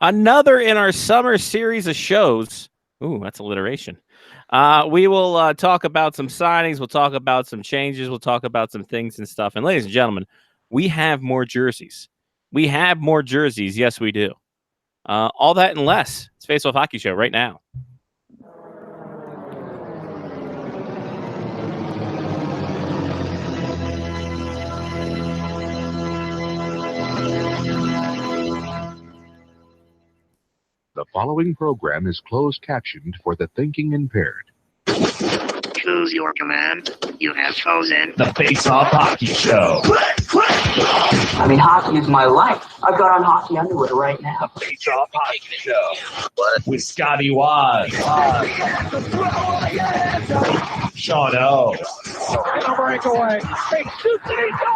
Another in our summer series of shows. Ooh, that's alliteration. We will talk about some signings. We'll talk about some changes. We'll talk about some things and stuff. And ladies and gentlemen, we have more jerseys. We have more jerseys. Yes, we do. All that and less. It's Face Off Hockey Show right now. The following program is closed captioned for the thinking impaired. Choose your command. You have chosen the Face Off Hockey Show. I mean, hockey is my life. I've got on hockey underwear right now. The Face Off Hockey Show. With Scotty Waz. Sean O. and a breakaway. Takes 2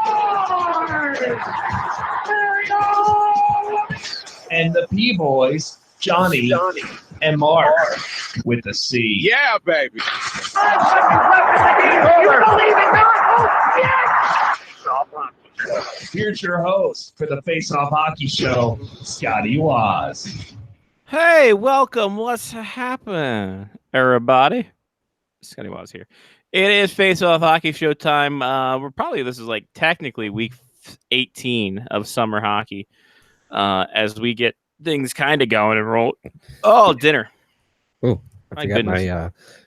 yards. There we go. And the P-Boys, Johnny and Mark with the C. Yeah, baby. You believe it not? Oh, yes. Here's your host for the Face Off Hockey Show, Scotty Waz. Hey, welcome. What's happening, everybody? Scotty Waz here. It is Face Off Hockey Show time. This is like technically week 18 of summer hockey. As we get things kind of going and roll. Oh, dinner. Oh, I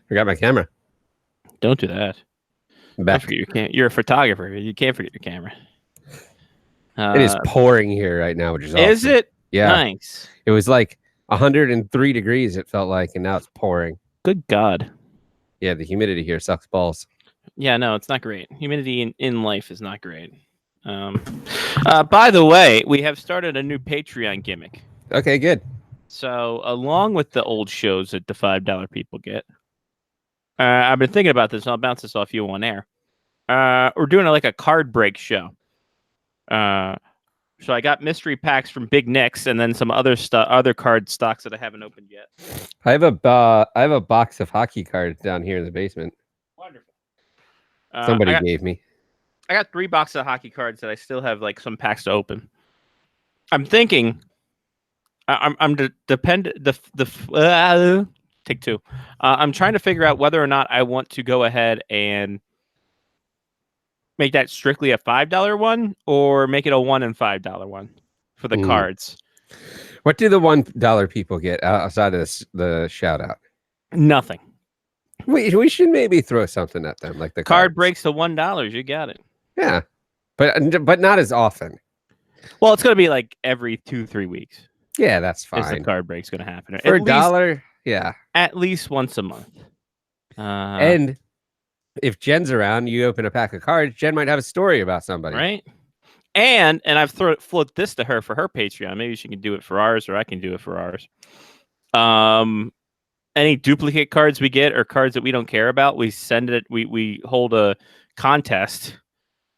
forgot my camera. Don't do that. Back. You're a photographer. You can't forget your camera. It is pouring here right now, which is awesome. Is it? Yeah. Nice. It was like 103 degrees, it felt like, and now it's pouring. Good God. Yeah, the humidity here sucks balls. Yeah, no, it's not great. Humidity in life is not great. By the way, we have started a new Patreon gimmick. Okay, good. So, along with the old shows that the $5 people get, I've been thinking about this, and I'll bounce this off you on air. We're doing like a card break show. So I got mystery packs from Big Nick's, and then some other card stocks that I haven't opened yet. I have a box of hockey cards down here in the basement. Wonderful. Somebody gave me. I got 3 boxes of hockey cards that I still have like some packs to open. I'm thinking. Take 2. I'm trying to figure out whether or not I want to go ahead and make that strictly a $5 one, or make it a $1 and $5 one for the cards. What do the $1 people get outside of the shout out? Nothing. We should maybe throw something at them, like the card cards. breaks to $1. You got it. Yeah, but not as often. Well, it's going to be like every 2-3 weeks. Yeah, that's fine. Is the card break's going to happen for $1? Yeah, at least once a month. And if Jen's around, you open a pack of cards. Jen might have a story about somebody, right? And I've floated this to her for her Patreon. Maybe she can do it for ours, or I can do it for ours. Any duplicate cards we get or cards that we don't care about, we send it. We hold a contest,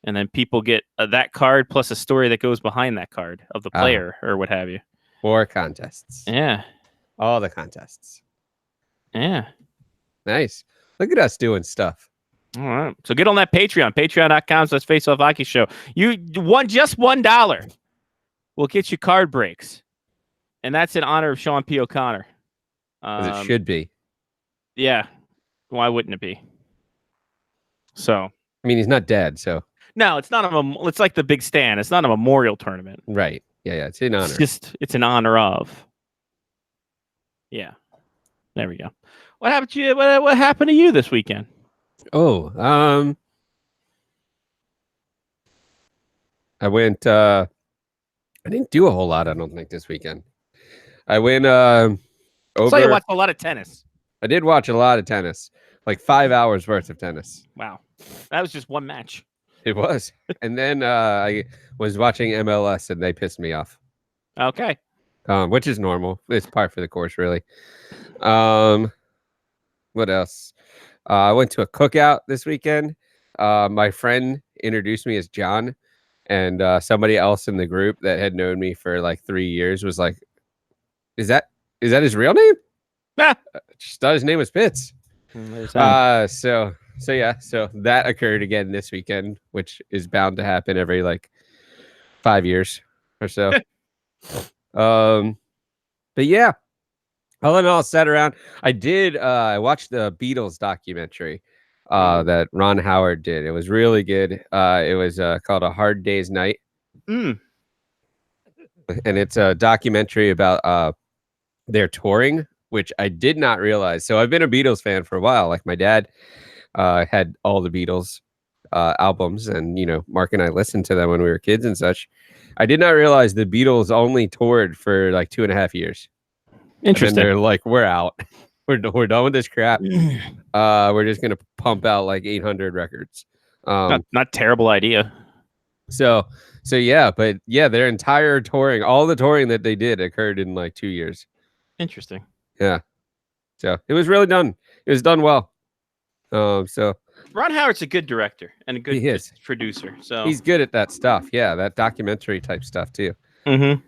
and then people get that card plus a story that goes behind that card of the player or what have you. Or contests. Yeah. All the contests. Yeah. Nice. Look at us doing stuff. All right. So get on that Patreon. Patreon.com/Face Off Hockey Show. Just $1 will get you card breaks. And that's in honor of Sean P. O'Connor. As it should be. Yeah. Why wouldn't it be? So. I mean, he's not dead, so. No, it's not it's like the Big Stand. It's not a memorial tournament. Right. Yeah. It's in honor. It's in honor of. Yeah. There we go. What happened to you? What happened to you this weekend? Oh, I went. I didn't do a whole lot. I don't think this weekend. I went over. So you watched a lot of tennis. I did watch a lot of tennis, like 5 hours worth of tennis. Wow, that was just one match. It was, and then I was watching MLS, and they pissed me off. Okay. Which is normal. It's par for the course, really. What else? I went to a cookout this weekend. My friend introduced me as John, and somebody else in the group that had known me for like 3 years was like, "Is that his real name?" Just thought his name was Pitts. So that occurred again this weekend, which is bound to happen every like 5 years or so. But yeah, all in all, sat around. I did. I watched the Beatles documentary that Ron Howard did. It was really good. It was called A Hard Day's Night, Mm. and it's a documentary about their touring, which I did not realize. So I've been a Beatles fan for a while. Like my dad had all the Beatles albums, and Mark and I listened to them when we were kids and such. I did not realize the Beatles only toured for like 2.5 years. Interesting. And they're like, we're out. We're done with this crap. We're just gonna pump out like 800 records. Not terrible idea. So yeah, but yeah, their entire touring, all the touring that they did occurred in like 2 years. Interesting. Yeah. So it was really done. It was done well. So Ron Howard's a good director and a good He is. producer. So he's good at that stuff. Yeah, that documentary type stuff too. Mhm.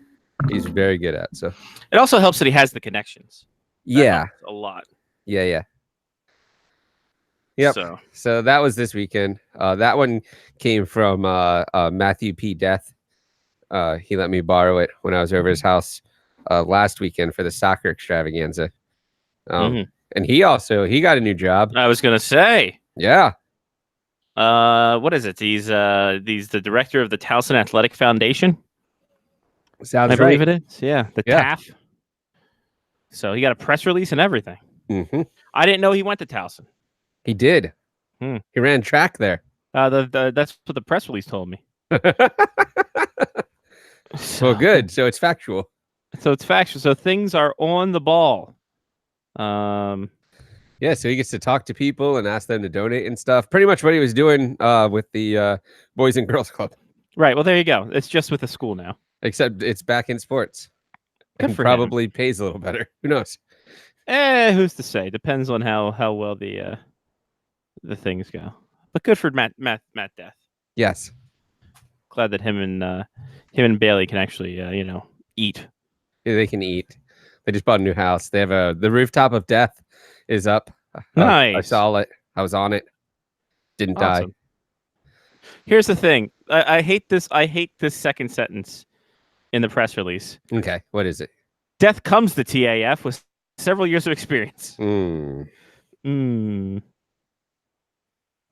He's very good at. So It also helps that he has the connections. That yeah, helps a lot. yeah. Yep. So that was this weekend. That one came from Matthew P. Death. He let me borrow it when I was over his house last weekend for the soccer extravaganza. And he got a new job. I was gonna say, Yeah. what is it? He's the director of the Towson Athletic Foundation. Sounds I right. believe it is. Yeah, the Yeah. TAF. So he got a press release and everything. Mm-hmm. I didn't know he went to Towson. He did. Hmm. He ran track there. That's what the press release told me. Well, good. So it's factual. So it's factual. So things are on the ball. Yeah, so he gets to talk to people and ask them to donate and stuff. Pretty much what he was doing with the Boys and Girls Club, Right. Well, there you go. It's just with the school now. except it's back in sports. Good And for him. probably pays a little better. Who knows? Who's to say? Depends on how well the things go. But good for Matt Death. Yes. Glad that him and Bailey can actually eat. Yeah, they can eat. They just bought a new house. They have the rooftop of death is up. I Nice. saw it. I was on it. Didn't die. Awesome. Here's the thing. I hate this. I hate this second sentence in the press release. Okay. What is it? Death comes to TAF with several years of experience. Mm. Mm.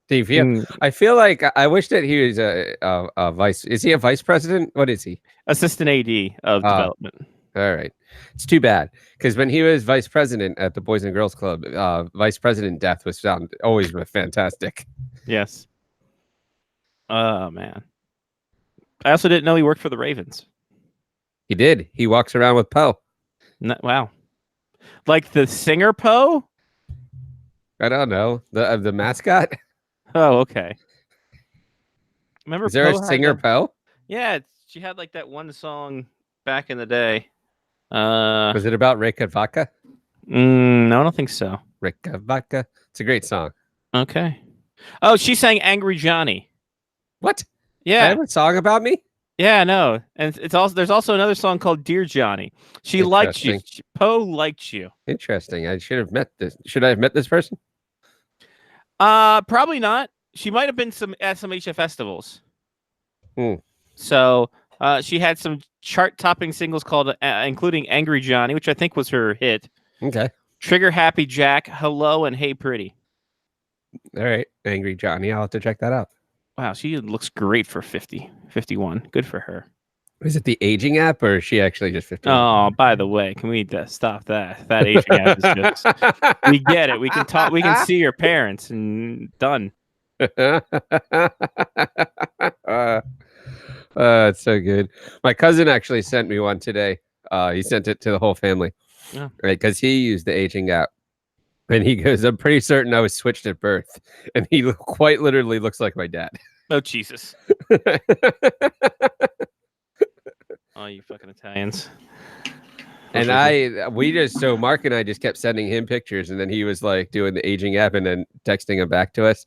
Do you feel? Mm. I feel like I wish that he was a vice. Is he a vice president? What is he? Assistant AD of development. All right. It's too bad because when he was vice president at the Boys and Girls Club, Vice President Death was always fantastic. Yes. Oh man. I also didn't know he worked for the Ravens. He did. He walks around with Poe. Wow. Like the singer Poe? I don't know the mascot. Oh, okay. Remember Is there Poe a had singer that- Poe? Yeah, she had like that one song back in the day. Was it about Reka Vodka? No, I don't think so. Reka Vodka. It's a great song. Okay. Oh, she sang "Angry Johnny." What? I Yeah, have a song about me? yeah, no, and it's also there's also another song called "Dear Johnny." She liked you. Poe liked you. Interesting. I should have met this. Should I have met this person? Probably not. She might have been at some HF festivals. So she had some chart-topping singles called, including "Angry Johnny," which I think was her hit. Okay. "Trigger Happy Jack," "Hello," and "Hey Pretty." All right. Angry Johnny. I'll have to check that out. Wow, she looks great for 51. Good for her. Is it the aging app or is she actually just 50? Oh, by the way, can we stop that? That aging app is just. We get it. We can talk. We can see your parents, and done. It's so good. My cousin actually sent me one today. He sent it to the whole family, Oh. right? Because he used the aging app, and he goes, "I'm pretty certain I was switched at birth," and he quite literally looks like my dad. Oh Jesus! Oh, you fucking Italians! And Mark and I just kept sending him pictures, and then he was like doing the aging app and then texting them back to us.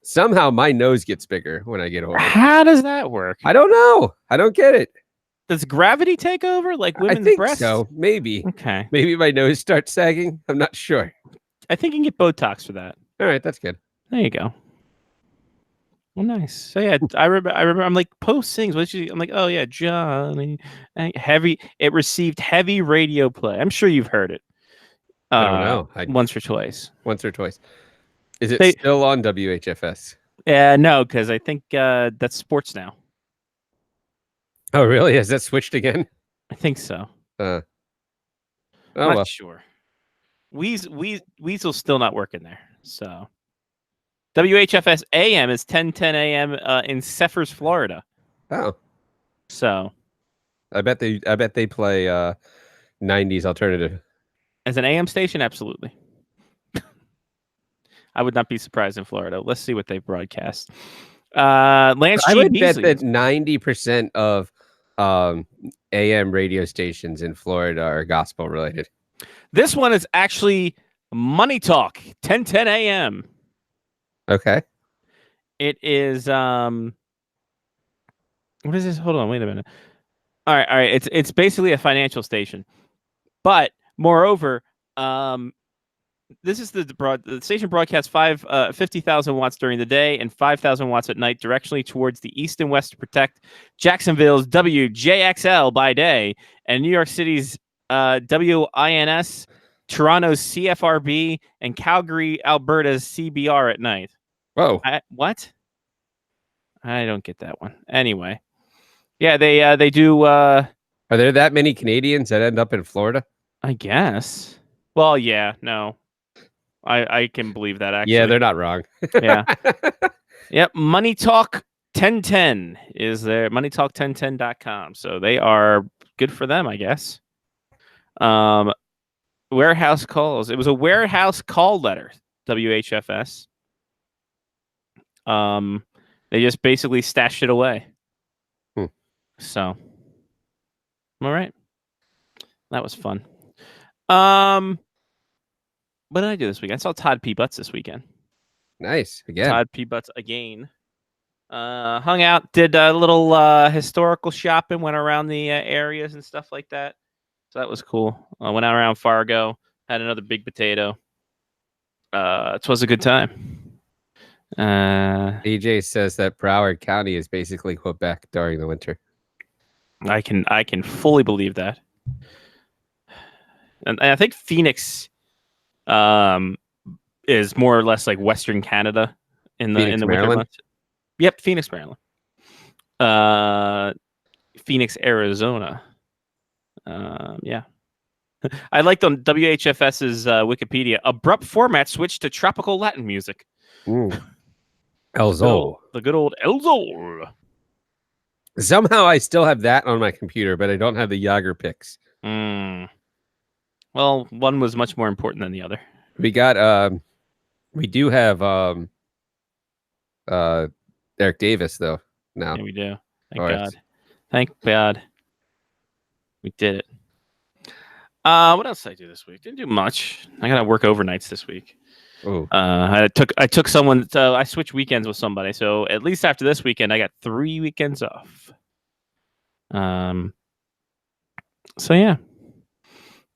Somehow my nose gets bigger when I get older. How does that work? I don't know. I don't get it. Does gravity take over like women's I think breasts? so. Maybe. Okay. Maybe my nose starts sagging. I'm not sure. I think you can get Botox for that. All right, that's good. There you go. Well, nice. So yeah, I remember. I'm like, Post sings. I'm like, oh yeah, Johnny. Heavy. It received heavy radio play. I'm sure you've heard it. I don't know. Once or twice. Once or twice. Is it They- still on WHFS? No, because I think that's sports now. Oh, really? Has that switched again? I think so. Oh, I'm not well. sure. Weasel's still not working there. So WHFS AM is 10:10 a.m. In Cephers, Florida. Oh, So I bet they play 90s alternative. as an AM station, absolutely. I would not be surprised in Florida. Let's see what they broadcast. Lance I G. would bet Beasley. that 90% of AM radio stations in Florida are gospel related. This one is actually Money Talk, 10:10 a.m. Okay. It is what is this? Hold on, wait a minute. All right. It's basically a financial station. But moreover, this is the station broadcasts 50,000 watts during the day and 5,000 watts at night, directionally towards the east and west to protect Jacksonville's WJXL by day and New York City's WINS, Toronto's CFRB, and Calgary, Alberta's CBR at night. Whoa. What? I don't get that one. Anyway, yeah, they do. Are there that many Canadians that end up in Florida? I guess. Well, yeah, no. I can believe that, actually. Yeah, they're not wrong. Yeah. Yep. Money Talk 1010 is there. MoneyTalk1010.com. So they are good for them, I guess. Warehouse calls. It was a warehouse call letter, WHFS. They just basically stashed it away. So, all right. That was fun. What did I do this weekend? I saw Todd P. Butts this weekend. Nice. Again. Todd P. Butts again. Hung out, did a little historical shopping, went around the areas and stuff like that. So that was cool. Went out around Fargo, had another big potato. It was a good time. DJ says that Broward County is basically Quebec during the winter. I can fully believe that. And I think Phoenix is more or less like Western Canada in the winter Maryland? months. Yep, Phoenix, Maryland. Phoenix, Arizona. Yeah. I like the WHFS's Wikipedia. Abrupt format switched to tropical Latin music. Ooh. El Zol. The good old El Zol. Somehow I still have that on my computer, but I don't have the Yager picks. Well, one was much more important than the other. We got we do have Eric Davis though now. Yeah, we do. Thank All right. God. Thank God. We did it. What else did I do this week? Didn't do much. I gotta work overnights this week. Oh, I took someone. I switched weekends with somebody. So at least after this weekend, I got 3 weekends off. So yeah,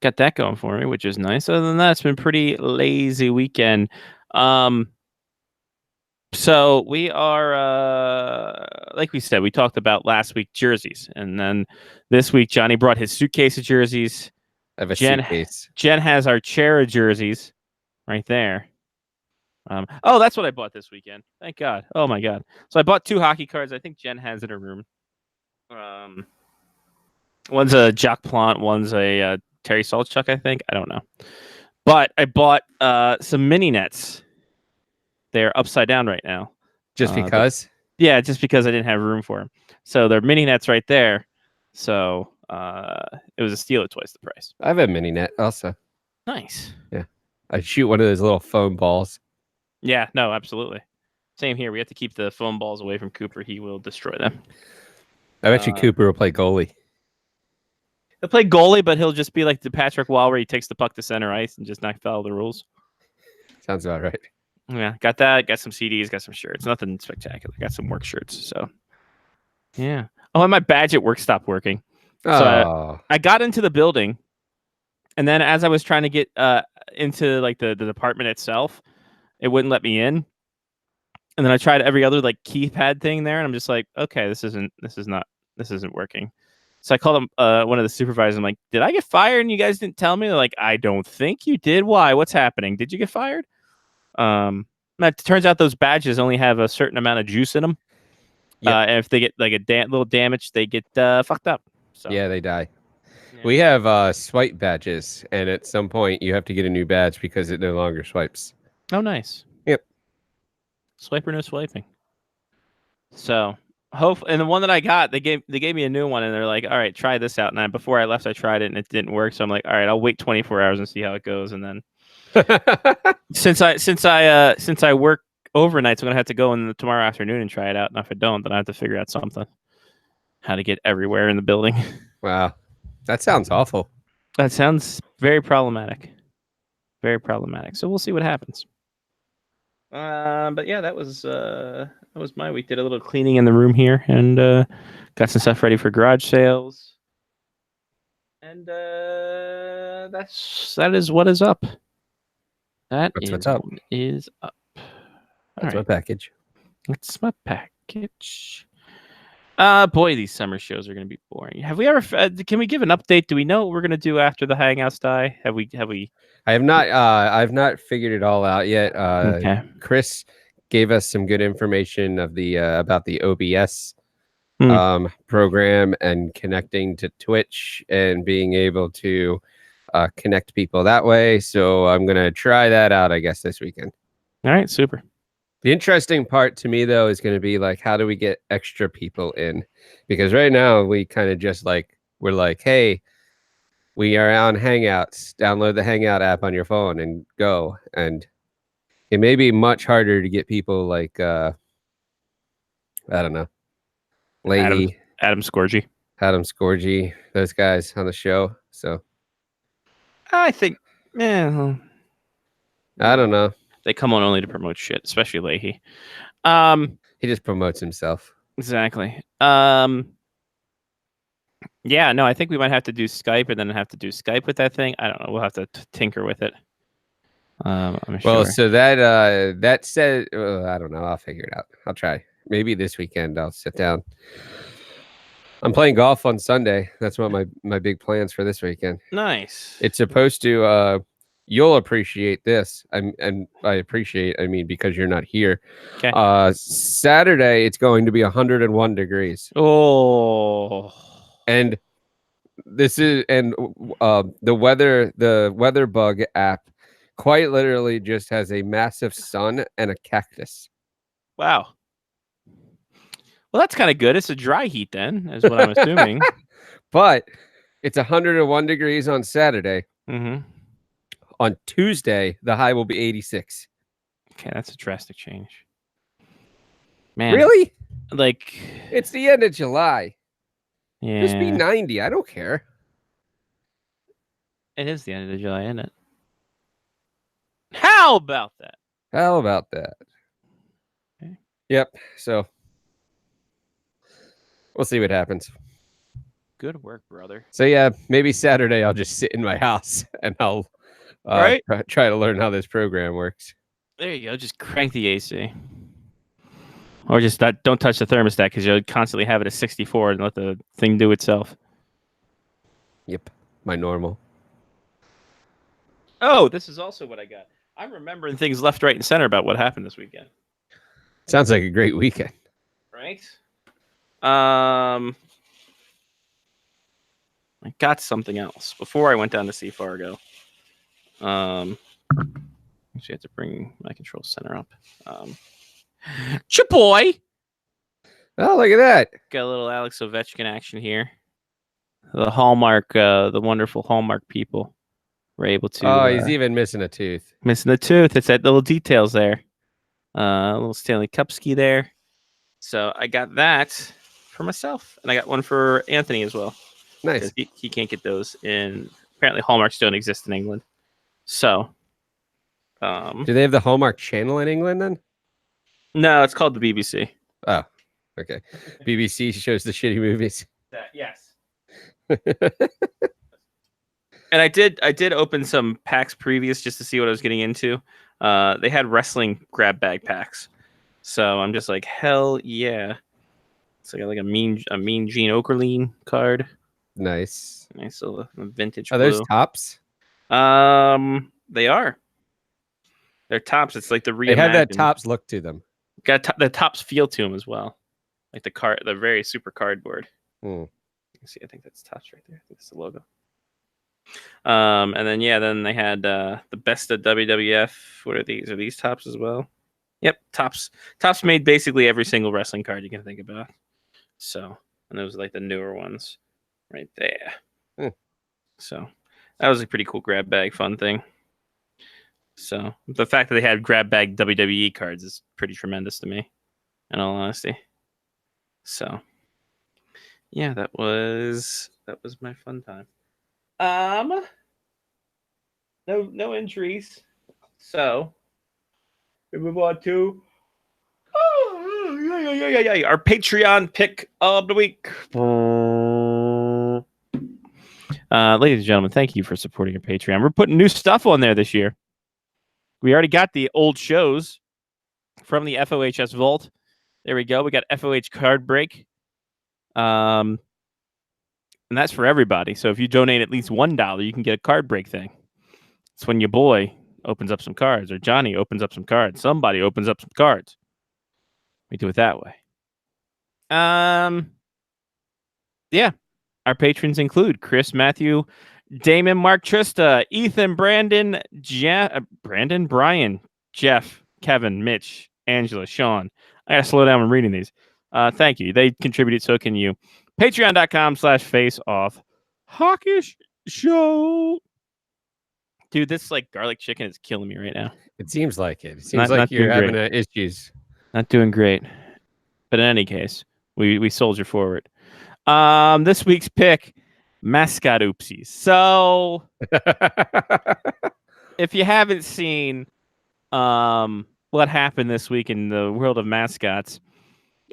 got that going for me, which is nice. Other than that, it's been pretty lazy weekend. So we are, like we said, we talked about last week jerseys, and then this week Johnny brought his suitcase of jerseys. I have a Jen- suitcase. Jen has our chair of jerseys right there. Oh, that's what I bought this weekend. Thank God. Oh my God. So I bought 2 hockey cards. I think Jen has in her room. One's a Jacques Plante, one's a Terry Saltchuk, I think. I don't know. But I bought some mini nets. They're upside down right now. Just because? Yeah, just because I didn't have room for them. So they're mini nets right there. So it was a steal at twice the price. I have a mini net also. Nice. I shoot one of those little foam balls. Yeah, no, absolutely. Same here. We have to keep the foam balls away from Cooper. He will destroy them. I bet you Cooper will play goalie. He'll play goalie, but he'll just be like the Patrick Wall where he takes the puck to center ice and just not follow the rules. Sounds about right. Yeah, got that. Got some CDs, got some shirts. Nothing spectacular. Got some work shirts. So, yeah. Oh, and my badge at work stopped working. Oh, I got into the building, and then as I was trying to get into like the department itself, it wouldn't let me in. And then I tried every other like keypad thing there, and I'm just like, okay, this isn't working. So I called one of the supervisors. I'm like, did I get fired and you guys didn't tell me? They're like, I don't think you did. Why? What's happening? Did you get fired? It turns out those badges only have a certain amount of juice in them. Yep. And if they get like a little damage, they get fucked up. So Yeah, they die. Yeah. We have swipe badges, and at some point you have to get a new badge because it no longer swipes. Oh, nice. Yep. Swipe or no swiping. So and the one that I got, they gave me a new one, and they're like, all right, try this out. And before I left, I tried it and it didn't work. So I'm like, all right, I'll wait 24 hours and see how it goes. And then since I work overnight, so I'm gonna have to go in tomorrow afternoon and try it out. And if I don't, then I have to figure out something, how to get everywhere in the building. Wow, that sounds awful. That sounds very problematic. Very problematic. So we'll see what happens. But yeah, that was my week. Did a little cleaning in the room here and got some stuff ready for garage sales. And that is what is up. That's what's up. What is up. That's All my package. That's my package. Boy, these summer shows are going to be boring. Have we ever? Can we give an update? Do we know what we're going to do after the Hangouts die? Have we? I have not. I've not figured it all out yet. Okay. Chris gave us some good information of the about the OBS program and connecting to Twitch and being able to connect people that way. So I'm gonna try that out, I guess, this weekend. All right, super. The interesting part to me, though, is going to be like, how do we get extra people in? Because right now we kind of just like, we're like, hey, we are on Hangouts. Download the Hangout app on your phone and go. And it may be much harder to get people like, I don't know, Lady, Adam Scorgi. those guys on the show. So I think, I don't know. they come on only to promote shit, especially Leahy. He just promotes himself. Exactly. Yeah, no, I think we might have to do Skype and then have to do Skype with that thing. I don't know. We'll have to tinker with it. I'm Well, sure. so that said, I don't know. I'll figure it out. I'll try. Maybe this weekend I'll sit down. I'm playing golf on Sunday. That's one of my big plans for this weekend. Nice. It's supposed to. You'll appreciate this, and I appreciate. I mean, because you're not here. Okay. Saturday it's going to be 101 degrees. Oh. And this is the weather bug app quite literally just has a massive sun and a cactus. Wow. Well, that's kind of good. It's a dry heat then, is what I'm assuming. But it's 101 degrees on Saturday. Mm-hmm. On Tuesday, the high will be 86. Okay, that's a drastic change. Man. Really? Like, It's the end of July. yeah. Just be 90. I don't care. It is the end of July, isn't it? How about that? How about that? Okay. Yep. So we'll see what happens. Good work, brother. So yeah, maybe Saturday I'll just sit in my house and I'll Right. try to learn how this program works. There you go. Just crank the AC. Or just don't touch the thermostat because you'll constantly have it at 64 and let the thing do itself. Yep. My normal. Oh, this is also what I got. I'm remembering things left, right, and center about what happened this weekend. Sounds like a great weekend. Right? I got something else before I went down to see Fargo. Actually, I have to bring my control center up. Chaboy! Oh, look at that. Got a little Alex Ovechkin action here. The Hallmark, the wonderful Hallmark people were able to. Oh, he's even missing a tooth. Missing the tooth. It's that little details there. A little Stanley Cup ski there. So I got that for myself, and I got one for Anthony as well. Nice. He can't get those in. Apparently, Hallmarks don't exist in England. So, Do they have the Hallmark channel in England then? no, it's called the BBC. Oh, okay. BBC shows the shitty movies. Yes. And I did open some packs previous just to see what I was getting into. They had wrestling grab bag packs. So I'm just like, hell yeah. It's like a mean Gene Okerlund card. Nice. Nice little vintage Are blue. those tops? They are. They're tops. It's like the reimagined. They have that tops look to them. Got the tops feel to them as well, like the very super cardboard. Hmm. See, I think that's tops right there. I think that's the logo. And then they had the best of WWF. What are these? Are these tops as well? Yep, tops. Tops made basically every single wrestling card you can think about. So, and those are like the newer ones, right there. Hmm. So, that was a pretty cool grab bag fun thing. So the fact that they had grab bag WWE cards is pretty tremendous to me, in all honesty. So, yeah, that was my fun time. No injuries. So we move on to our Patreon pick of the week. Ladies and gentlemen, thank you for supporting our Patreon. We're putting new stuff on there this year. We already got the old shows from the FOHS Vault. There we go. We got FOH Card Break. And that's for everybody. So if you donate at least $1, you can get a card break thing. It's when your boy opens up some cards, or Johnny opens up some cards. Somebody opens up some cards. We do it that way. Yeah. Our patrons include Chris, Matthew, Damon, Mark, Trista, Ethan, Brandon, Brandon, Brian, Jeff, Kevin, Mitch, Angela, Sean. I gotta slow down when reading these. Thank you. They contributed, so can you. Patreon.com/faceoff hawkish show. Dude, this like garlic chicken is killing me right now. It seems like it. It seems like not you're doing having great. issues. Not doing great. But in any case, we soldier forward. This week's pick, mascot oopsies. So if you haven't seen what happened this week in the world of mascots,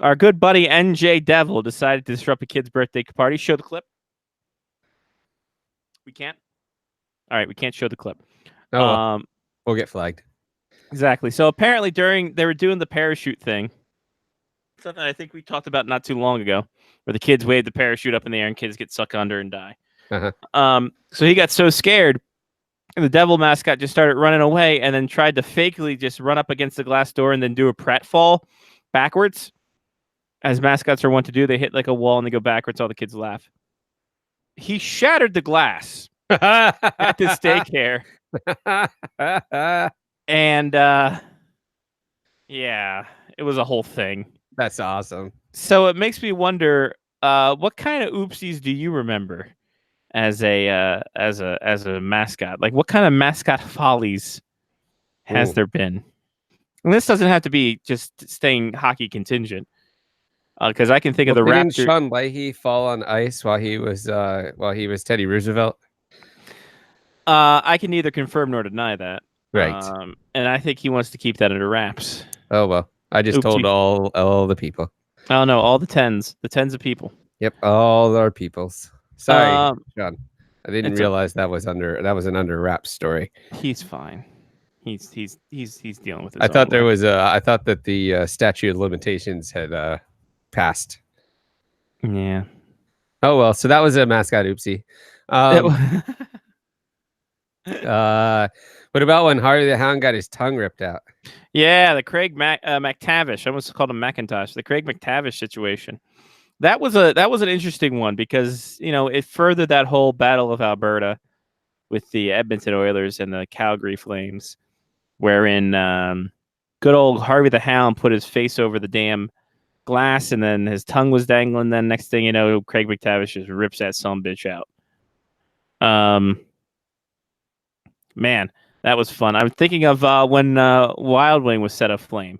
our good buddy NJ Devil decided to disrupt a kid's birthday party. Show the clip. We can't? All right, we can't show the clip. Oh, well, we'll get flagged. Exactly. So apparently they were doing the parachute thing. Something I think we talked about not too long ago, where the kids wave the parachute up in the air and kids get sucked under and die. Uh-huh. So he got so scared, and the devil mascot just started running away and then tried to fakely just run up against the glass door and then do a pratfall backwards. As mascots are wont to do, they hit like a wall and they go backwards. All the kids laugh. He shattered the glass at this daycare. And yeah, it was a whole thing. That's awesome. So it makes me wonder, what kind of oopsies do you remember as a mascot? Like, what kind of mascot follies has there been? And this doesn't have to be just staying hockey contingent, because I can think of the Didn't Raptors. Sean Leahy fall on ice while he was Teddy Roosevelt? I can neither confirm nor deny that. Right. And I think he wants to keep that under wraps. Oh well, I just told all the people. Oh no, all the tens of people. Yep, all our peoples. Sorry, Sean. I didn't it's realize that was an under wraps story. He's fine. He's dealing with it. I thought I thought that the statute of limitations had passed. Yeah. Oh well, so that was a mascot oopsie. What about when Harley the Hound got his tongue ripped out? Yeah, the Craig McTavish. I almost called him McIntosh. The Craig McTavish situation. That was an interesting one because it furthered that whole Battle of Alberta with the Edmonton Oilers and the Calgary Flames, wherein good old Harvey the Hound put his face over the damn glass and then his tongue was dangling. Then next thing you know, Craig McTavish just rips that sumbitch out. Man, that was fun. I'm thinking of when Wild Wing was set aflame.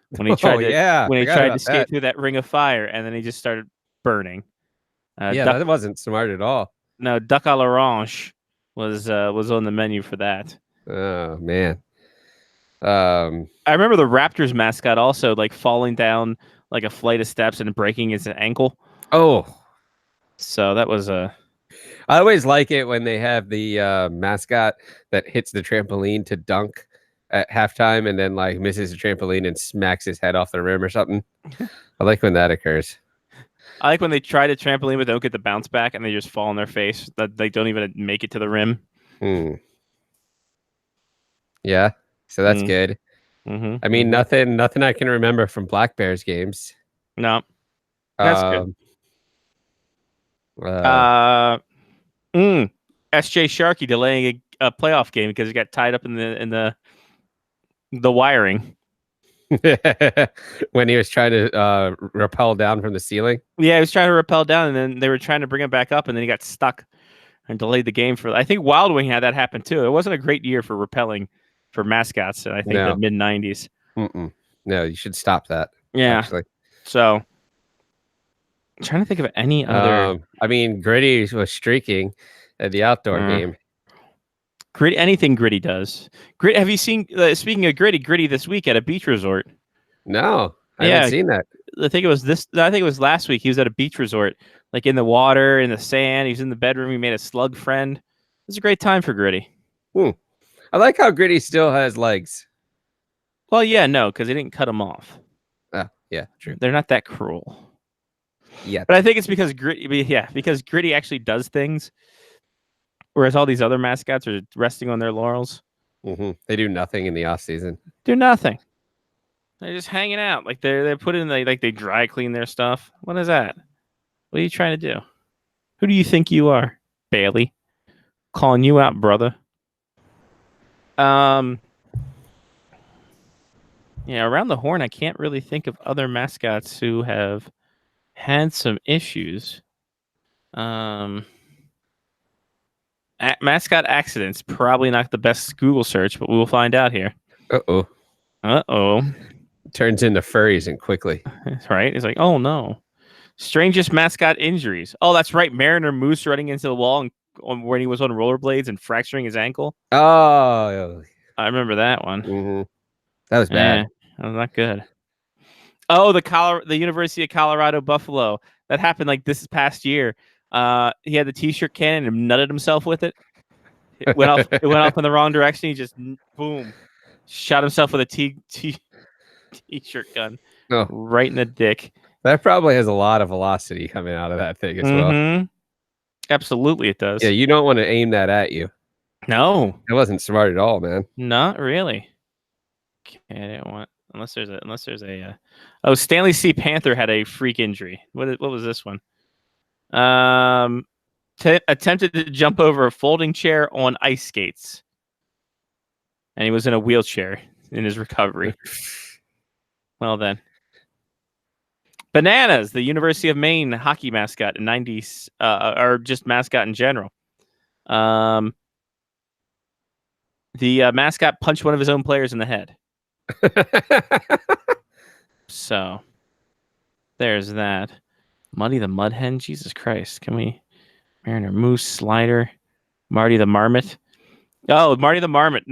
When he tried to escape through that ring of fire, and then he just started burning. That wasn't smart at all. No, duck à l'orange was on the menu for that. Oh man. I remember the Raptors mascot also like falling down like a flight of steps and breaking his ankle. Oh, so that was a. I always like it when they have the mascot that hits the trampoline to dunk, at halftime and then like misses a trampoline and smacks his head off the rim or something. I like when that occurs. I like when they try to trampoline but they don't get the bounce back and they just fall on their face. That they don't even make it to the rim. Yeah, so that's Mm. good. Mm-hmm. I mean, nothing I can remember from Black Bears games. No. That's good. SJ Sharkey delaying a playoff game because he got tied up in the wiring. when he was trying to rappel down from the ceiling. Yeah, he was trying to rappel down, and then they were trying to bring him back up, and then he got stuck and delayed the game for. I think Wild Wing had that happen too. It wasn't a great year for rappelling for mascots. I think the mid '90s. No, you should stop that. Yeah. Actually. So, I'm trying to think of any other. I mean, Gritty was streaking at the outdoor game. Gritty, anything Gritty does. Gritty, have you seen? Speaking of Gritty this week at a beach resort. No, I haven't seen that. I think it was last week. He was at a beach resort, like in the water, in the sand. He was in the bedroom. He made a slug friend. It was a great time for Gritty. I like how Gritty still has legs. Well, yeah, no, because they didn't cut him off. Yeah, true. They're not that cruel. Yeah, but I think it's because Gritty actually does things, whereas all these other mascots are resting on their laurels. They do nothing in the off season. Do nothing. They're just hanging out. Like they're put in they dry clean their stuff. What is that? What are you trying to do? Who do you think you are, Bailey? Calling you out, brother. Yeah, around the horn, I can't really think of other mascots who have had some issues. Mascot accidents, probably not the best Google search, but we will find out here. Uh-oh. Turns into furries and quickly. Right? It's like, oh no. Strangest mascot injuries. Oh, that's right. Mariner Moose running into the wall when he was on rollerblades and fracturing his ankle. Oh, I remember that one. That was bad. That was not good. Oh, the University of Colorado Buffalo. That happened like this past year. He had the t-shirt cannon and nutted himself with it. It went off in the wrong direction. He just boom, shot himself with a t-shirt gun right in the dick. That probably has a lot of velocity coming out of that thing as well. Absolutely, it does. Yeah, you don't want to aim that at you. No, it wasn't smart at all, man. Not really. Okay, I didn't want unless there's a. Oh, Stanley C. Panther had a freak injury. What was this one? Attempted to jump over a folding chair on ice skates, and he was in a wheelchair in his recovery. Well then. Bananas, the University of Maine hockey mascot in '90s, or just mascot in general. The mascot punched one of his own players in the head. So, there's that. Muddy the Mud Hen, Jesus Christ. Can we? Mariner Moose, Slider, Marty the Marmot. Oh, Marty the Marmot,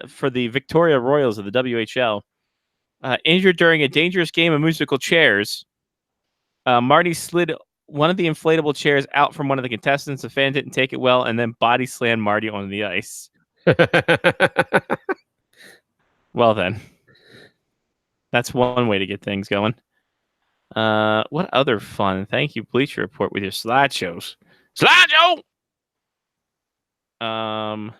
for the Victoria Royals of the WHL. Injured during a dangerous game of musical chairs. Marty slid one of the inflatable chairs out from one of the contestants. The fan didn't take it well and then body slammed Marty on the ice. Well then. That's one way to get things going. What other fun? Thank you, Bleacher Report, with your slideshows. Slideshow! The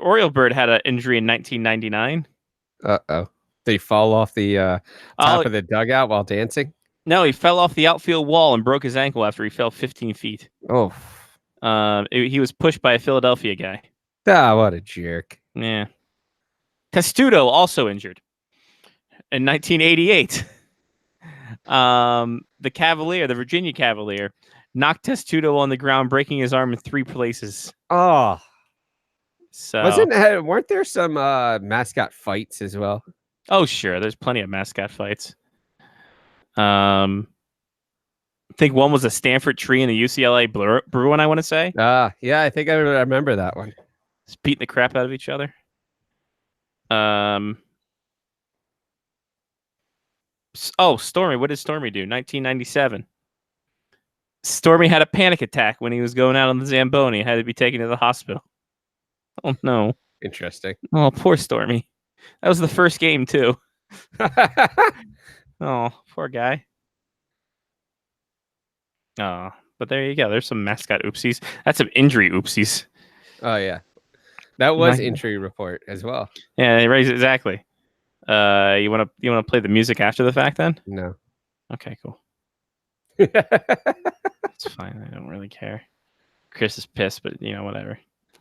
Oriole bird had an injury in 1999. Uh-oh. Did he fall off the top of the dugout while dancing? No, he fell off the outfield wall and broke his ankle after he fell 15 feet. Oh. He was pushed by a Philadelphia guy. Ah, what a jerk. Yeah. Testudo also injured in 1988. The Virginia Cavalier, knocked Testudo on the ground, breaking his arm in 3 places. Oh. So weren't there some mascot fights as well? Oh, sure. There's plenty of mascot fights. I think one was a Stanford Tree and the UCLA Bruin, I want to say. Yeah, I think I remember that one. Just beating the crap out of each other. Stormy. What did Stormy do? 1997. Stormy had a panic attack when he was going out on the Zamboni. Had to be taken to the hospital. Oh, no. Interesting. Oh, poor Stormy. That was the first game too. Oh, poor guy. Oh, but there you go. There's some mascot oopsies. That's some injury oopsies. Oh yeah, that was Nice. injury report as well. Yeah, right. Exactly. You wanna play the music after the fact then? No. Okay, cool. It's fine. I don't really care. Chris is pissed, but whatever.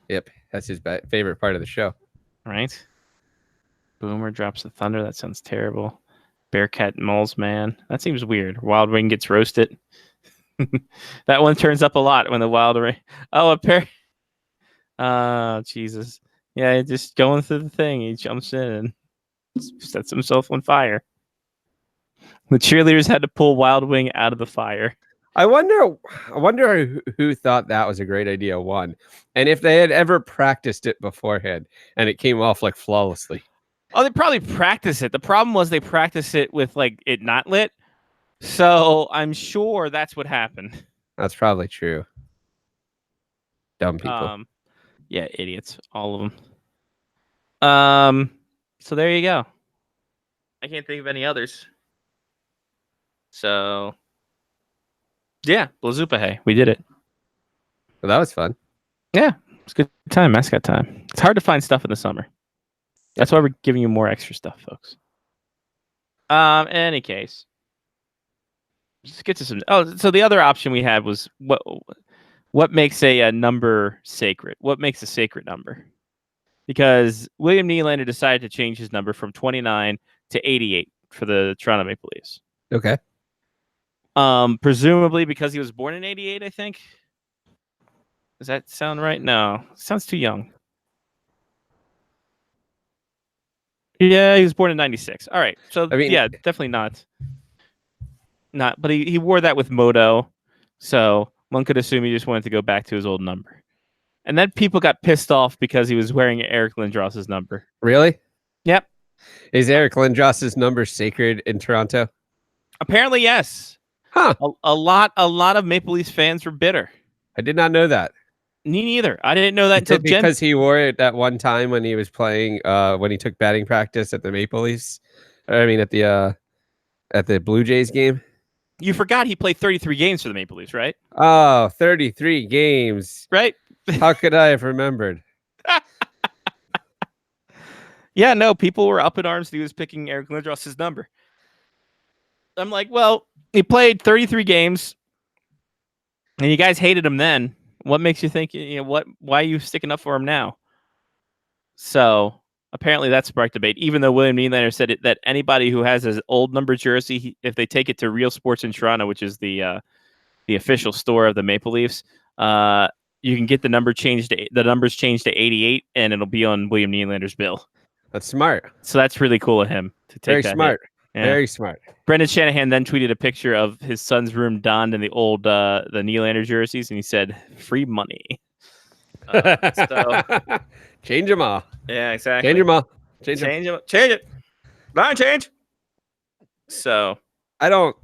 Yep, that's his favorite part of the show. Right? Boomer drops the thunder. That sounds terrible. Bearcat Moles Man. That seems weird. Wild Wing gets roasted. That one turns up a lot when the Wild Wing. Oh, a pair. Oh, Jesus. Yeah, just going through the thing. He jumps in and sets himself on fire. The cheerleaders had to pull Wild Wing out of the fire. I wonder who thought that was a great idea. One, and if they had ever practiced it beforehand, and it came off like flawlessly. Oh, they probably practice it. The problem was they practiced it with like it not lit. So I'm sure that's what happened. That's probably true. Dumb people. Yeah, idiots, all of them. So there you go. I can't think of any others. So yeah, Blazupa, hey, we did it. Well, that was fun. Yeah, it's good time, mascot time. It's hard to find stuff in the summer. That's why we're giving you more extra stuff, folks. In any case, let's get to some. Oh, so the other option we had was what makes a number sacred? What makes a sacred number? Because William Nylander decided to change his number from 29 to 88 for the Toronto Maple Leafs. Okay. Presumably because he was born in 88, I think. Does that sound right? No, sounds too young. Yeah, he was born in 96. All right. So I mean- yeah, definitely not. But he wore that with Modo. So one could assume he just wanted to go back to his old number. And then people got pissed off because he was wearing Eric Lindros's number. Really? Yep. Is Eric Lindros's number sacred in Toronto? Apparently, yes. Huh. A lot of Maple Leafs fans were bitter. I did not know that. Me neither. I didn't know that until Jen. Because he wore it that one time when he was playing, when he took batting practice at the Maple Leafs. I mean, at the Blue Jays game. You forgot he played 33 games for the Maple Leafs, right? Oh, 33 games. Right? How could I have remembered? Yeah, no, people were up in arms that he was picking Eric Lindros's number. I'm like, well, he played 33 games, and you guys hated him then. What makes you think, why are you sticking up for him now? So apparently that sparked debate, even though William Nylander said that anybody who has his old number jersey, if they take it to Real Sports in Toronto, which is the official store of the Maple Leafs, you can get the numbers changed to 88, and it'll be on William Nylander's bill. That's smart. So that's really cool of him to take Very that smart. hit. Yeah. Very smart. Brendan Shanahan then tweeted a picture of his son's room donned in the old the Nylander jerseys, and he said, "Free money." Change them all. Yeah, exactly. Change them all. Change it. Line change. So I don't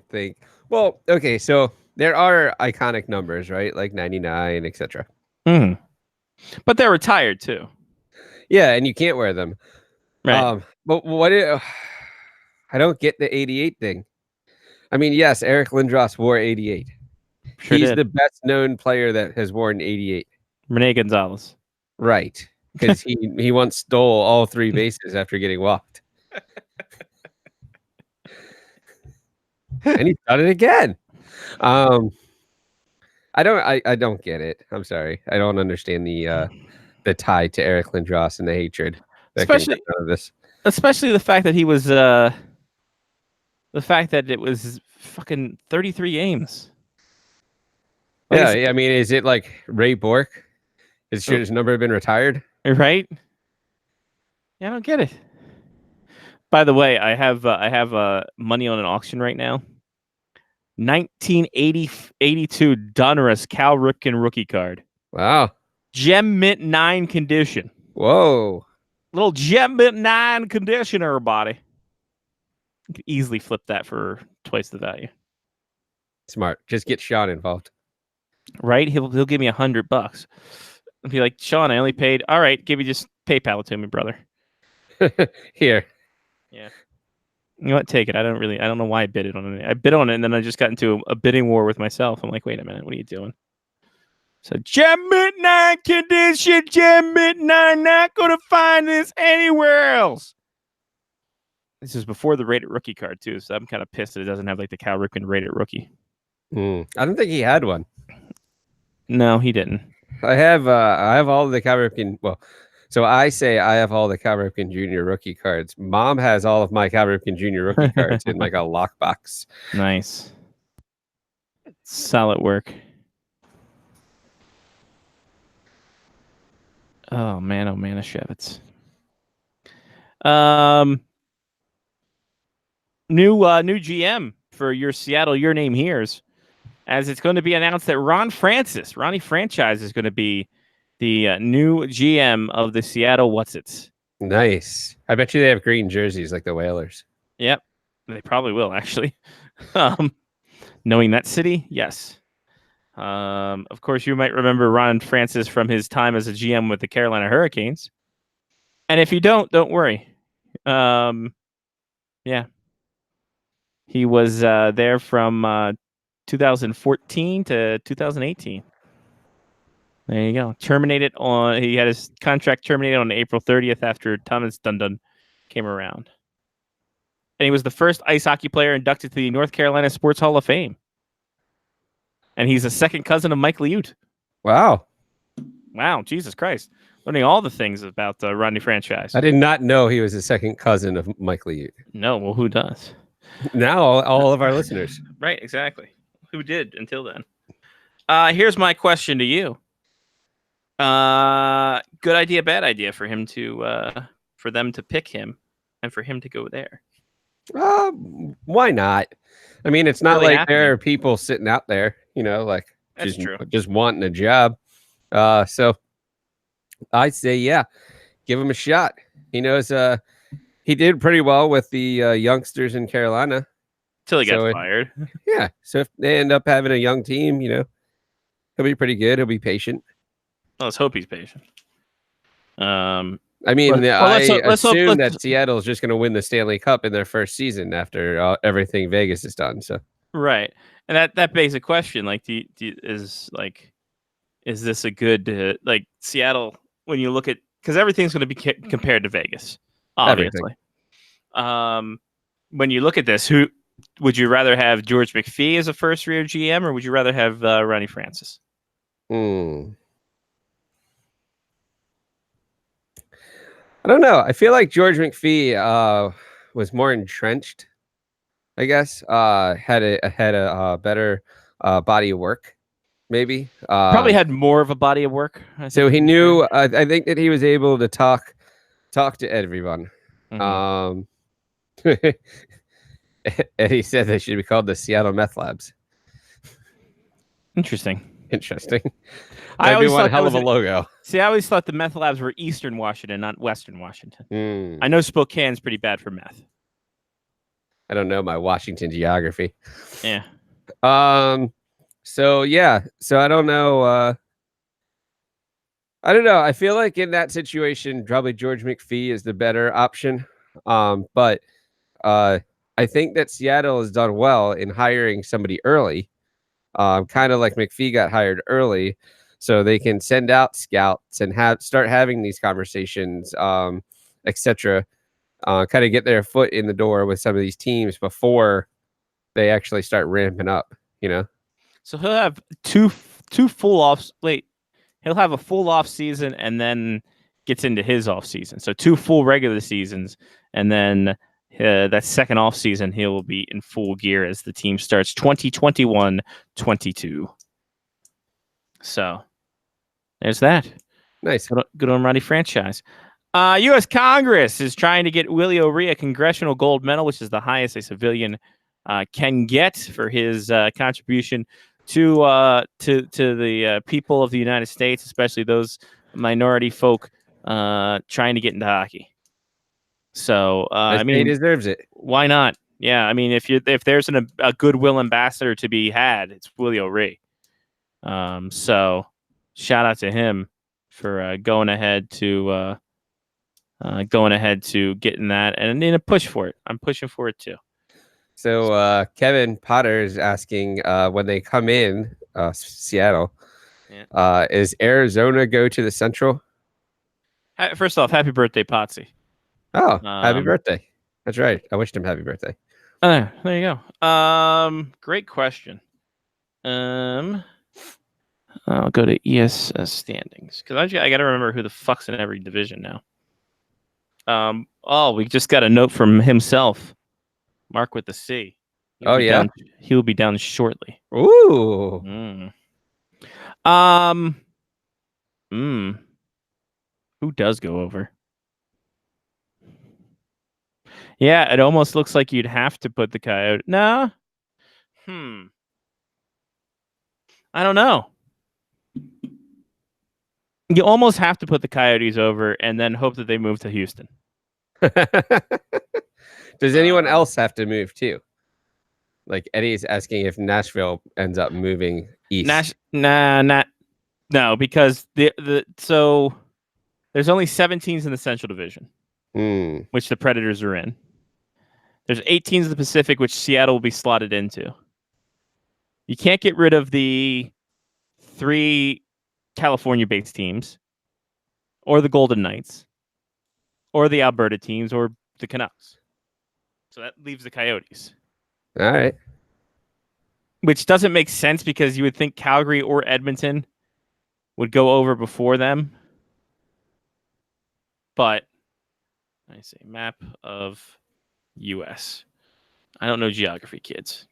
think. Well, okay, so there are iconic numbers, right? Like 99, etc. but they're retired too. Yeah, and you can't wear them. Right. But I don't get the 88 thing. I mean, yes, Eric Lindros wore 88. Sure He's did. the best known player that has worn 88. Rene Gonzalez. Right. Because he once stole all 3 bases after getting walked. And he's done it again. I don't get it. I'm sorry. I don't understand the tie to Eric Lindros and the hatred that can come out of this. Especially the fact that he was the fact that it was fucking 33 games. Yeah, I mean, is it like Ray Bork? Should his number have been retired? Right? Yeah, I don't get it. By the way, I have money on an auction right now. 1982 Donruss Cal Ripken rookie card. Wow. Gem Mint 9 condition. Whoa. Little Gem Mint 9 condition, everybody. You could easily flip that for twice the value. Smart. Just get Sean involved. Right? He'll give me $100. And be like, Sean, I only paid. All right, give me just PayPal it to me, brother. Here. You know what? Take it. I don't know why I bid it on it. I bid on it, and then I just got into a bidding war with myself. I'm like, wait a minute, what are you doing? So Gem Midnight condition, Gem Midnight, not gonna find this anywhere else. This is before the rated rookie card too, so I'm kind of pissed that it doesn't have like the Cal Ripken rated rookie. I don't think he had one. No, he didn't. I have all the Cal Ripken. Well, so I say I have all the Cal Ripken Jr. rookie cards. Mom has all of my Cal Ripken Jr. rookie cards in like a lockbox. Nice. Solid work. Oh man, Shevitz. New GM for your Seattle Your Name Hears, as it's going to be announced that Ronnie Franchise is going to be the new GM of the Seattle Whatsits. Nice. I bet you they have green jerseys like the Whalers. Yep, they probably will actually. Knowing that city, yes. Of course, you might remember Ron Francis from his time as a GM with the Carolina Hurricanes. And if you don't worry. Yeah. He was there from 2014 to 2018. There you go. He had his contract terminated on April 30th after Thomas Dundon came around. And he was the first ice hockey player inducted to the North Carolina Sports Hall of Fame. And he's a second cousin of Mike Liut. Wow. Wow, Jesus Christ. Learning all the things about Rodney Franchise. I did not know he was a second cousin of Mike Liut. No, well, who does? Now all of our listeners. Right, exactly. Who did until then? Here's my question to you. Good idea, bad idea for him for them to pick him and for him to go there. Why not? I mean, it's not Really like there are people sitting out there, like That's true. just wanting a job. So I say, yeah, give him a shot. He knows he did pretty well with the youngsters in Carolina. Till he got fired. Yeah. So if they end up having a young team, he'll be pretty good. He'll be patient. Let's hope he's patient. I mean, let's assume that Seattle is just going to win the Stanley Cup in their first season after everything Vegas has done. So right, and that begs a question: like, is this a good Seattle? When you look at, because everything's going to be compared to Vegas, obviously. When you look at this, who would you rather have? George McPhee as a first-year GM, or would you rather have Ronnie Francis? I don't know. I feel like George McPhee was more entrenched, I guess. Had a better body of work, maybe. Probably had more of a body of work. So he knew. I think that he was able to talk to everyone. Mm-hmm. And he said they should be called the Seattle Meth Labs. Interesting. I always one hell of a logo. See, I always thought the meth labs were Eastern Washington, not Western Washington. I know Spokane's pretty bad for meth. I don't know my Washington geography. Yeah. So yeah. So I don't know. I feel like in that situation, probably George McPhee is the better option. But I think that Seattle has done well in hiring somebody early. Kind of like McPhee got hired early, so they can send out scouts and start having these conversations, etc. Kind of get their foot in the door with some of these teams before they actually start ramping up. So he'll have two full offs. Wait, he'll have a full off season and then gets into his off season. So 2 full regular seasons, and then that second off season, he will be in full gear as the team starts 2021-22. So there's that. Nice. Good on Ronnie Franchise. U.S. Congress is trying to get Willie O'Ree a Congressional Gold Medal, which is the highest a civilian can get for his contribution to the people of the United States, especially those minority folk trying to get into hockey. So I mean, he deserves it. Why not? Yeah, I mean, if there's a goodwill ambassador to be had, it's Willie O'Ree. So shout out to him for going ahead to going ahead to getting that and in a push for it. I'm pushing for it too. So Kevin Potter is asking when they come in Seattle, is Arizona go to the Central? First off, happy birthday, Potsy. Oh, happy birthday. That's right. I wished him happy birthday. There you go. Great question. I'll go to ESS standings because I got to remember who the fuck's in every division now. We just got a note from himself, Mark with the C. He will be down shortly. Ooh. Who does go over? Yeah, it almost looks like you'd have to put the Coyote. No. I don't know. You almost have to put the Coyotes over and then hope that they move to Houston. Does anyone else have to move too? Like Eddie's asking if Nashville ends up moving east. No, because so there's only 7 teams in the Central Division, which the Predators are in. There's 8 teams in the Pacific, which Seattle will be slotted into. You can't get rid of the 3 California-based teams, or the Golden Knights, or the Alberta teams, or the Canucks. So that leaves the Coyotes. All right. Which doesn't make sense because you would think Calgary or Edmonton would go over before them. But I see map of U.S. I don't know geography, kids.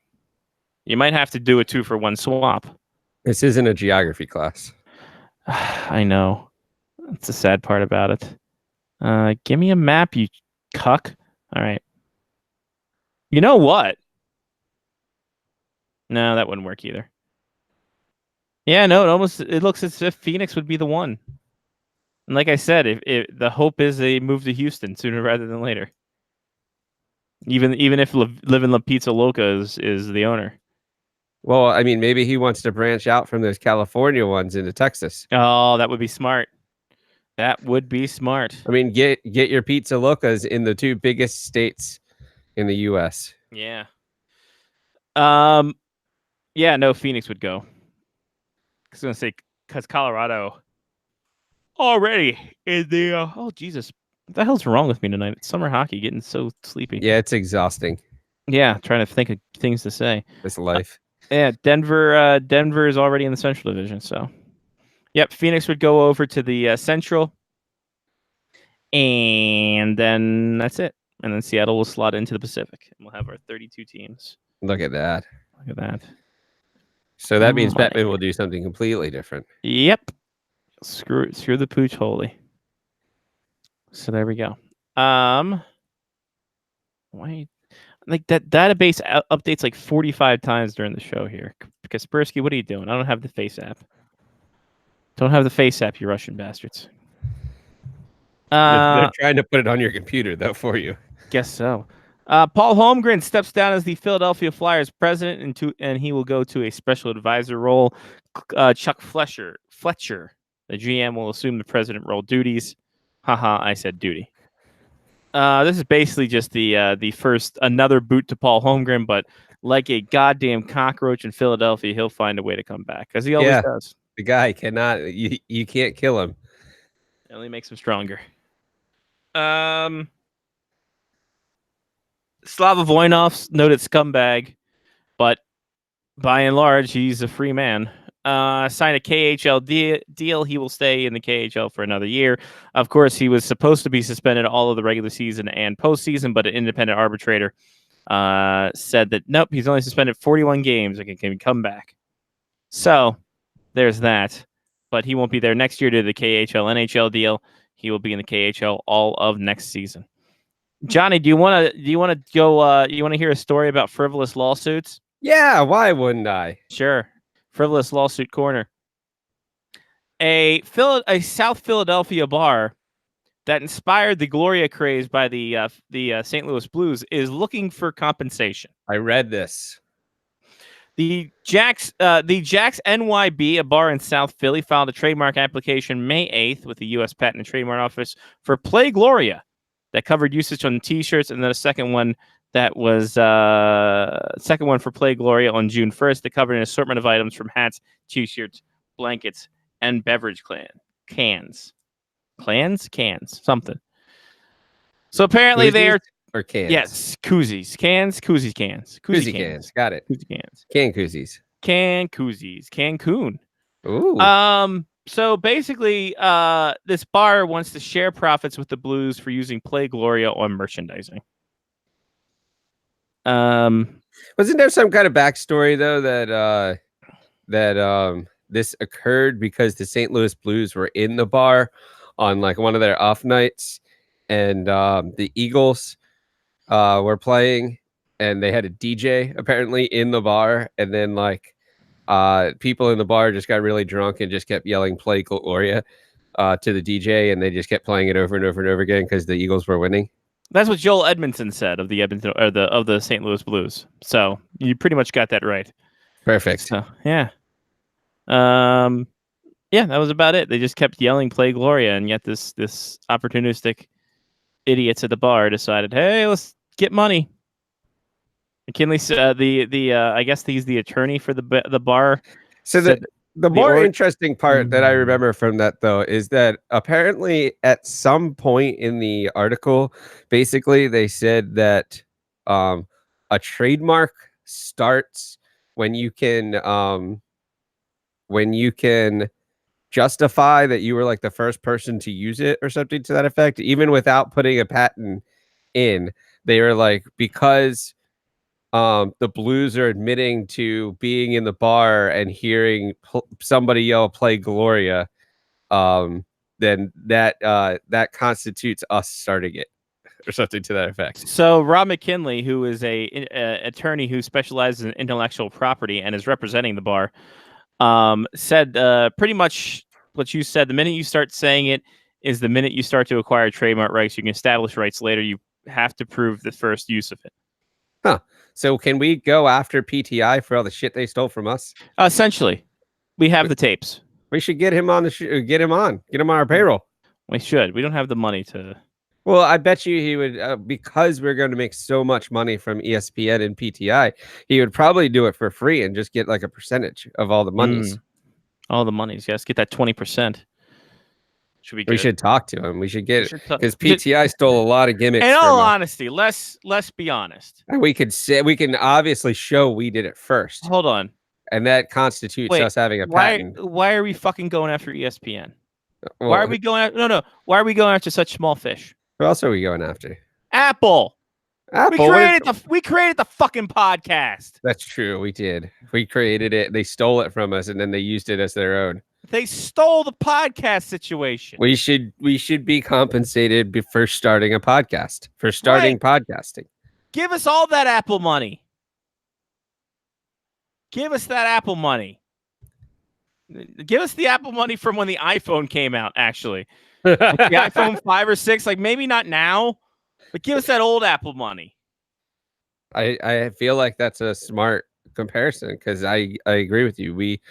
You might have to do a 2-for-1 swap. This isn't a geography class. I know. That's the sad part about it. Give me a map, you cuck. All right. You know what? No, that wouldn't work either. Yeah, no, it looks as if Phoenix would be the one. And like I said, if the hope is they move to Houston sooner rather than later. Even if Living La Pizza Loca is the owner. Well, I mean, maybe he wants to branch out from those California ones into Texas. Oh, that would be smart. That would be smart. I mean, get your Pizza Locas in the 2 biggest states in the U.S. Yeah. Yeah, no, Phoenix would go. I was going to say, because Colorado already in the... oh, Jesus. What the hell's wrong with me tonight? It's summer hockey, getting so sleepy. Yeah, it's exhausting. Yeah, trying to think of things to say. This life. Yeah, Denver is already in the Central Division, so... Yep, Phoenix would go over to the Central. And then that's it. And then Seattle will slot into the Pacific. And we'll have our 32 teams. Look at that. Look at that. So that means Batman will do something completely different. Yep. Screw the pooch holy. So there we go. Why? Like that database updates like 45 times during the show here. Kaspersky, what are you doing? I don't have the Face app. Don't have the Face app, you Russian bastards. They're trying to put it on your computer, though, for you. Guess so. Paul Holmgren steps down as the Philadelphia Flyers president, and he will go to a special advisor role. Chuck Fletcher, the GM, will assume the president role duties. Haha, I said duty. This is basically just the first another boot to Paul Holmgren, but like a goddamn cockroach in Philadelphia, he'll find a way to come back because he always does. The guy cannot. You can't kill him. It only makes him stronger. Slava Voinov's noted scumbag, but by and large, he's a free man. Signed a KHL deal. He will stay in the KHL for another year. Of course, he was supposed to be suspended all of the regular season and postseason, but an independent arbitrator said that nope, he's only suspended 41 games and can come back. So there's that. But he won't be there next year to the KHL NHL deal. He will be in the KHL all of next season. Johnny, do you want to go? You want to hear a story about frivolous lawsuits? Yeah, why wouldn't I? Sure. Frivolous lawsuit corner. A South Philadelphia bar that inspired the Gloria craze by the St. Louis Blues is looking for compensation. I read this. The Jack's NYB, a bar in South Philly, filed a trademark application May 8th with the U.S. Patent and Trademark Office for Play Gloria that covered usage on T-shirts, and then a second one that was second one for Play Gloria on June 1st that covered an assortment of items from hats, T-shirts, blankets, and beverage cans. Something. So apparently they are or cans. yes, koozies, cans, koozies, cans, Koozie cans. Got it. koozie cans, Can koozies. can koozies, Cancun. Ooh. So basically, this bar wants to share profits with the Blues for using Play Gloria on merchandising. Wasn't there some kind of backstory though that this occurred because the St. Louis Blues were in the bar on like one of their off nights, and the Eagles were playing, and they had a DJ apparently in the bar, and then like people in the bar just got really drunk and just kept yelling "Play Gloria" to the DJ, and they just kept playing it over and over and over again because the Eagles were winning. That's what Joel Edmondson said of the Edmonton or of the St. Louis Blues. So you pretty much got that right. Perfect. So yeah, yeah, that was about it. They just kept yelling "Play Gloria," and yet this opportunistic idiots at the bar decided, hey, let's get money. McKinley, I guess he's the attorney for the bar. So the more interesting part that I remember from that, though, is that apparently at some point in the article, basically they said that a trademark starts when you can justify that you were like the first person to use it or something to that effect, even without putting a patent in. They were like, because the Blues are admitting to being in the bar and hearing somebody yell "Play Gloria," then that constitutes us starting it or something to that effect. So Rob McKinley, who is a attorney who specializes in intellectual property and is representing the bar, said pretty much what you said. The minute you start saying it is the minute you start to acquire trademark rights. You can establish rights later. You have to prove the first use of it. Huh. So can we go after PTI for all the shit they stole from us? Essentially, we have the tapes. We should get him on the get him on our payroll. We should. We don't have the money to. Well, I bet you he would, because we're going to make so much money from ESPN and PTI, he would probably do it for free and just get like a percentage of all the monies. All the monies, yes. Get that 20%. Should be good. We should talk to him. We should get it because PTI stole a lot of gimmicks. In all honesty, let's be honest. And we can obviously show we did it first. Hold on. And that constitutes us having a patent. Why are we fucking going after ESPN? Well, why are we going after? No. Why are we going after such small fish? Who else are we going after? Apple. Apple. We created the fucking podcast. That's true. We did. We created it. They stole it from us, and then they used it as their own. They stole the podcast situation. We should be compensated for starting a podcast, for starting podcasting. Give us all that Apple money. Give us that Apple money. Give us the Apple money from when the iPhone came out, actually. Like the iPhone 5 or 6, like maybe not now, but give us that old Apple money. I feel like that's a smart comparison because I agree with you. We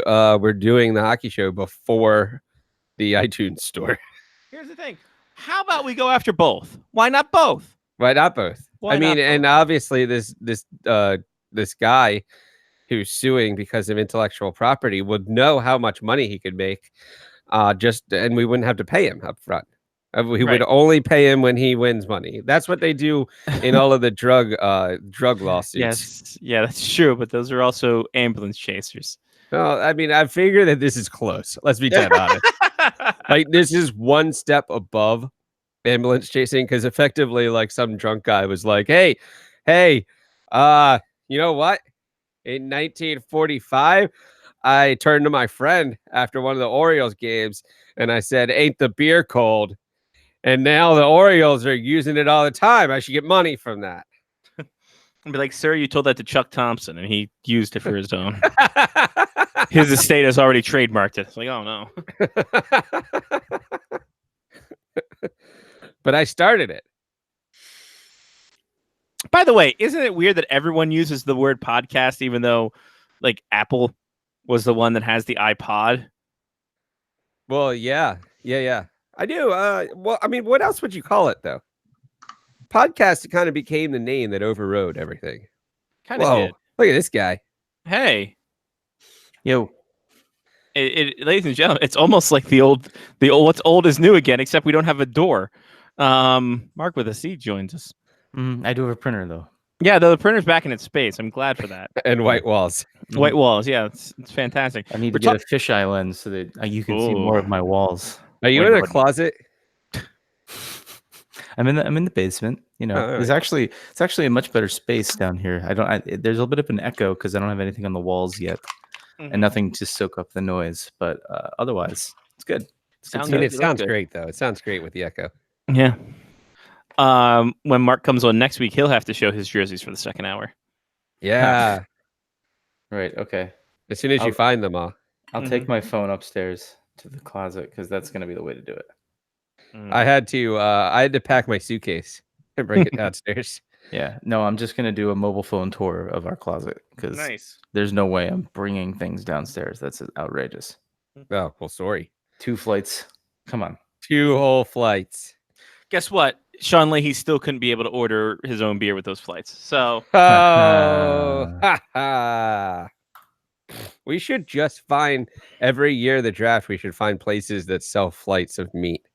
were doing the hockey show before the iTunes store. Here's the thing. How about we go after both? Why not both? Why not both? And obviously this guy who's suing because of intellectual property would know how much money he could make, and we wouldn't have to pay him up front. We would only pay him when he wins money. That's what they do in all of the drug lawsuits. Yes, yeah, that's true. But those are also ambulance chasers. Well, I mean, I figure that this is close. Let's be dead honest. Like this is one step above ambulance chasing because effectively, like some drunk guy was like, "Hey, you know what? In 1945, I turned to my friend after one of the Orioles games, and I said, 'Ain't the beer cold?' And now the Orioles are using it all the time. I should get money from that." I'd be like, "Sir, you told that to Chuck Thompson, and he used it for his own. His estate has already trademarked it." It's like, oh no. But I started it. By the way, isn't it weird that everyone uses the word podcast, even though like Apple was the one that has the iPod? Well, yeah. I do. Well, I mean, what else would you call it though? Podcast kind of became the name that overrode everything. Kind of Whoa, did. look at this guy. Hey, Yo, ladies and gentlemen, it's almost like the old what's old is new again, except we don't have a door. Mark with a C joins us. I do have a printer though. Yeah, though the printer's back in its space. I'm glad for that. And white walls. White walls, yeah, it's fantastic. I need We're to get a fisheye lens so that you can see more of Ooh. my walls. Are you Wait, in a what? closet? I'm in the basement. You know, Oh, it's actually a much better space down here. There's a little bit of an echo because I don't have anything on the walls yet, Mhm. and nothing to soak up the noise. But otherwise, it's good. It's good Sounds I mean, good. it You look sounds good. great though. It sounds great with the echo. Yeah. When Mark comes on next week, he'll have to show his jerseys for the second hour. Yeah. Right. Okay. As soon as you I'll- find them all. I'll Mhm. take my phone upstairs to the closet because that's going to be the way to do it. I had to pack my suitcase and bring it downstairs. Yeah. No, I'm just going to do a mobile phone tour of our closet because Nice. there's no way I'm bringing things downstairs. That's outrageous. Oh, well, sorry. 2 flights. Come on. 2 whole flights. Guess what? Sean Leahy still couldn't be able to order his own beer with those flights. So Oh, ha, ha. We should just find every year of the draft. We should find places that sell flights of meat.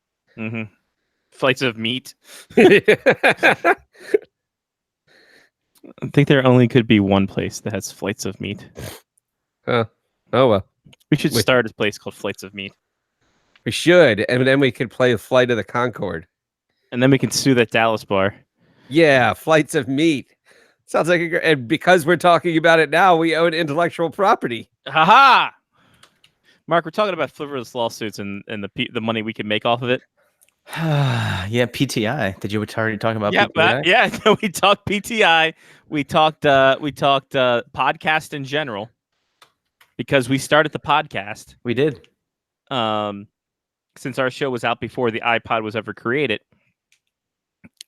flights of meat. I think there only could be one place that has flights of meat. Oh well, We should Wait. start a place called Flights of Meat, we should, and then we could play Flight of the Concorde. and then we can sue that Dallas bar. Yeah, flights of meat. Sounds like and because we're talking about it now, we own intellectual property. Haha! Mark, we're talking about frivolous lawsuits and the money we can make off of it. Yeah, PTI. Did you already talk about Yeah, PTI? yeah. We talked PTI. We talked podcast in general because we started the podcast. We did. Since our show was out before the iPod was ever created.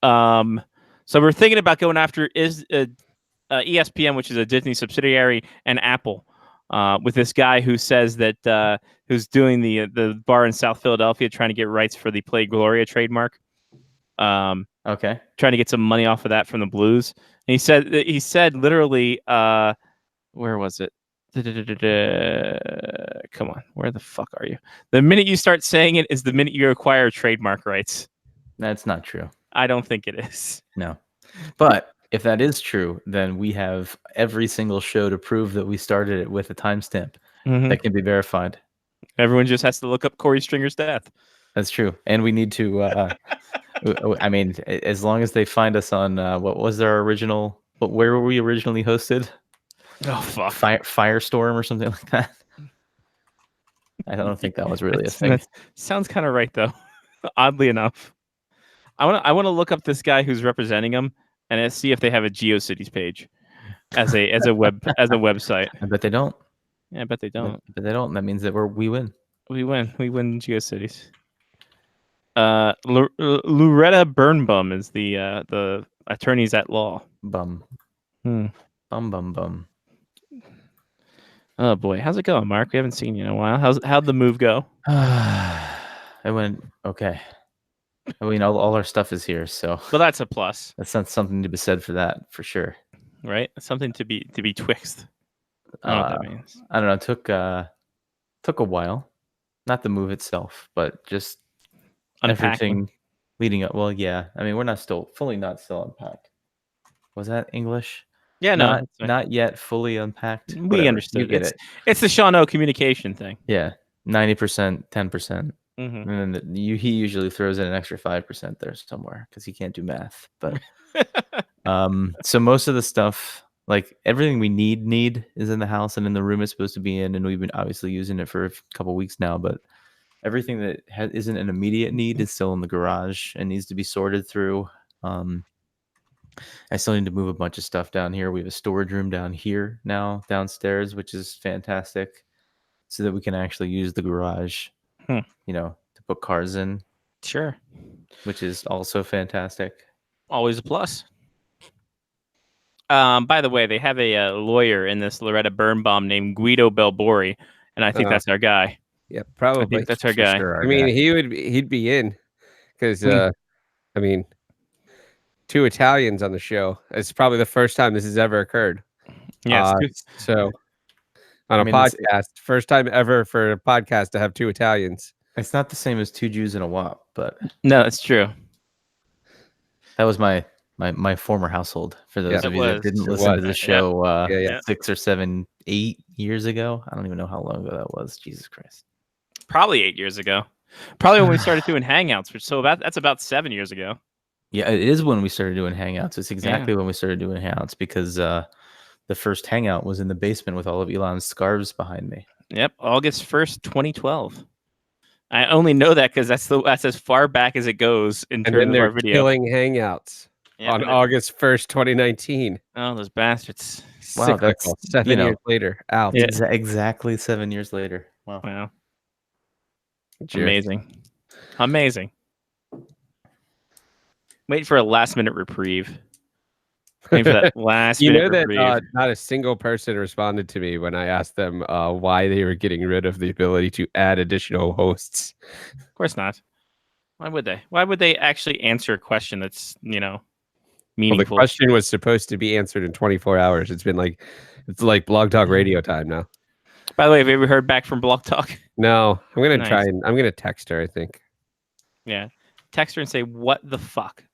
So we're thinking about going after ESPN, which is a Disney subsidiary, and Apple, with this guy who says that who's doing the bar in South Philadelphia, trying to get rights for the Play Gloria trademark. Okay. Trying to get some money off of that from the Blues. And he said literally, where was it? Come on, where the fuck are you? The minute you start saying it is the minute you acquire trademark rights. That's not true. I don't think it is. No. But if that is true, then we have every single show to prove that we started it with a timestamp that can be verified. Everyone just has to look up Corey Stringer's death. That's true. And we need to I mean, as long as they find us on what was our original where were we originally hosted? Oh fuck! Firestorm or something like that. I don't think that was really a thing. That sounds kind of right though. Oddly enough, I want to look up this guy who's representing him and see if they have a GeoCities page as a website. I bet they don't. Yeah, I bet they don't. But they don't. That means that we win. We win. We win GeoCities. Loretta Birnbaum is the attorneys at law. Bum. Hmm. Bum. Oh boy, how's it going, Mark? We haven't seen you in a while. How'd the move go? I went okay. I mean, all our stuff is here, so Well, that's a plus, that's not something to be said for that, for sure. right? Something to be twixt. I don't know what that means. I don't know. It took a while, not the move itself, but just Unpacking. everything leading up. Well, yeah. I mean, we're not still unpacked. Was that English? Yeah, no, not yet fully unpacked. we Whatever, understood. You get it. It's the Sean O communication thing. Yeah, 90%, 10%. Mm-hmm. And then he usually throws in an extra 5% there somewhere because he can't do math. But so most of the stuff, like everything we need is in the house and in the room it's supposed to be in, and we've been obviously using it for a couple weeks now. But everything that isn't an immediate need is still in the garage and needs to be sorted through. I still need to move a bunch of stuff down here. We have a storage room down here now downstairs, which is fantastic, so that we can actually use the garage, to put cars in, Sure. which is also fantastic. Always a plus. By the way, they have a lawyer in this Loretta Birnbaum named Guido Belbori, and I think that's our guy. Yeah, I probably. think that's our For guy. sure, our I mean, guy. he'd be in because I mean, 2 Italians on the show. It's probably the first time this has ever occurred. Yes. So on a I mean, it's- podcast, first time ever for a podcast to have 2 Italians. It's not the same as 2 Jews and a WAP, but No, that's true. that was my former household. For those Yeah, of you that was. didn't It listen to was. the show Yeah. 6 or 7, 8 years ago. I don't even know how long ago that was. Jesus Christ. Probably 8 years ago. Probably when we started doing Hangouts, which that's about 7 years ago. Yeah, it is when we started doing Hangouts. It's exactly when we started doing Hangouts because the first Hangout was in the basement with all of Elon's scarves behind me. Yep, August 1st, 2012. I only know that because that's as far back as it goes in And terms then of they're our video. killing Hangouts Yeah, on but they're- August 1st, 2019. Oh, those bastards! Wow, that's, Cyclical, 7 you know, years later. Out. Yeah. Exactly 7 years later. Wow. Wow, Jerk. amazing. Wait for a last minute reprieve. Wait for that last You minute know that reprieve. not a single person responded to me when I asked them why they were getting rid of the ability to add additional hosts. Of course not. Why would they? Why would they actually answer a question that's Well, the meaningful? question was supposed to be answered in 24 hours. It's like Blog Talk Radio time now. By the way, have you ever heard back from Blog Talk? No, I'm gonna Nice. try and I'm gonna text her. I think. Yeah, text her and say, "What the fuck?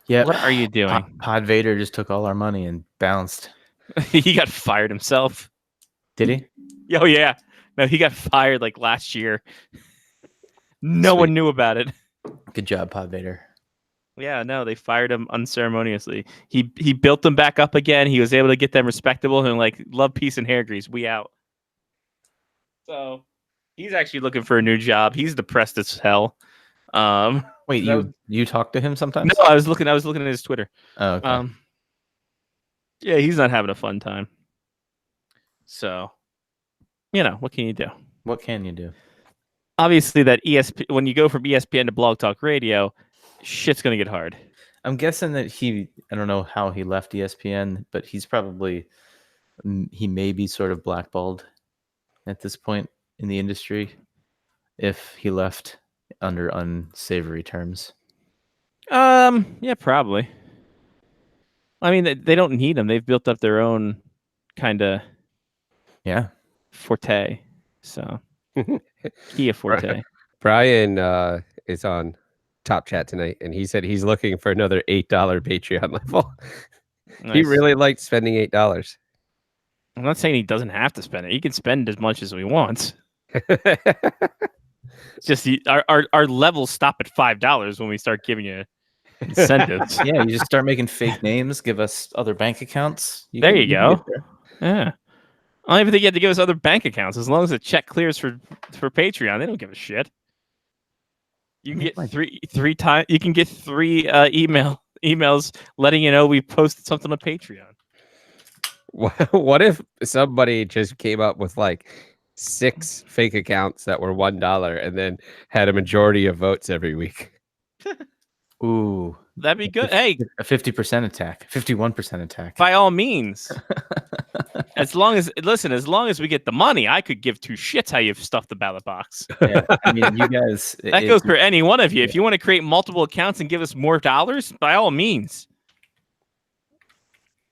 Yeah. What are you doing?" Pod Vader just took all our money and bounced. He got fired himself. Did he? Oh yeah, no, he got fired like last year. No one Sweet. knew about it. Good job, Pod Vader. Yeah, no, they fired him unceremoniously. He built them back up again. He was able to get them respectable and like love, peace, and hair grease. We out. So he's actually looking for a new job. He's depressed as hell. Wait, That you talk to him sometimes? No, I was looking at his Twitter. Oh, okay. Yeah, he's not having a fun time. So, what can you do? What can you do? Obviously, that when you go from ESPN to Blog Talk Radio, shit's gonna get hard. I'm guessing that I don't know how he left ESPN, but he may be sort of blackballed at this point in the industry if he left under unsavory terms. Yeah, probably. I mean, they don't need him. They've built up their own kind of forte. So, Kia Forte. Brian is on Top Chat tonight, and he said he's looking for another $8 Patreon level. He Nice. really liked spending $8. I'm not saying he doesn't have to spend it. He can spend as much as he wants. It's just our levels stop at $5 when we start giving you incentives. Yeah, you just start making fake names, give us other bank accounts. There you can go. get there. Yeah. I don't even think you have to give us other bank accounts. As long as the check clears for Patreon, they don't give a shit. You can get three times. You can get 3 emails letting you know we posted something on Patreon. What if somebody just came up with like 6 fake accounts that were $1 and then had a majority of votes every week? Ooh, That'd be good. Hey, a 50% attack, 51% attack. by all means. As long as we get the money, I could give 2 shits how you've stuffed the ballot box. Yeah, I mean, you guys. That goes for any one of you. If you want to create multiple accounts and give us more dollars, by all means.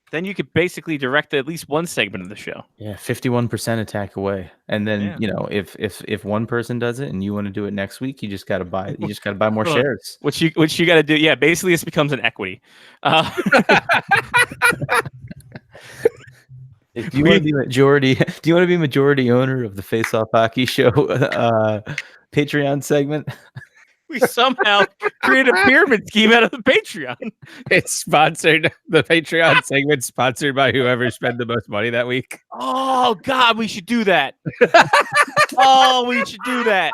Then you could basically direct at least one segment of the show. Yeah, 51% attack away. And then, if one person does it and you want to do it next week, you just got to buy more Well, shares. Which you got to do. Yeah, basically this becomes an equity. If you want to be majority, do you want to be majority owner of the Face Off Hockey Show Patreon segment? We somehow create a pyramid scheme out of the Patreon. It's sponsored. The Patreon segment sponsored by whoever spent the most money that week. Oh God, we should do that. Oh, we should do that.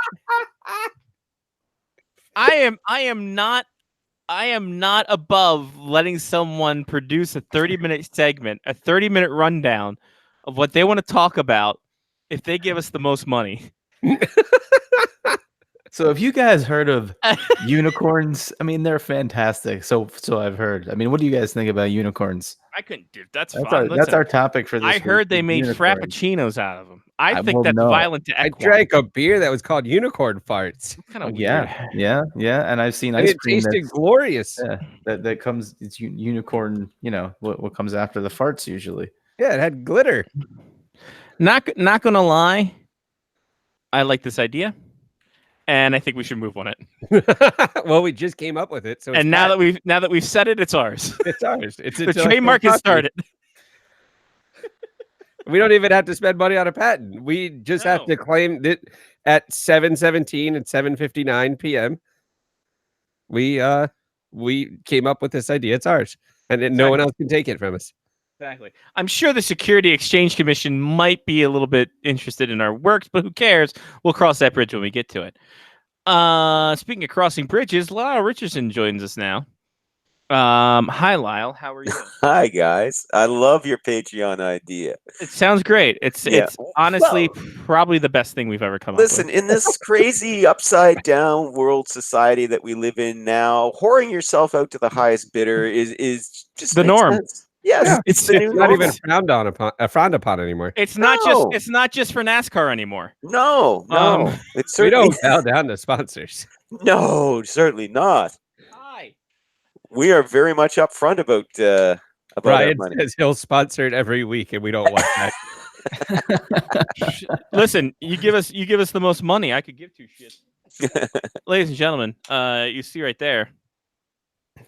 I am not above letting someone produce a 30-minute segment, a 30-minute rundown of what they want to talk about if they give us the most money. So have you guys heard of unicorns? I mean, they're fantastic. So I've heard. I mean, what do you guys think about unicorns? I couldn't do that's That's fine. our topic for this. I week, heard they is made unicorns. frappuccinos out of them. I think well, that's no. violent to I equine. drank a beer that was called Unicorn Farts. Kind of weird. Yeah. And I've seen And ice it cream tasted that's- glorious. that comes. It's unicorn. You know what comes after the farts usually. Yeah, it had glitter. Not gonna lie, I like this idea, and I think we should move on it. Well, we just came up with it, so And now that we've said it, it's ours. it's ours. It's The intellectual trademark is property. started. We don't even have to spend money on a patent. We just have No. to claim it at 7:17 and 7:59 p.m. We came up with this idea. It's ours, and then no one else can take it from us. Exactly. I'm sure the Security Exchange Commission might be a little bit interested in our works, but who cares? We'll cross that bridge when we get to it. Speaking of crossing bridges, Lyle Richardson joins us now. Hi, Lyle. How are you? Hi guys, I love your Patreon idea. It sounds great. It's Yeah. it's honestly probably the best thing we've ever come Listen, up in this crazy upside down world society that we live in now, whoring yourself out to the highest bidder is just The makes norm. sense. Yes, Yeah. it's the new It's not even normal. frowned upon anymore. It's not No. it's not just for NASCAR anymore. No, it's We certainly don't bow down to sponsors. no, certainly not. Hi. We are very much upfront about our Brian money. says he'll sponsor it every week, and we don't want that. Listen, you give us the most money, I could give two shits. Ladies and gentlemen, you see right there,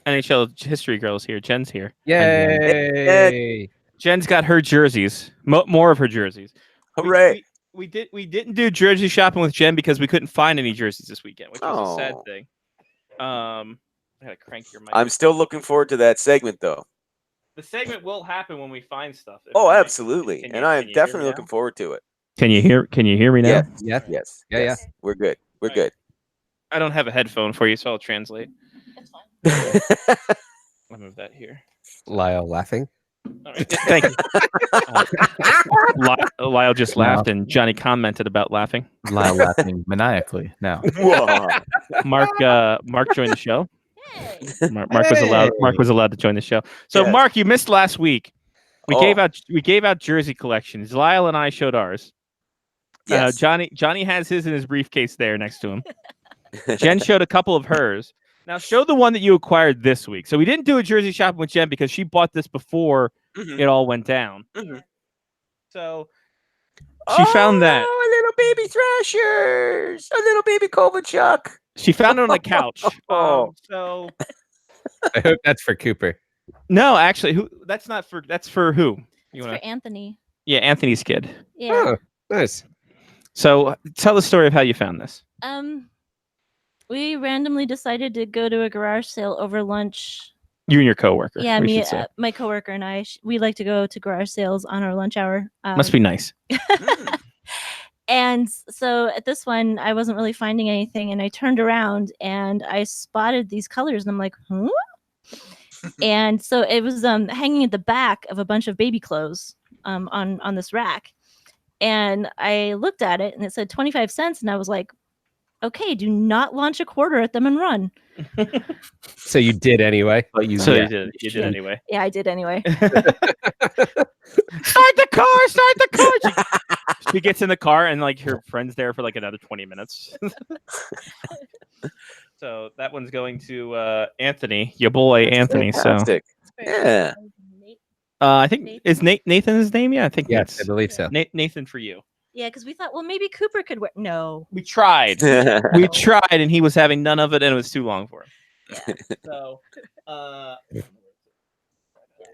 NHL history girls here. Jen's here. Yay! Jen's got her jerseys, more of her jerseys. Hooray! We didn't do jersey shopping with Jen because we couldn't find any jerseys this weekend, which was a sad Oh. thing. I gotta crank your mic. I'm still looking forward to that segment, though. The segment will happen when we find stuff. Oh, Can you- absolutely, can and you- I can am you hear me definitely now? looking forward to it. Can you hear me now? Yes, Yeah. yes, Yeah, yes. We're good. We're Right. good. I don't have a headphone for you, so I'll translate. That's fine. I'll move that here. Lyle laughing. All right. Thank you. Lyle just laughed, and Johnny commented about laughing. Lyle laughing maniacally now. Whoa. Mark joined the show. Hey. Mark was allowed to join the show. So Yes. Mark, you missed last week. We Oh. gave out jersey collections. Lyle and I showed ours. Yes. Johnny has his in his briefcase there next to him. Jen showed a couple of hers. Now show the one that you acquired this week. So we didn't do a jersey shopping with Jen because she bought this before Mhm. it all went down. Mhm. So she found that. Oh, a little baby Thrashers, a little baby Kovalchuk. She found it on the couch. Oh. So I hope that's for Cooper. no, actually, that's for who? You It's wanna, for Anthony. yeah, Anthony's kid. Yeah. Oh, nice. So tell the story of how you found this. We randomly decided to go to a garage sale over lunch. You and your coworker. Yeah, we me, should say. my coworker and I. We like to go to garage sales on our lunch hour. Must be nice. And so at this one, I wasn't really finding anything, and I turned around and I spotted these colors, and I'm like, huh? And so it was hanging at the back of a bunch of baby clothes on this rack, and I looked at it, and it said 25 cents, and I was like, okay, do not launch a quarter at them and run. So you did anyway. But you, So yeah. you did anyway. Yeah, I did anyway. Start the car! Start the car! She gets in the car and like her friend's there for like another 20 minutes. So that one's going to Anthony, your boy Anthony. Fantastic. Yeah. So I think is Nathan his name? Yeah, I think Yes, I that's believe so. Nathan for you. Yeah, because we thought, well, maybe Cooper could wear. No. We tried. We tried, and he was having none of it, and it was too long for him. So,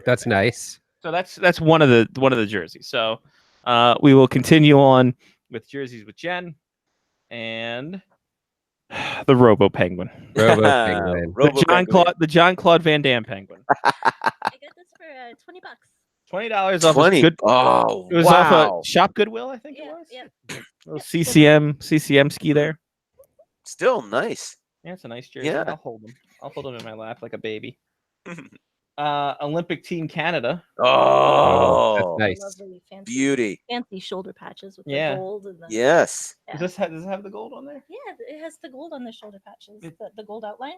That's nice. so that's one of the jerseys. So, we will continue on with jerseys with Jen and the Robo Penguin, Robo Penguin. the John Claude Van Damme Penguin. I got this for $20. $20 off $20. good. Oh, It was wow. off a Shop Goodwill, I think it Yeah, was. yeah. Little CCM ski there. Still nice. Yeah, it's a nice jersey. Yeah. I'll hold them in my lap like a baby. Olympic Team Canada. Oh, Nice. Lovely, fancy, beauty. fancy shoulder patches with Yeah. the gold and the Yes. Yeah. Does it have the gold on there? Yeah, it has the gold on the shoulder patches. It- The gold outline.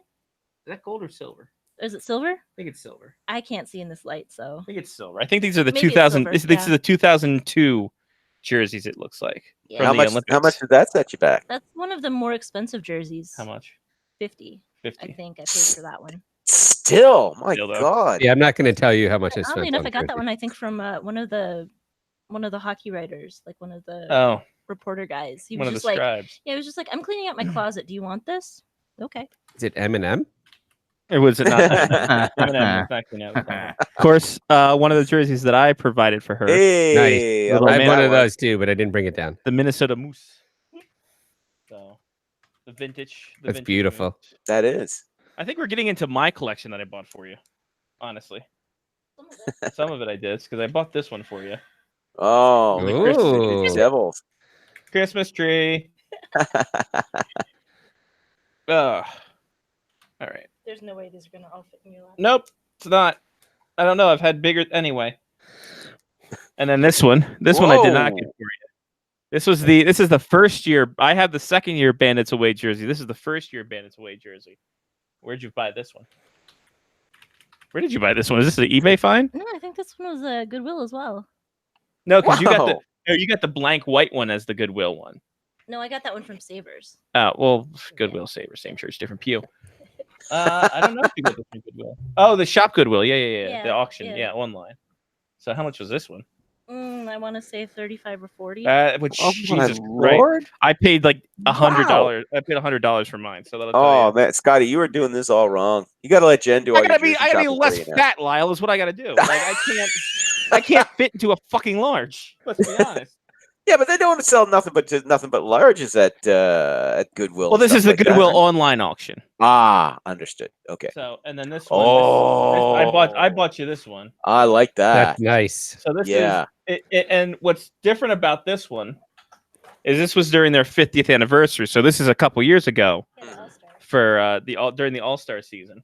Is that gold or silver? Is it silver? I think it's silver. I can't see in this light, so I think it's silver. I think these are the Maybe it's 2000. silver, This is yeah. the 2002 jerseys. It looks like. Yeah. From How the much? Olympics. How much did that set you back? that's one of the more expensive jerseys. How much? 50. 50. I think I paid for that one. Still, my Still, though. God. Yeah, I'm not going to tell you how much I Oddly spent. enough, on I got that jersey. one. I think from one of the hockey writers, like one of the Oh, reporter guys. He one was of the just like, scribes. yeah, he was just like, I'm cleaning out my closet. Do you want this? Okay. Is it Eminem? It was not. Eminem was not clean out his closet. Of course, one of the jerseys that I provided for her, Hey, Little I I like have man- one that of those too, but I didn't bring it down. the Minnesota Moose. So, the vintage. That's vintage beautiful. Moose. That is. I think we're getting into my collection that I bought for you. Honestly, some of it I did because I bought this one for you. Oh, The Ooh. Christmas, Devils. Christmas tree. All right. There's no way these are gonna all fit in your lap. Nope, it's not. I don't know. I've had bigger anyway. And then this one I did not get Whoa. for you. This is the first year. I have the second year Bandits away jersey. This is the first year Bandits away jersey. Where'd you buy this one? Where did you buy this one? Is this an eBay find? No, I think this one was Goodwill as well. No, because Wow. you got the blank white one as the Goodwill one. No, I got that one from Savers. Oh well, Goodwill Saver, same church, different pew. I don't know if you got this from Goodwill. Oh, the shop Goodwill. Yeah. The Yeah, auction. yeah. Yeah, online. So how much was this one? I want to say 35 or 40. Which Oh, my Jesus Christ. Lord. I paid like $100. Wow. I paid $100 for mine. So that'll tell Oh, you. man. Scotty, you were doing this all wrong. You got to let Jen do all I your gotta be jersey shopping for less you now. fat, Lyle, is what I gotta do. Like I can't fit into a fucking large. Let's be honest. Yeah, but they don't sell nothing but larges at Goodwill. Well, and this stuff is the like that, Goodwill right? online auction. Ah, understood. Okay. So and then this one. Oh, I bought you this one. I like that. That's nice. So this Yeah. is and what's different about this one is this was during their 50th anniversary. So this is a couple years ago Yeah, the All-Star. for during the All-Star season.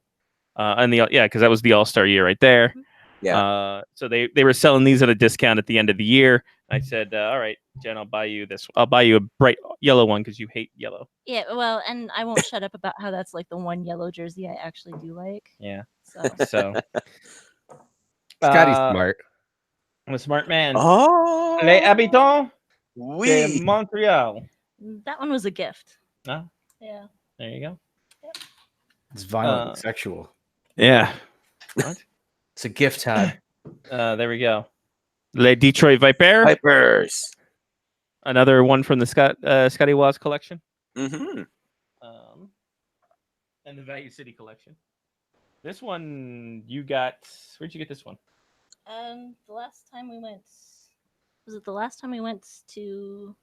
And because that was the All-Star year right there. Yeah. So they were selling these at a discount at the end of the year. I said, all right, Jen, I'll buy you this. I'll buy you a bright yellow one because you hate yellow. Yeah, well, and I won't shut up about how that's like the one yellow jersey I actually do like. Yeah. So So Scotty's uh, smart. I'm a smart man. Oh. Les habitants de Oui. Montreal. that one was a gift. Oh, Yeah. there you go. It's violent, Uh, sexual. Yeah. What? It's a gift, Todd. There we go. Les Detroit Vipers. Pipers. Another one from the Scotty Waz collection. Mm-hmm. And the Value City collection. This one you got. Where'd you get this one? The last time we went, was it the last time we went to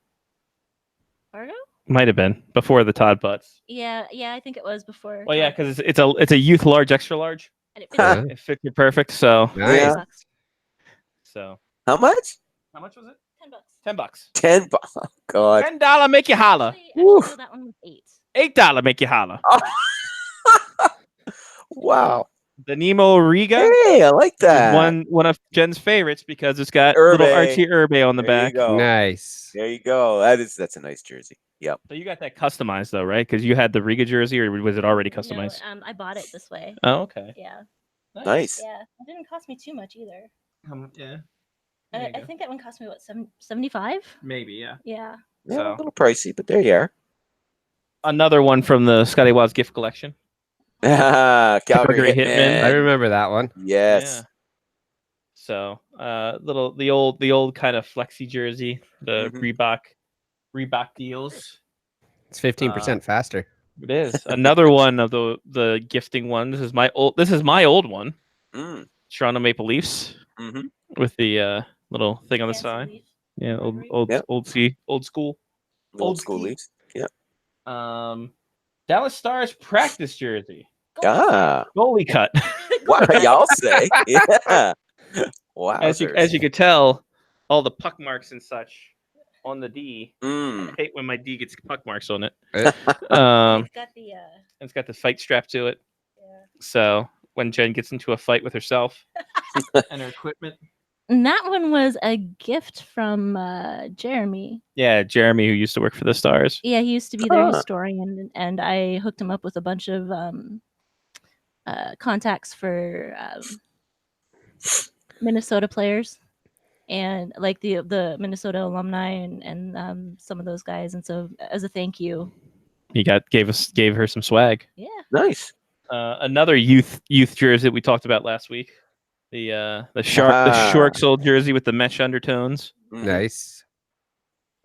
Fargo? Might have been before the Todd Butts. Yeah, I think it was before. Well, yeah, Todd. because it's a youth large, extra large. And it fits It fits you perfect. So Nice. Yeah. $10. so How much? how much was it? $10. $10. 10 bucks. Oh, God. $10 make you holler. Actually, Woo. no, that one was $8. $8 make you holler. Wow. The Nemo Riga. Hey, I like that. One of Jen's favorites because it's got little Herbe. Archie Herbe on the There you back. go. Nice. There you go. That's a nice jersey. Yep. So you got that customized though, right? Because you had the Riga jersey, or was it already customized? No, I bought it this way. Oh, okay. Yeah. Nice. Yeah. It didn't cost me too much either. Yeah. I think that one cost me what, 75? Maybe, yeah. Yeah. Yeah, So- a little pricey, but there you are. Another one from the Scotty Waz gift collection. Calgary Calgary Hitman. Hitman. I remember that one. Yes. Yeah. So, the old kind of flexi jersey, the Mhm. Reebok deals. It's 15% faster. It is another one of the gifting one. This is my old one. Mm. Toronto Maple Leafs Mm-hmm. with the little thing on the Fancy side. leaf. Yeah, old Livery. old Yep. old school. Old school ski. Leafs. Yep. Dallas Stars practice jersey, Ah. goalie cut. What y'all say? Yeah. Wow. as you could tell, all the puck marks and such on the D. Mm. I hate when my D gets puck marks on it. Eh. Um, It's got the it's got the fight strap to it. yeah. So when Jen gets into a fight with herself and her equipment. And that one was a gift from Jeremy. Yeah, Jeremy, who used to work for the Stars. Yeah, he used to be their Huh. historian, and I hooked him up with a bunch of contacts for Minnesota players, and like the Minnesota alumni and some of those guys. And so, as a thank you, He gave her some swag. yeah, Nice. Another youth jersey that we talked about last week. The Sharks old jersey with the mesh undertones. Mhm. Nice.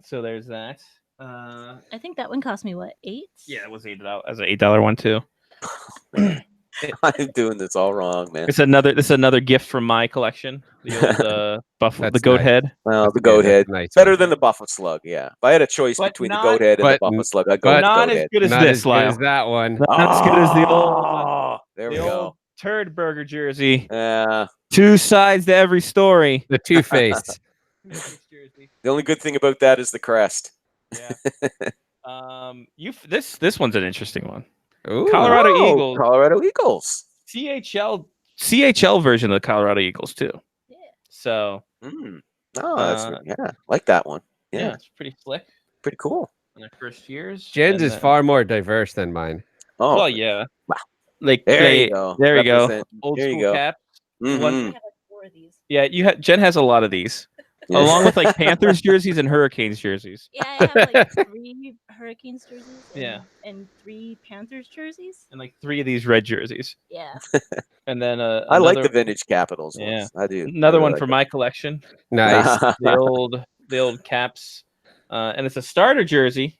So there's that. I think that one cost me what, $8? Yeah, it was $8 as an $8 one too. I'm doing this all wrong, man. This is another gift from my collection. The old buffalo, the That's goat nice. head. Well, the Yeah, goat that's head. nice. Better than the Buffalo Slug, yeah. If I had a choice But between the not- goat head and the but- Buffalo Slug, I'd go but with the Not goat as head. good as Not this, as good Lyle. as that one. Not as good as the old Oh, there we the go. old turd burger jersey. Yeah. Two sides to every story. The Two Face. The only good thing about that is the crest. Yeah. This one's an interesting one. Ooh. Colorado Oh, Eagles. Colorado Eagles. CHL version of the Colorado Eagles too. Yeah. So Mm. Oh, that's Uh, yeah, like that one. yeah, Yeah, it's pretty slick pretty cool. in their first years. Jen's And is then- far more diverse than mine. Oh, Well, yeah. Wow. Like there they- you go. There you go. Represent. Old There you school go. cap. Mhm. I have like 4 of these. Yeah, Jen has a lot of these, Yeah. along with like Panthers jerseys and Hurricanes jerseys. Yeah, I have like 3 Hurricanes jerseys. Yeah. And 3 Panthers jerseys. And like 3 of these red jerseys. Yeah. And then I like another- the vintage Capitals Yeah. ones. I do. another I really one like for them. my collection. Nice. The old caps. And it's a starter jersey.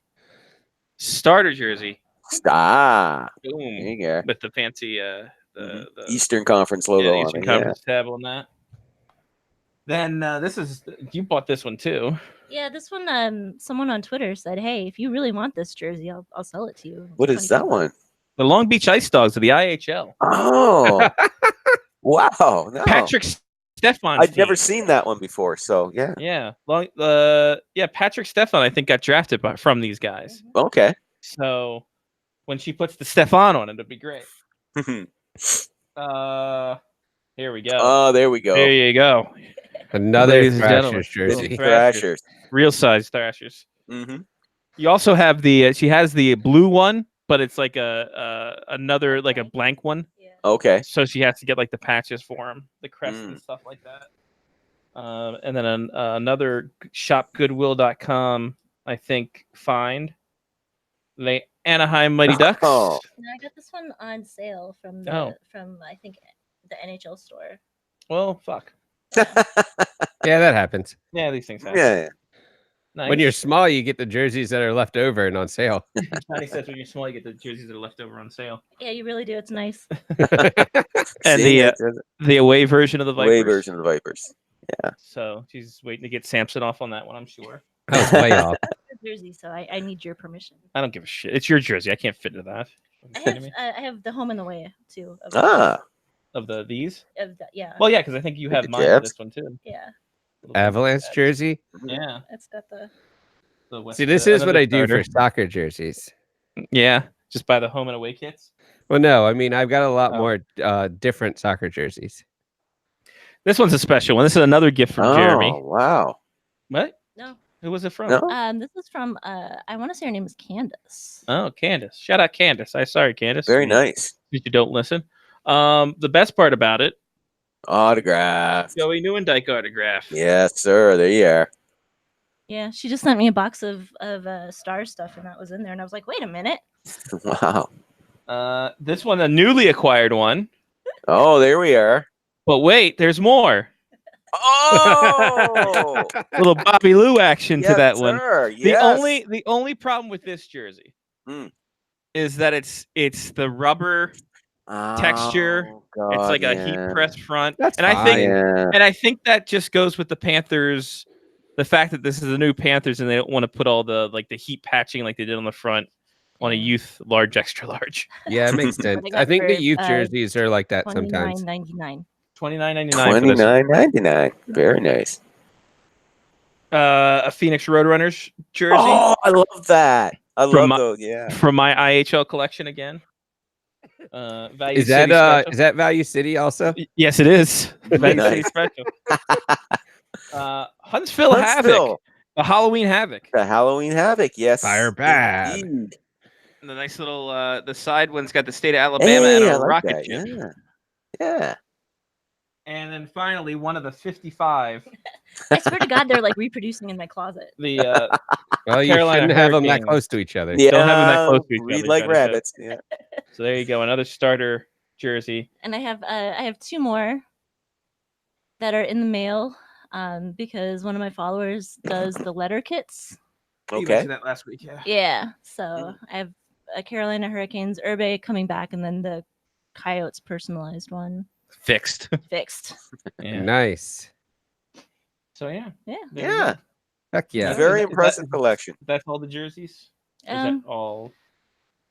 Starter jersey. Ah, there Boom. you go. With the fancy Mhm. the Eastern Conference logo yeah, the on Eastern it. Conference tab on that. Then this is you bought this one too. Yeah, this one someone on Twitter said, "Hey, if you really want this jersey, I'll sell it to you." What is that $25." one? The Long Beach Ice Dogs of the IHL. Oh, wow! No. Patrick Stefan. I'd never seen that one before. So yeah, Yeah, Patrick Stefan. I think got drafted from these guys. okay. So when she puts the Stefan on it, it'll be great. Here we go. Oh, there we go. There you go. Another Ladies and gentlemen. Thrashers jersey. Thrashers. Real size Thrashers. Mm-hmm. You also have the she has the blue one, but it's like another like a blank one. Okay. So she has to get like the patches for him, the crest Mm. and stuff like that. And then another shopgoodwill.com, I think, find the Anaheim Mighty Ducks. Oh. No, I got this one on sale from from I think the NHL store. Well, fuck. Yeah, that happens. Yeah, these things happen. Yeah. Nice. When you're small, you get the jerseys that are left over and on sale. Johnny says when you're small, you get the jerseys that are left over on sale. Yeah, you really do. It's nice. And See, the away version of the Vipers. away version of the Vipers. So she's waiting to get Samson off on that one, I'm sure. That was way off. It's a jersey, so I need your permission. I don't give a shit. It's your jersey. I can't fit into that. Are you I kidding have me? I have the home and the way too. Of, Ah, Of these? yeah. Well, yeah, because I think you With have the mine for Jets? this one too. Yeah, Avalanche jersey. Yeah. it's got the. See, this is what I do for soccer jerseys. Yeah, just buy the home and away kits. Well, no, I mean I've got a lot Oh. more different soccer jerseys. This one's a special one. This is another gift from oh, Jeremy. wow. What? No. Who was it from? No? This is from I want to say her name is Candace. Oh, Candace. Shout out Candace. Sorry, Candace. Very nice. If you don't listen. The best part about it, Autograph. Joey Newendike autograph. Yes, sir. There you are. Yeah, she just sent me a box of Star stuff, and that was in there, and I was like, wait a minute. Wow. This one, a newly acquired one. Oh, there we are. But wait, there's more. Oh, Little Bobby Lou action to yes, that one. sir. The Yes. only problem with this jersey Mm. is that it's the rubber texture. Oh, It's God, like a yeah. heat press front. That's and I think Yeah. and I think that just goes with the Panthers. The fact that this is the new Panthers and they don't want to put all the like the heat patching like they did on the front on a youth large extra large. Yeah, it makes sense. I got I think the for, youth jerseys are like that sometimes. $29.99. $29.99. $29.99. Very nice. A Phoenix Roadrunners jersey Oh, I love that. I From love my- those. Yeah. from my IHL collection again. Value Is that City special. is that Value City also? Yes, it is. Value City Nice. special. Huntsville Havoc. The Halloween Havoc. The Halloween Havoc, yes. Fire bad. indeed. The nice little the side one's got the state of Alabama Hey, and I a like rocket that. ship. Yeah. And then finally one of the 55. I swear to God, they're like reproducing in my closet. The Well, you Carolina shouldn't have them that Hurricanes. close to each other. Yeah. Don't have them that close to each Read other, like Johnny, so- rabbits. Yeah. So there you go, another starter jersey. And I have 2 more that are in the mail because one of my followers does the letter kits. You Okay. mentioned that last week, yeah. Yeah, so I have a Carolina Hurricanes Urbe coming back, and then the Coyotes personalized one Fixed. fixed. Yeah. Nice. So yeah. Yeah. There you Yeah. go. Heck yeah. Very Is that- impressive collection. That's all the jerseys? Or is that all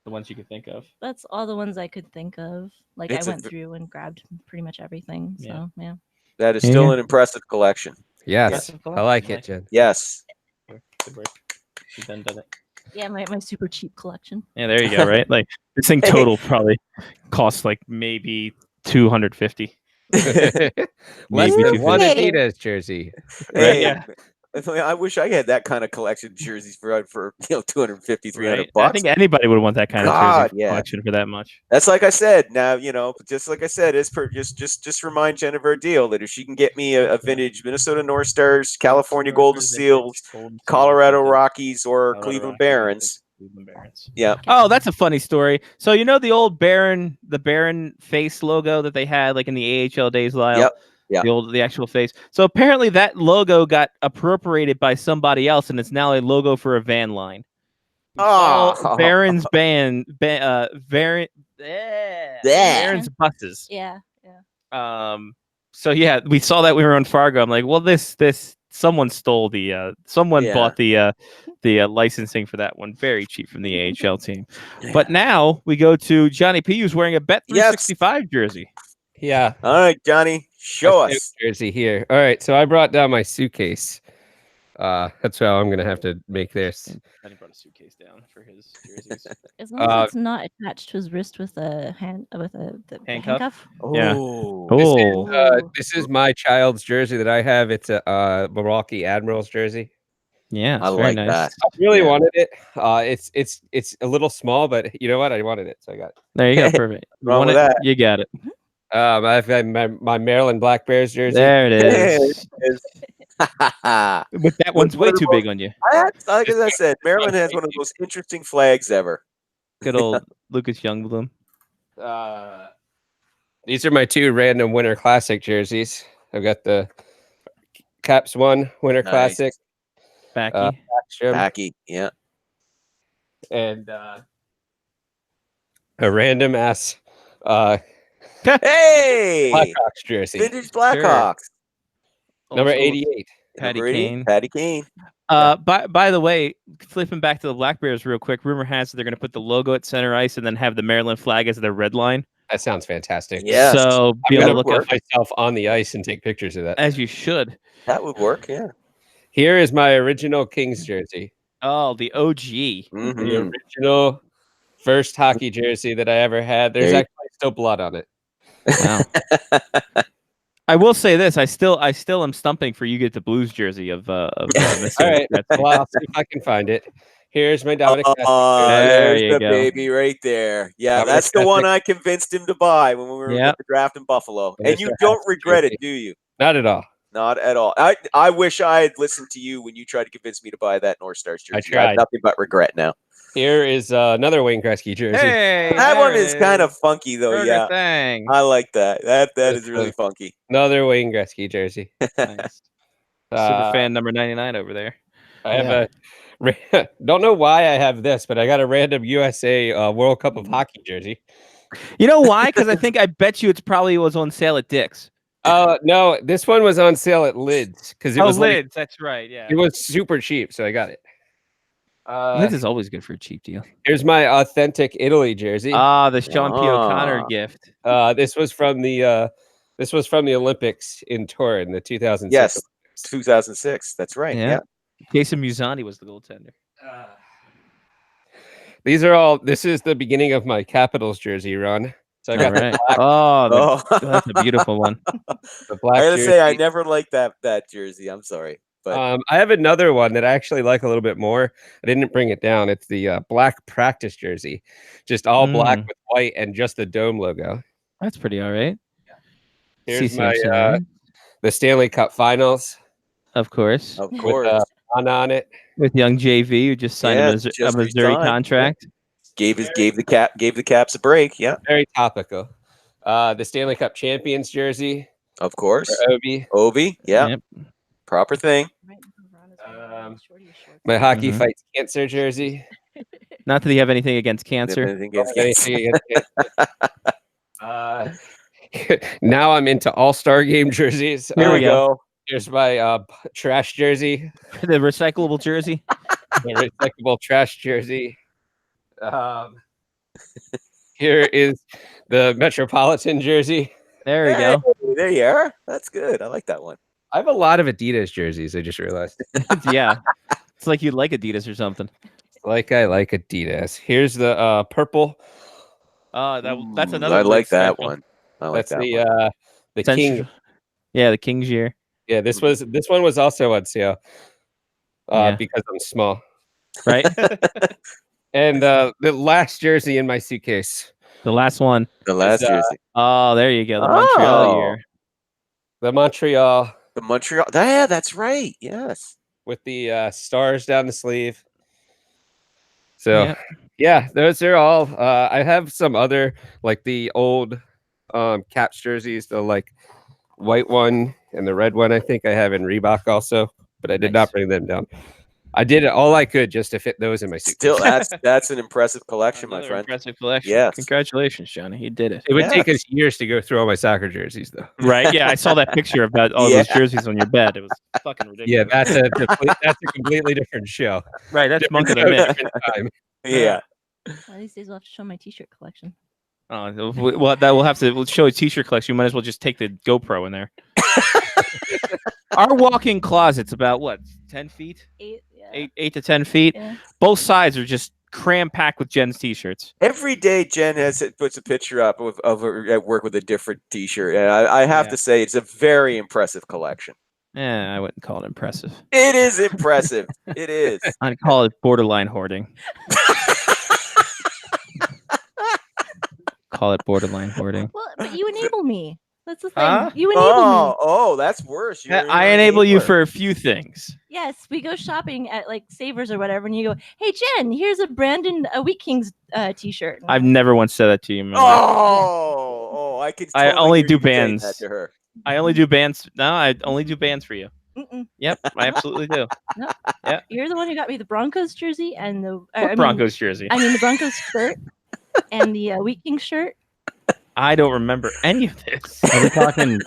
the ones you could think of? That's all the ones I could think of. Like It's I a went v- through and grabbed pretty much everything. Yeah. So yeah. That is still Yeah. an impressive collection. Yes. Impressive I like it, collection. Jen. Yes. Good work. She's done it. Yeah, my super cheap collection. Yeah, there you go, right? Like this thing total probably costs like maybe 250. Less Maybe than 250. one Adidas jersey. Hey, yeah. I wish I had that kind of collection of jerseys for 250, 300 Right? I bucks. think anybody would want that kind of God, jersey yeah. collection for that much. That's like I said. Now just like I said, just remind Jennifer Deal that if she can get me a vintage Minnesota North Stars, California Golden Seals, Colorado Rockies, or Colorado Cleveland Rockies, Barons. Cleveland Barons. Yeah. Oh, that's a funny story. So you know the old Baron, the Baron face logo that they had like in the AHL days, Lyle? Yep. Yeah. The actual face. So apparently that logo got appropriated by somebody else, and it's now a logo for a van line. Oh, Baron's Baron, Baron's buses. Yeah, yeah. So yeah, we saw that we were on Fargo. I'm like, well, this someone stole the someone Yeah. bought the licensing for that one very cheap from the AHL team. But now we go to Johnny P, who's wearing a Bet 365 jersey. Yeah. All right, Johnny, show Let's us. do Jersey here. All right, so I brought down my suitcase. That's how I'm gonna have to make this. I brought a suitcase down for his jerseys. As long as it's not attached to his wrist with a the handcuff. Yeah. Oh, This is my child's jersey that I have. It's a Milwaukee Admirals jersey. Yeah, I it's very like nice. that. I really Yeah. wanted it. It's a little small, but you know what? I wanted it, so I got it. There you go, perfect. You Wrong want with it? that. You got it. I've got my Maryland Black Bears jersey. There it There is. it is. I But that one's way too big on you. like as I said, Maryland has one of the most interesting flags ever. Good old Lucas Youngbloom. These are my 2 random Winter Classic jerseys. I've got the Caps 1 Winter Nice. Classic, Backy. Backstrom, Tacky, yeah. and a random ass Hey, Blackhawks jersey, vintage Blackhawks. number Also, 88. Patty Number 80, Kane. Patty Kane. By the way, flipping back to the Black Bears real quick, rumor has that they're going to put the logo at center ice and then have the Maryland flag as their red line. That sounds fantastic. Yes. So be I'm able to gonna look put up myself on the ice and take pictures of that. as you should. That would work, yeah. Here is my original Kings jersey. Oh, the OG. The Mhm. original first hockey jersey that I ever had. There's There you- actually still blood on it. Wow. I will say this: I still am stumping for you get the Blues jersey of Mr. All right, Gretzky. well, I'll see if I can find it. Here's my Dominic. Hasek Oh, jersey. There there's you the go. baby right there. Yeah, Dominic that's the one Hasek. I convinced him to buy when we were Yep. at the draft in Buffalo. There's And you the don't Hasek regret it, jersey. do you? Not at all. Not at all. I wish I had listened to you when you tried to convince me to buy that North Stars jersey. I tried. have nothing but regret now. Here is another Wayne Gretzky jersey. Hey, That one there is it kind of funky though. Burger Yeah, thing. I like that. That That's is really funky. Another Wayne Gretzky jersey. Nice. Super Uh, fan number 99 over there. I have a. Don't know why I have this, but I got a random USA World Cup of Hockey jersey. You know why? Because I bet you it's probably was on sale at Dick's. No, this one was on sale at Lids because it was like- Lids. That's right. Yeah. it was super cheap, so I got it. Lids is always good for a cheap deal. Here's my authentic Italy jersey. The Sean P. O'Connor Ah. gift. This was from the Olympics in Turin, the 2006. Yes, 2006. That's right. Yeah. Yeah. Jason Musani was the goaltender. This is the beginning of my Capitals jersey run. So I All got right. Oh, Oh. that's a beautiful one. the black I gotta jersey. say, I never liked that jersey. I'm sorry, but I have another one that I actually like a little bit more. I didn't bring it down. It's the black practice jersey, just all black with white and just the dome logo. That's pretty all right. Here's CC my Samurai, the Stanley Cup Finals of course, of with course, on it. with young JV who just signed Yeah, a Missouri, just Missouri resigned. contract. gave the Caps a break. Yeah, Very topical. The Stanley Cup champions jersey of for course. Obi. Obi, yeah, Yep. proper thing. My hockey Mhm. fights cancer jersey. Not that you have anything against If cancer. anything against Anything against now I'm into All-Star game jerseys. Here we go. Here's my trash jersey, The recyclable jersey. the recyclable trash jersey. Here is the Metropolitan jersey. There we go. Hey, there you are. That's good. I like that one. I have a lot of Adidas jerseys. I just realized. Yeah. It's like you like Adidas or something. Like I like Adidas. Here's the purple. That's another. I league like that special. one. I like That's that the one. the Central- king. Yeah, the King's year. Yeah, this one was also on sale. Yeah. Because I'm small. Right. And the last jersey in my suitcase. The last one. The last jersey. Oh, there you go. The Montreal Oh. year. The Montreal The Montreal. Yeah, that's right. Yes. with the stars down the sleeve. So Yep. yeah, those are all. I have some other like the old Caps jerseys, the like white one and the red one. I think I have in Reebok also, but I did not bring them down. I did all I could just to fit those in my suitcase. Still, that's an impressive collection, my Another friend. impressive collection. Yes. Congratulations, Johnny. You did it. It would Yeah. take us years to go through all my soccer jerseys, though. Right. Yeah, I saw that picture about all those jerseys on your bed. It was fucking ridiculous. Yeah, that's a completely different show. Right. That's Monk of the Show, Mix. different time. Yeah. One of these days we'll have to show my t-shirt collection. Oh, well, that we'll show a t-shirt collection. You might as well just take the GoPro in there. Our walk-in closet's about what, 10 feet? 8 to 10 feet. Yeah. Both sides are just cram-packed with Jen's t-shirts. Every day, Jen puts a picture up of her at work with a different T-shirt, and I have to say it's a very impressive collection. I wouldn't call it impressive. It is impressive. It is. I'd call it borderline hoarding. Call it borderline hoarding. Well, but you enable me. That's the thing. Huh? You enable me. Oh, that's worse. I enable you for a few things. Yes, we go shopping at like Savers or whatever, and you go, "Hey Jen, here's a Brandon Wheat Kings t-shirt." I've never once said that to you. Remember? I could. I Totally only hear do you saying bands. that to her. I only do bands. No, I only do bands for you. Mm-mm. Yep, I absolutely do. No, Yeah. you're the one who got me the Broncos jersey and the Broncos jersey? I mean the Broncos shirt and the Wheat Kings shirt. I don't remember any of this.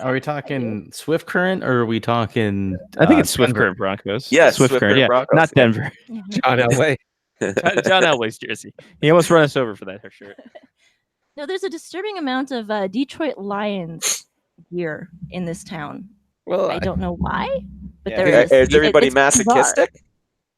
Are we talking Swift Current or are we talking I think it's Swift Denver? Current Broncos. Yes, Swift Swift Current, Current yeah, Broncos. not Denver. John Elway. John Elway's jersey. He almost run us over for that shirt. No, there's a disturbing amount of Detroit Lions gear in this town. Well, I don't know why, but Yeah. there is. Is everybody it's bizarre. masochistic?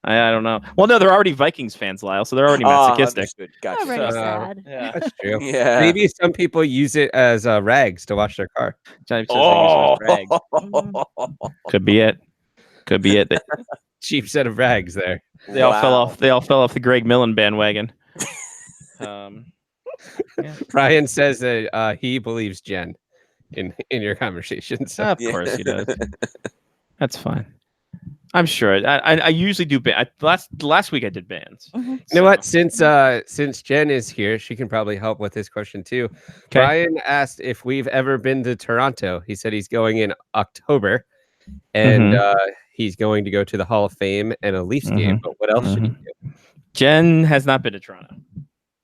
I don't know. Well, no, they're already Vikings fans, Lyle, so they're already masochistic. Understood. Gotcha. Already So, sad. Yeah. That's true. Yeah. Maybe some people use it as rags to wash their car. Johnny says they use it as Oh. rags. Could be it. Could be it. Cheap set of rags there. They all fell Wow. off. They all fell off the Greg Millen bandwagon. Ryan says that he believes Jen in your conversation. So Of course he does. That's fine. I'm sure. I usually do band. Last week I did bands. Mhm. you know what? Since Jen is here, she can probably help with this question too. Okay. Ryan asked if we've ever been to Toronto. He said he's going in October, and he's going to go to the Hall of Fame and a Leafs game. But what else should he do? Jen has not been to Toronto.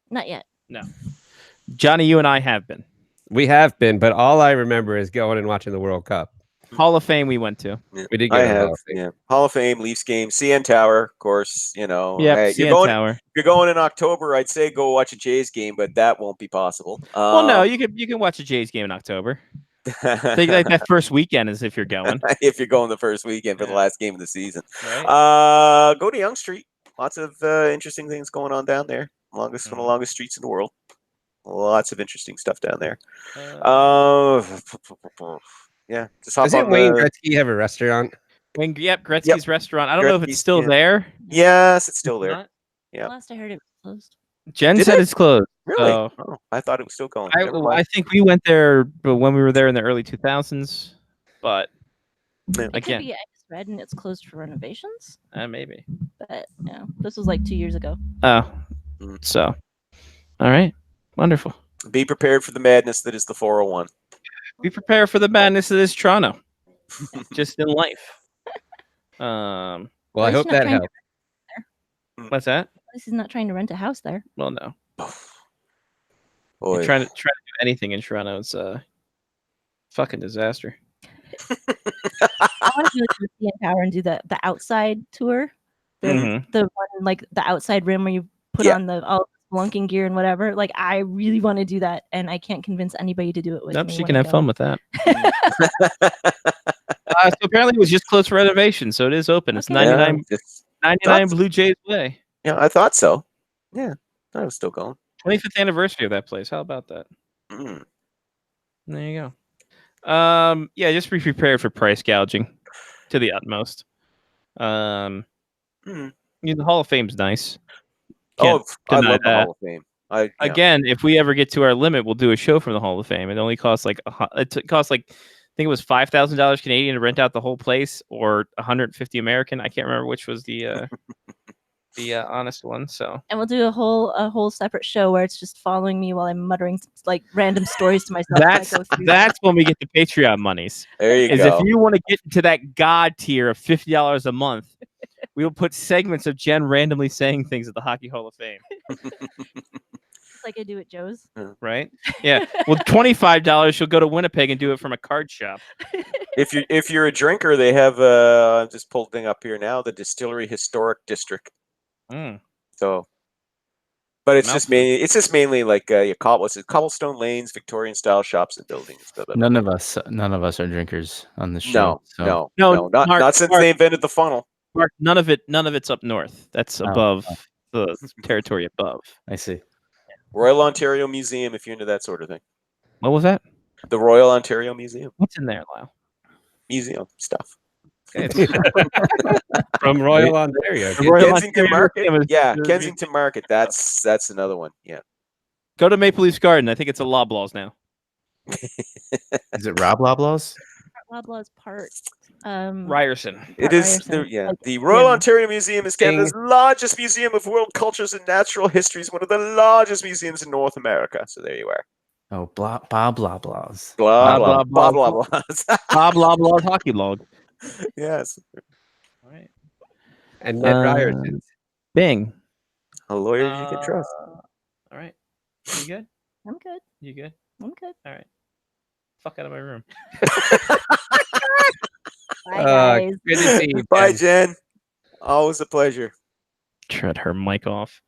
Not yet. No. Johnny, you and I have been. We have been, but all I remember is going and watching the World Cup. Hall of Fame we went to. We did go I to the have. Hall of Fame. Yeah. Hall of Fame, Leafs game, CN Tower, of course. You know. Yeah, hey, CN you're Tower. If you're going in October, I'd say go watch a Jays game, but that won't be possible. Well, no, you can watch a Jays game in October. I think like that first weekend is if you're going. if you're going the first weekend for the last game of the season. Right. Go to Yonge Street. Lots of interesting things going on down there. One of the longest streets in the world. Lots of interesting stuff down there. Yeah, just hop Doesn't on Wayne the Gretzky have a restaurant? Gretzky's restaurant. I don't know if it's Gretzky's, still yeah. there. Yes, it's still there. Not? Yeah. Last I heard, it was closed. Jen Did said it? it's closed. Really? So Oh, I thought it was still going. Never I mind. think we went there, but when we were there in the early 2000s. But Yeah. It could again, be I just read and it's closed for renovations, maybe. but no, this was like 2 years ago. Oh, Mm. so all right, wonderful. Be prepared for the madness that is the 401. Be prepared for the madness that is Toronto, just in life. Well, At I least hope you're not that trying to- helps. What's that? This is not trying to rent a house there. Well, no. Boy. You're trying to do anything in Toronto. It's a fucking disaster. I want to do like the CN Tower and do the outside tour, Mhm. the one like the outside rim where you put Yeah. on the all spelunking gear and whatever. Like I really want to do that, and I can't convince anybody to do it with Nope, me. she when can I have go. fun with that. So apparently it was just closed for renovation, so it is open. It's Okay. 99 just- 99 Thoughts? Blue Jays Way. yeah, I thought so. Yeah, I was still going. 25th anniversary of that place. How about that? Mm. There you go. Yeah, just be prepared for price gouging to the utmost. Mm. The Hall of Fame's nice. Oh, Can't I deny love the that. Hall of Fame. Yeah. Again, if we ever get to our limit, we'll do a show from the Hall of Fame. It only costs like it costs like I think it was $5,000 Canadian to rent out the whole place, or 150 American. I can't remember which was the honest one. So And we'll do a whole separate show where it's just following me while I'm muttering like random stories to myself. as I go through. that's when we get the Patreon monies. There you Is go. if you want to get into that God tier of $50 a month, we will put segments of Jen randomly saying things at the Hockey Hall of Fame. Just like I do at Joe's. Right? Yeah. Well, $25, she'll go to Winnipeg and do it from a card shop. If you're a drinker, they have I just pulled the thing up here now, the Distillery Historic District. Mm. So, but it's Mouthful. just mainly like cobblestone lanes, Victorian style shops and buildings. Blah, blah, blah. None of us are drinkers on this show. No, No, not Mark, since Mark. they invented the funnel. Mark, none of it's up north. That's above the territory above. I see. Royal Ontario Museum, if you're into that sort of thing. What was that? The Royal Ontario Museum. What's in there, Lyle? Museum stuff. From Royal Ontario. The Royal Kensington Ontario Market. Museum is- Yeah, Kensington Market. That's another one. Yeah. Go to Maple Leafs Garden. I think it's a Loblaws now. Is it Rob Loblaws? Loblaw's part. Ryerson. It Part is Ryerson. the Royal Yeah. Ontario Museum is Canada's largest museum of world cultures and natural histories, one of the largest museums in North America. So there you are. Oh, Bob Loblaws. Blah Blah, blah blah, blah blah, blah. Bob Loblaw's hockey log. Yes. All right. And Ned Ryerson. Bing. A lawyer you can trust. All right. You good? I'm good. You good? I'm good. All right. Fuck out of my room. Bye, guys. Good to see you. Bye, Jen. Jen. Always a pleasure. Shut her mic off.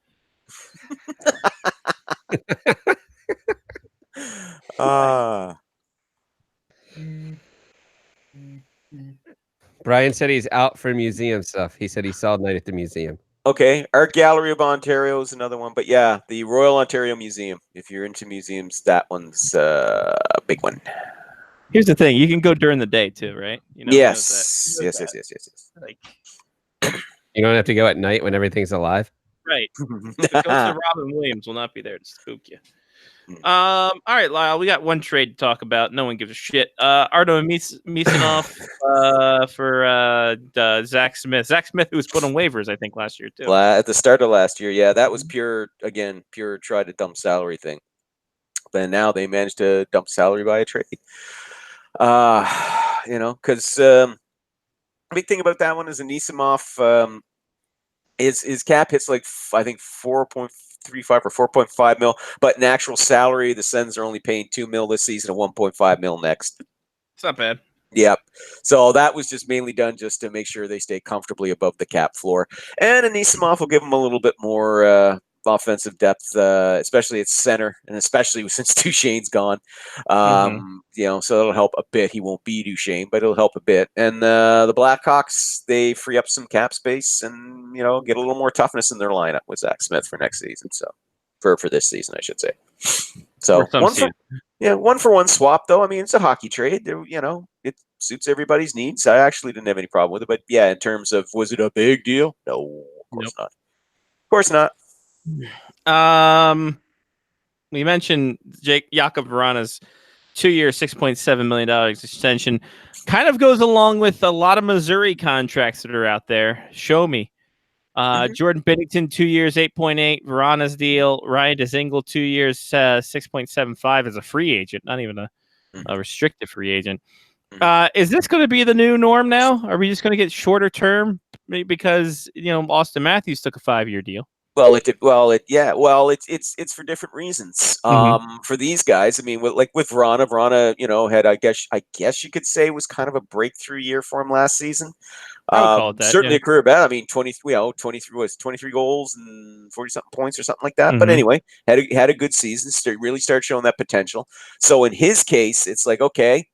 Brian said he's out for museum stuff. He said he saw Night at the Museum. Okay, Art Gallery of Ontario is another one, but yeah, the Royal Ontario Museum. If you're into museums, that one's a big one. Here's the thing: you can go during the day too, right? You know, Yes, yes. Like, You don't have to go at night when everything's alive. right. The ghost of Robin Williams will not be there to spook you. All right, Lyle, we got one trade to talk about. No one gives a shit. Ardo Misanov for Zach Smith. Zach Smith, who was put on waivers, I think, last year too. At the start of last year, yeah, that was pure try to dump salary thing. But now they managed to dump salary by a trade. Because big thing about that one is Anisimov, his cap hits like I think 4.35 or 4.5 mil, but in actual salary, the Sens are only paying 2 mil this season and 1.5 mil next. It's not bad. Yep. So that was just mainly done just to make sure they stay comfortably above the cap floor. And Anisimov will give them a little bit more offensive depth, especially at center, and especially since Duchesne's gone. So it'll help a bit. He won't be Duchesne, but it'll help a bit. And the Blackhawks, they free up some cap space and, get a little more toughness in their lineup with Zach Smith for next season. So for this season, I should say. So For some season. one for one swap though. I mean, it's a hockey trade. It suits everybody's needs. I actually didn't have any problem with it, but yeah, in terms of was it a big deal? No, of course not. Of course not. We mentioned Jakub Vrana's 2-year, $6.7 million extension. Kind of goes along with a lot of Missouri contracts that are out there. Show me. Jordan Binnington, 2 years, 8.8. Vrana's deal. Ryan Dzingel, 2 years, 6.75 as a free agent, not even a restricted free agent. Is this going to be the new norm now? Are we just going to get shorter term because Austin Matthews took a 5-year deal? It's for different reasons. For these guys, I mean, with Vrana, had I guess you could say was kind of a breakthrough year for him last season. I would call it that, certainly a career bet. I mean, 23 goals and 40-something points or something like that. But anyway, had a good season. Really started showing that potential. So in his case, it's like, okay,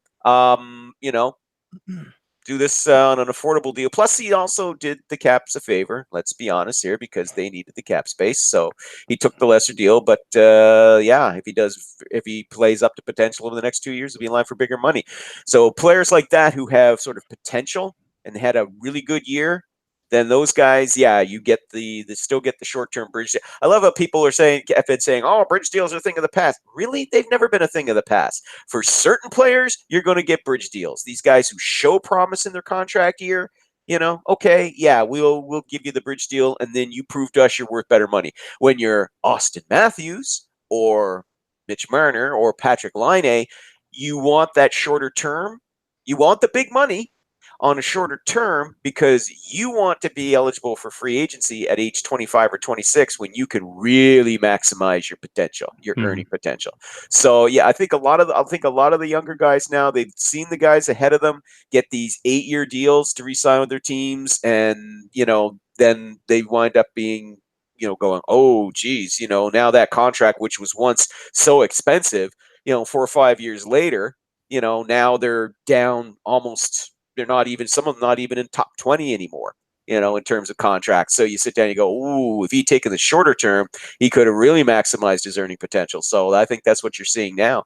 do this on an affordable deal. Plus, he also did the Caps a favor. Let's be honest here, because they needed the cap space, so he took the lesser deal. But if he plays up to potential over the next 2 years, he'll be in line for bigger money. So players like that who have sort of potential and had a really good year, then those guys, you get still get the short-term bridge deal. I love how people are saying, oh, bridge deals are a thing of the past. Really? They've never been a thing of the past. For certain players, you're going to get bridge deals. These guys who show promise in their contract year, okay, we'll give you the bridge deal, and then you prove to us you're worth better money. When you're Austin Matthews or Mitch Marner or Patrick Laine, you want that shorter term. You want the big money on a shorter term because you want to be eligible for free agency at age 25 or 26 when you can really maximize your potential, your earning potential. So I think a lot of the younger guys now, they've seen the guys ahead of them get these 8-year deals to re-sign with their teams, and then they wind up being going, oh geez, now that contract which was once so expensive, 4 or 5 years later, now they're down almost. They're not even, some of them not even in top 20 anymore, in terms of contracts. So you sit down and you go, ooh, if he'd taken the shorter term, he could have really maximized his earning potential. So I think that's what you're seeing now,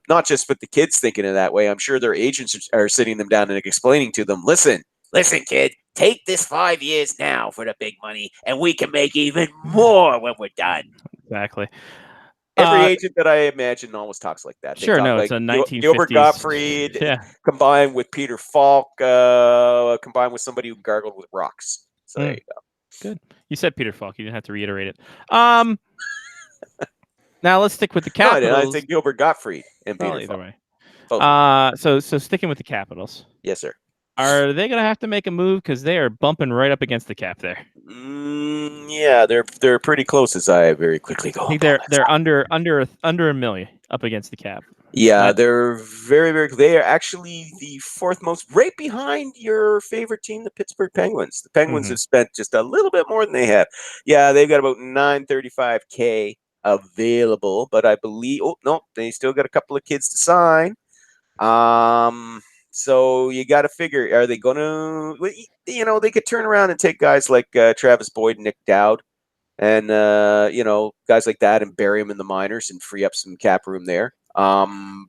not just with the kids thinking in that way. I'm sure their agents are sitting them down and explaining to them, listen, kid, take this 5 years now for the big money, and we can make even more when we're done. Exactly. Every agent that I imagine always talks like that. They sure, talk no, like it's a 1950s. Gilbert Gottfried combined with Peter Falk, combined with somebody who gargled with rocks. So there you go. Good. You said Peter Falk. You didn't have to reiterate it. Now let's stick with the Capitals. No, I think Gilbert Gottfried and Peter either Falk. way. So sticking with the Capitals. Yes, sir. Are they going to have to make a move because they are bumping right up against the cap there? Yeah, they're pretty close. As I very quickly go, I think they're under $1 million up against the cap. Yeah, they're very, very. They are actually the fourth most, right behind your favorite team, the Pittsburgh Penguins. The Penguins have spent just a little bit more than they have. Yeah, they've got about $935K available, but I believe. Oh no, they still got a couple of kids to sign. So you got to figure, are they going to, they could turn around and take guys like Travis Boyd and Nick Dowd and, guys like that and bury them in the minors and free up some cap room there. I'm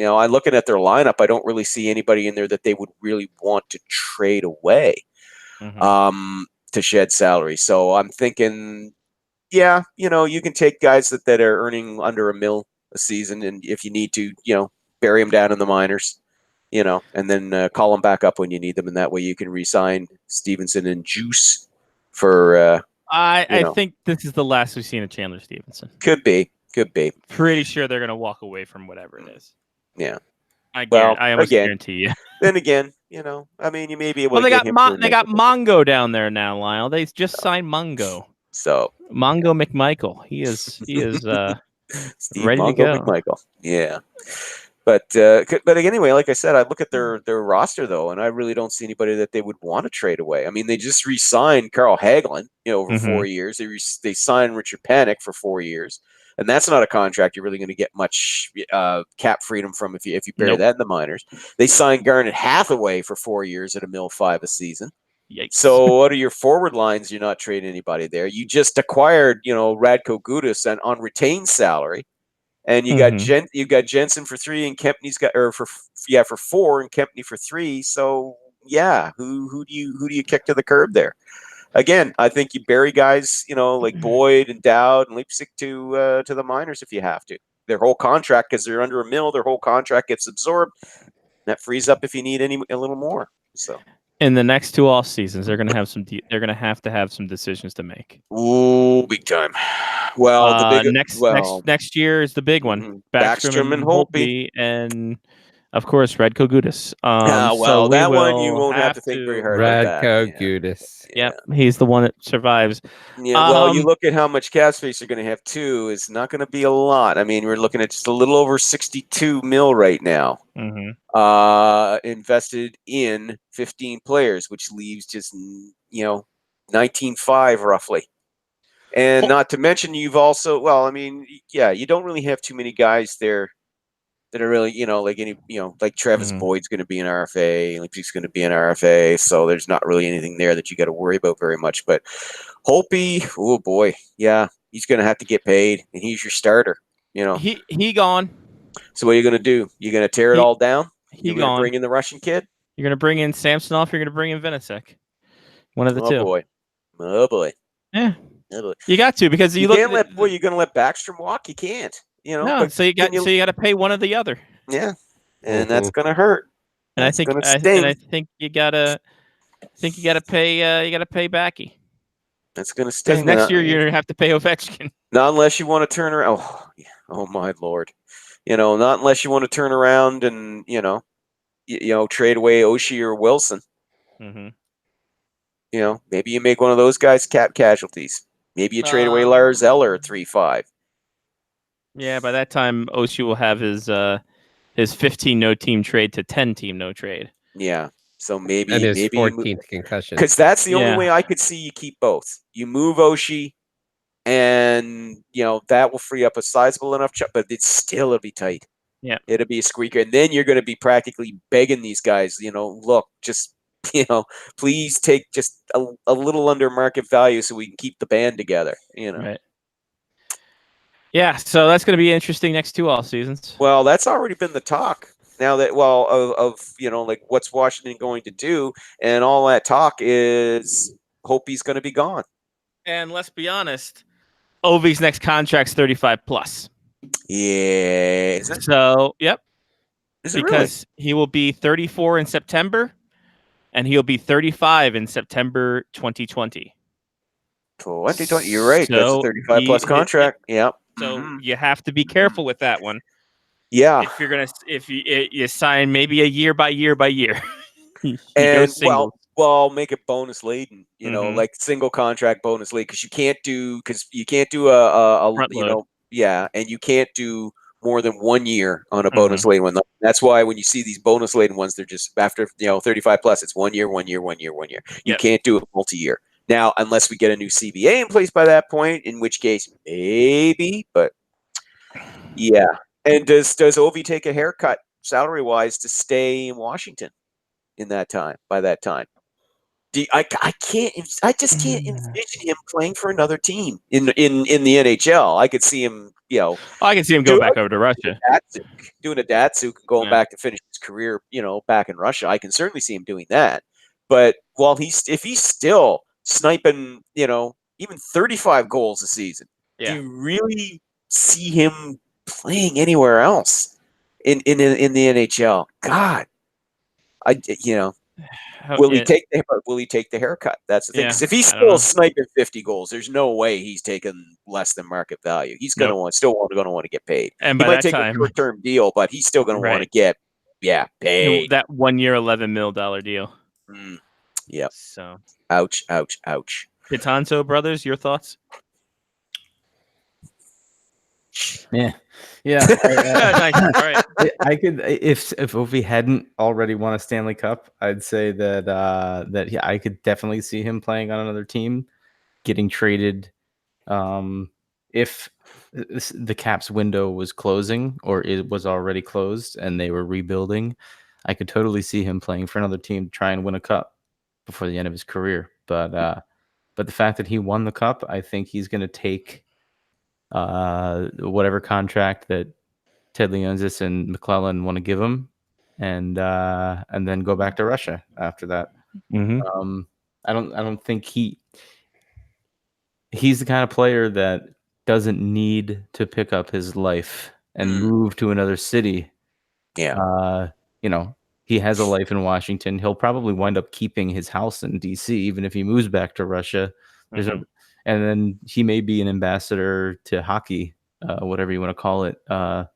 looking at their lineup. I don't really see anybody in there that they would really want to trade away to shed salary. So I'm thinking, you can take guys that are earning under $1 million a season. And if you need to, bury them down in the minors. And then call them back up when you need them, and that way you can re-sign Stevenson and Juice for. I think this is the last we've seen of Chandler Stevenson. Could be. Pretty sure they're going to walk away from whatever it is. Yeah. I almost guarantee you. Then again, I mean, you may be able to. They got Mongo down there now, Lyle. They just signed Mongo. So Mongo McMichael, he is Steve ready Mongo to go. McMichael. Yeah. But anyway, like I said, I look at their roster though, and I really don't see anybody that they would want to trade away. I mean, they just re-signed Carl Hagelin, over 4 years. They signed Richard Panik for 4 years, and that's not a contract you're really going to get much cap freedom from if you bury that in the minors. They signed Garnet Hathaway for 4 years at $1.5 million a season. Yikes. So what are your forward lines? You're not trading anybody there. You just acquired, Radko Gudas on retained salary. And you got Jensen for 3, and Kempney's got for 4, and Kempney for 3. So yeah, who do you kick to the curb there? Again, I think you bury guys, like Boyd and Dowd and Leipzig to the minors if you have to. Their whole contract, because they're under $1 million, their whole contract gets absorbed. That frees up if you need a little more. So in the next 2 off seasons, they're going to have they're going to have some decisions to make. Ooh, big time. Well, next year is the big one. Mm-hmm. Backstrom and Holtby, and of course Radko Gudas. Well, that one you won't have to think very hard about. Radko Gudas. Yep, he's the one that survives. Yeah, well, you look at how much cap space you're going to have too. It's not going to be a lot. I mean, we're looking at just a little over 62 mil right now. Mm-hmm. Invested in 15 players, which leaves just 19.5 roughly. And not to mention, you've also, you don't really have too many guys there that are really, like Travis Boyd's going to be an RFA, Leipzig's going to be an RFA, so there's not really anything there that you got to worry about very much. But Holtby, oh boy, yeah, he's going to have to get paid, and he's your starter. He gone. So what are you going to do? You're going to tear it all down? You're going to bring in the Russian kid? You're going to bring in Samsonov. You're going to bring in Vinasek. One of the two. Oh boy. Yeah. You got to, because you can't let. Well, you're going to let Backstrom walk. You can't. No, so you got to pay one or the other. Yeah, and that's going to hurt. And I think you gotta pay Backy. That's going to sting. Because next year you're going to have to pay Ovechkin. Not unless you want to turn around. Oh my lord. Not unless you want to turn around and trade away Oshie or Wilson. Mm-hmm. Maybe you make one of those guys cap casualties. Maybe you trade away Lars Eller at 3.5. Yeah, by that time Oshie will have his 15 no team trade to 10 team no trade. Yeah. So maybe his 14th concussion. Because that's the only way I could see you keep both. You move Oshie, and that will free up a sizable enough chunk, but it'll be tight. Yeah, it'll be a squeaker, and then you're going to be practically begging these guys. Look, just please take just a little under market value so we can keep the band together. Right. Yeah, so that's going to be interesting next 2 off seasons. Well, that's already been the talk. Now that of like what's Washington going to do, and all that talk is Holtby's going to be gone. And let's be honest, Ovi's next contract's 35 plus. Yeah. So yep. Is it because he will be 34 in September, and he'll be 35 in September 2020. 2020. You're right. That's a 35 plus contract. Yep. So you have to be careful with that one. Yeah. If you're gonna, if you sign maybe a year by year by year, and make it bonus laden. Like single contract bonus laden, because you can't do and you can't do more than 1 year on a bonus laden one. That's why when you see these bonus laden ones, they're just after 35 plus. It's 1 year, 1 year, 1 year, 1 year. You can't do a multi-year. Now, unless we get a new CBA in place by that point, in which case maybe, but yeah. And does Ovi take a haircut salary wise to stay in Washington in that time? By that time, I just can't envision him playing for another team in the NHL. I could see him, I can see him go back over to Russia, doing a Datsuk and going back to finish his career, back in Russia. I can certainly see him doing that. But if he's still sniping, even 35 goals a season, do you really see him playing anywhere else in the NHL? God, will he take the haircut? That's the thing. 'Cause if he's still sniping 50 goals, there's no way he's taking less than market value. He's going to want to get paid. And he by might that take time, a short-term deal, but he's still going to want to get paid. That 1 year, $11 million deal. Yep. So ouch, ouch, ouch. Pitanto brothers, your thoughts? Yeah. Nice. All right. I could, if Ovi hadn't already won a Stanley Cup, I'd say that I could definitely see him playing on another team, getting traded. If the Caps window was closing or it was already closed and they were rebuilding, I could totally see him playing for another team to try and win a cup before the end of his career. But the fact that he won the cup, I think he's going to take whatever contract that Ted Leonsis and McClellan want to give him, and then go back to Russia after that. Mm-hmm. I don't think he's the kind of player that doesn't need to pick up his life and move to another city. Yeah. He has a life in Washington. He'll probably wind up keeping his house in DC, even if he moves back to Russia. And then he may be an ambassador to hockey, whatever you want to call it. I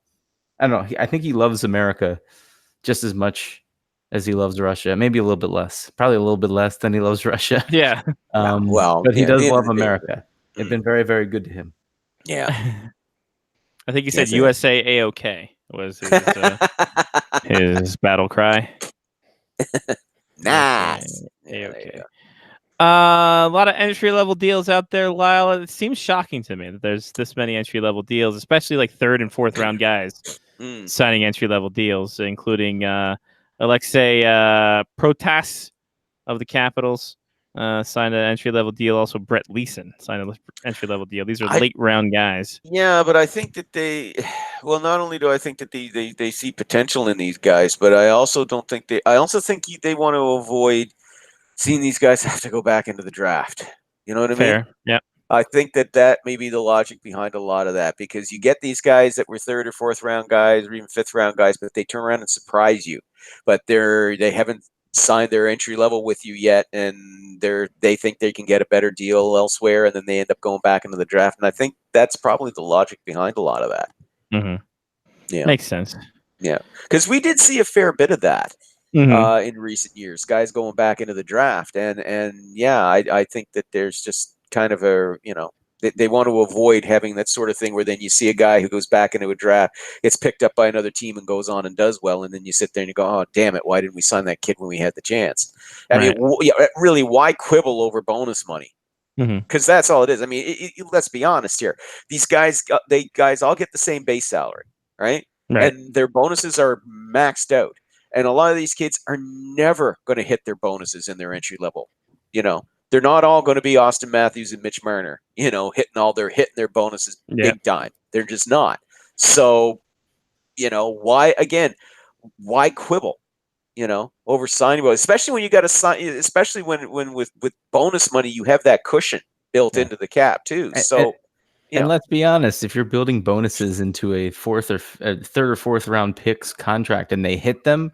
don't know. I think he loves America just as much as he loves Russia. Maybe a little bit less. Probably a little bit less than he loves Russia. Yeah. But he does love America. It's been very, very good to him. Yeah. I think he said USA A-OK was his battle cry. Nice. A-OK. A lot of entry-level deals out there, Lyle. It seems shocking to me that there's this many entry-level deals, especially like third and fourth round guys signing entry-level deals, including Alexei Protas of the Capitals signed an entry-level deal. Also, Brett Leeson signed an entry-level deal. These are late-round guys. Yeah, but I think that not only do I think that they see potential in these guys, but I also think they want to avoid seeing these guys have to go back into the draft. You know what I mean? Yeah. I think that may be the logic behind a lot of that, because you get these guys that were third or fourth round guys or even fifth round guys, but they turn around and surprise you. But they haven't signed their entry level with you yet, and they think they can get a better deal elsewhere, and then they end up going back into the draft. And I think that's probably the logic behind a lot of that. Mm-hmm. Yeah, makes sense. Yeah, because we did see a fair bit of that. In recent years, guys going back into the draft, and yeah, I think that there's just kind of they want to avoid having that sort of thing where then you see a guy who goes back into a draft, gets picked up by another team and goes on and does well, and then you sit there and you go, oh damn it, why didn't we sign that kid when we had the chance? I mean, really, why quibble over bonus money? Because that's all it is. I mean, let's be honest here. These guys, guys all get the same base salary, right? And their bonuses are maxed out. And a lot of these kids are never going to hit their bonuses in their entry level. They're not all going to be Austin Matthews and Mitch Marner, hitting their bonuses big time. They're just not. So, why quibble, over signing, especially when you got to sign, especially when with bonus money, you have that cushion built into the cap too. So, and let's be honest, if you're building bonuses into a third or fourth round picks contract and they hit them,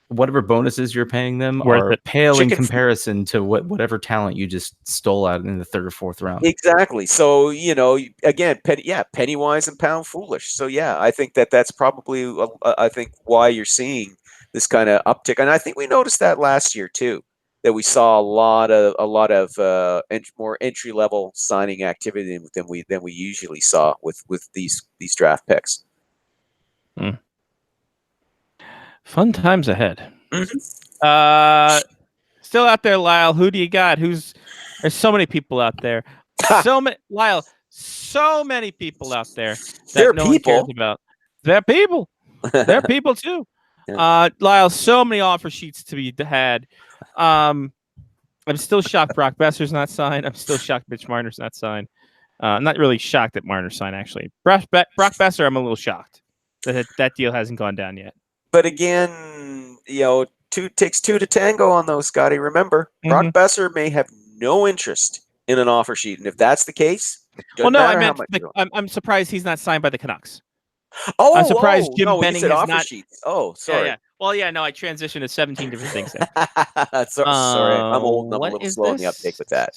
whatever bonuses you're paying them are pale in comparison to whatever talent you just stole out in the third or fourth round. Exactly. So, again, penny wise and pound foolish. So, yeah, I think that's probably, why you're seeing this kind of uptick. And I think we noticed that last year too, that we saw a lot of more entry level signing activity than we usually saw with these draft picks. Fun times ahead. Still out there, Lyle. Who do you got? There's so many people out there. Lyle, so many people out there that no one cares about. They're people. They're people too. Lyle, so many offer sheets to be had. I'm still shocked Brock Besser's not signed. I'm still shocked Mitch Marner's not signed. I'm not really shocked that Marner's signed, actually. Brock Besser, I'm a little shocked that deal hasn't gone down yet. But again, takes two to tango on those, Scotty. Remember, Brock Besser may have no interest in an offer sheet. And if that's the case, I'm surprised he's not signed by the Canucks. Oh, I'm surprised Jim Benning has offer not. Sheets. Oh, sorry. Yeah. Well, yeah, no, I transitioned to 17 different things there. Sorry, I'm old and I'm a little slow in the uptake with that.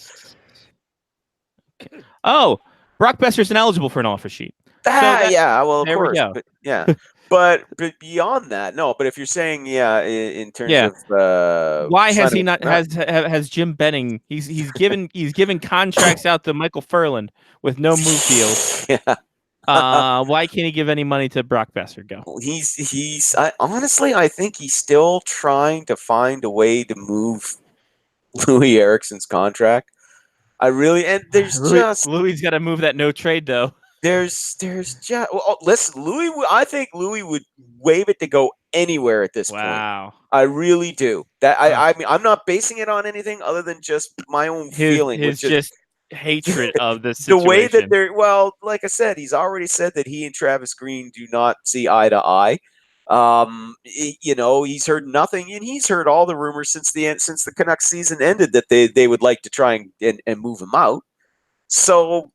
Okay. Oh, Brock Besser's ineligible for an offer sheet. Well, of there course. We go. But, yeah. But beyond that, no. But if you're saying, in terms of why has he not has Jim Benning? He's given contracts out to Michael Furland with no move deals. Why can't he give any money to Brock Besser? Go. Honestly, I think he's still trying to find a way to move Louis Eriksson's contract. Louis got to move that no trade though. There's just listen, Louis. I think Louis would waive it to go anywhere at this point. I really do. That I mean, I'm not basing it on anything other than just my own feeling. His hatred of this the situation. way that they're, well, like I said, he's already said that he and Travis Green do not see eye to eye. You know, he's heard nothing, and he's heard all the rumors since the Canucks season ended that they would like to try and move him out. So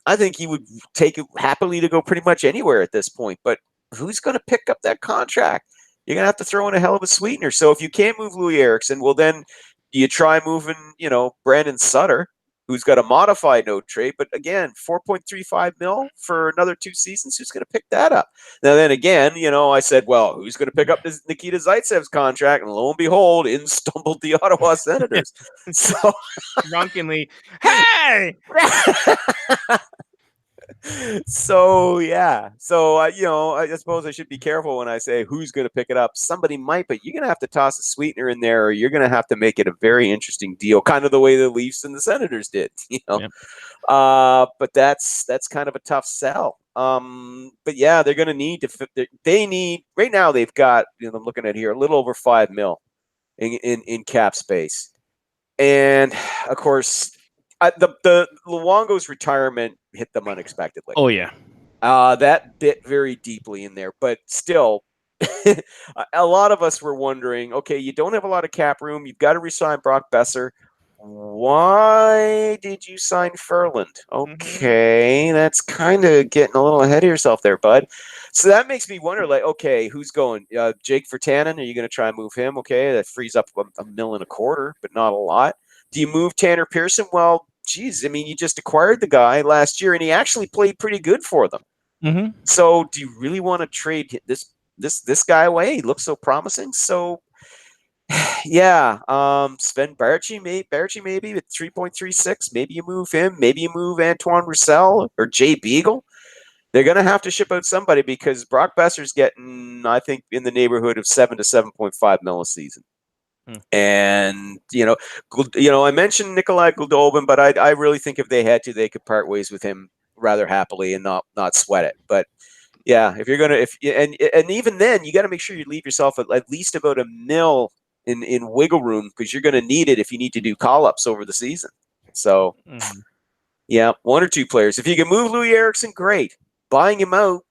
I think he would take it happily to go pretty much anywhere at this point. But who's going to pick up that contract? You're going to have to throw in a hell of a sweetener. So if you can't move Louis Eriksson, well, then you try moving, you know, Brandon Sutter, who's got a modified no trade. But again, $4.35 million for another 2 seasons. Who's going to pick that up? Now, then again, you know, I said, well, who's going to pick up this Nikita Zaitsev's contract? And lo and behold, in stumbled the Ottawa Senators. So drunkenly, hey! So yeah, so you know, I suppose I should be careful when I say who's going to pick it up. Somebody might, but you're going to have to toss a sweetener in there, or you're going to have to make it a very interesting deal, kind of the way the Leafs and the Senators did, you know. Yep. But that's kind of a tough sell. But yeah, they're going to need to. They need right now. They've got, you know, I'm looking at here, a little over $5 million in cap space, and of course. The Luongo's retirement hit them unexpectedly. Oh yeah, that bit very deeply in there. But still, a lot of us were wondering, okay, you don't have a lot of cap room. You've got to resign Brock Besser. Why did you sign Ferland? Okay, that's kind of getting a little ahead of yourself there, bud. So that makes me wonder, like, okay, who's going? Jake Virtanen? Are you going to try and move him? Okay, that frees up $1.25 million, but not a lot. Do you move Tanner Pearson? Well, geez, I mean, you just acquired the guy last year, and he actually played pretty good for them. Mm-hmm. So, do you really want to trade this guy away? He looks so promising. So, yeah, Sven Baertschi maybe at 3.36. Maybe you move him. Maybe you move Antoine Roussel or Jay Beagle. They're going to have to ship out somebody because Brock Besser's getting, I think, in the neighborhood of $7 to $7.5 million a season. And you know, I mentioned Nikolai Goldobin, but I really think if they had to, they could part ways with him rather happily and not sweat it. But yeah, if you're gonna, and even then, you got to make sure you leave yourself at least about $1 million in wiggle room because you're going to need it if you need to do call ups over the season. So yeah, 1 or 2 players. If you can move Louis Eriksson, great. Buying him out.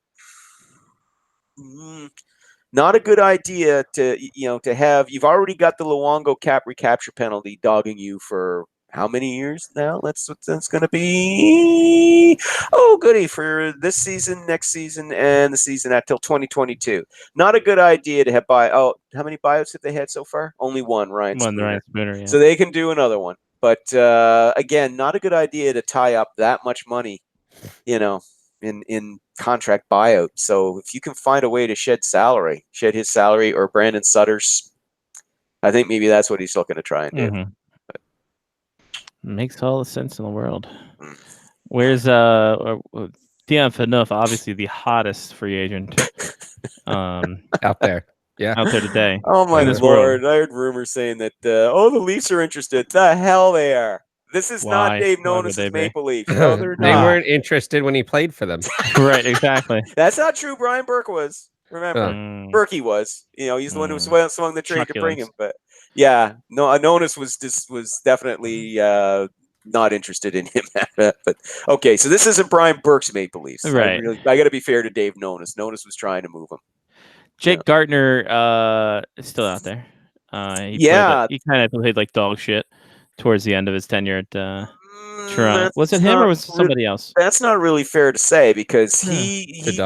Not a good idea to have. You've already got the Luongo cap recapture penalty dogging you for how many years now? That's going to be. Oh, goody, for this season, next season, and the season till 2022. Not a good idea to have how many buyouts have they had so far? Only one, Ryan Spooner. Yeah. So they can do another one. But again, not a good idea to tie up that much money, you know, in contract buyout. So if you can find a way to shed his salary or Brandon Sutter's, I think maybe that's what he's looking to try and do. Mm-hmm. Makes all the sense in the world. Where's Dion Phaneuf, obviously the hottest free agent out there. Yeah, out there today. Oh my Lord! world. I heard rumors saying that the Leafs are interested. The hell they are. This is not Dave Nonis' Maple Leafs. No, they're they not. weren't interested when he played for them. Right, exactly. That's not true. Brian Burke was. Remember, Berkey was. You know, he's the one who swung the trade to bring him. But yeah, no, Nonis was definitely not interested in him. But okay, so this isn't Brian Burke's Maple Leafs. Right. I got to be fair to Dave Nonis. Nonis was trying to move him. Jake Gardner is still out there. He kind of played like dog shit towards the end of his tenure at Toronto. Was it him or was it somebody else? That's not really fair to say because he hit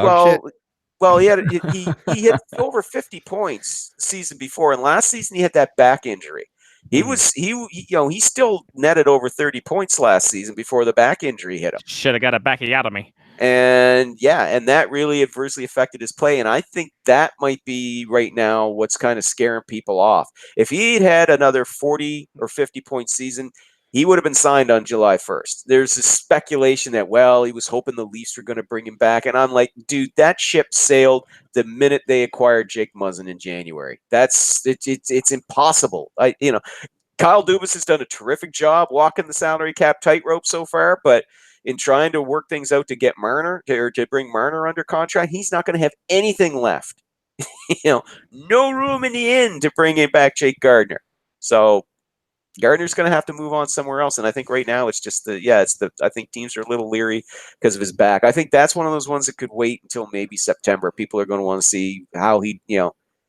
over 50 points the season before, and last season he had that back injury. He still netted over 30 points last season before the back injury hit him. Should have got a backiotomy. And that really adversely affected his play. And I think that might be right now what's kind of scaring people off. If he'd had another 40 or 50 point season, he would have been signed on July 1st. There's this speculation that, he was hoping the Leafs were going to bring him back. And I'm like, dude, that ship sailed the minute they acquired Jake Muzzin in January. It's impossible. Kyle Dubas has done a terrific job walking the salary cap tightrope so far, but in trying to work things out to get Marner or to bring Marner under contract, he's not going to have anything left. No room in the inn to bring in back Jake Gardner. So, Gardner's going to have to move on somewhere else. And I think right now it's just I think teams are a little leery because of his back. I think that's one of those ones that could wait until maybe September. People are going to want to see how he,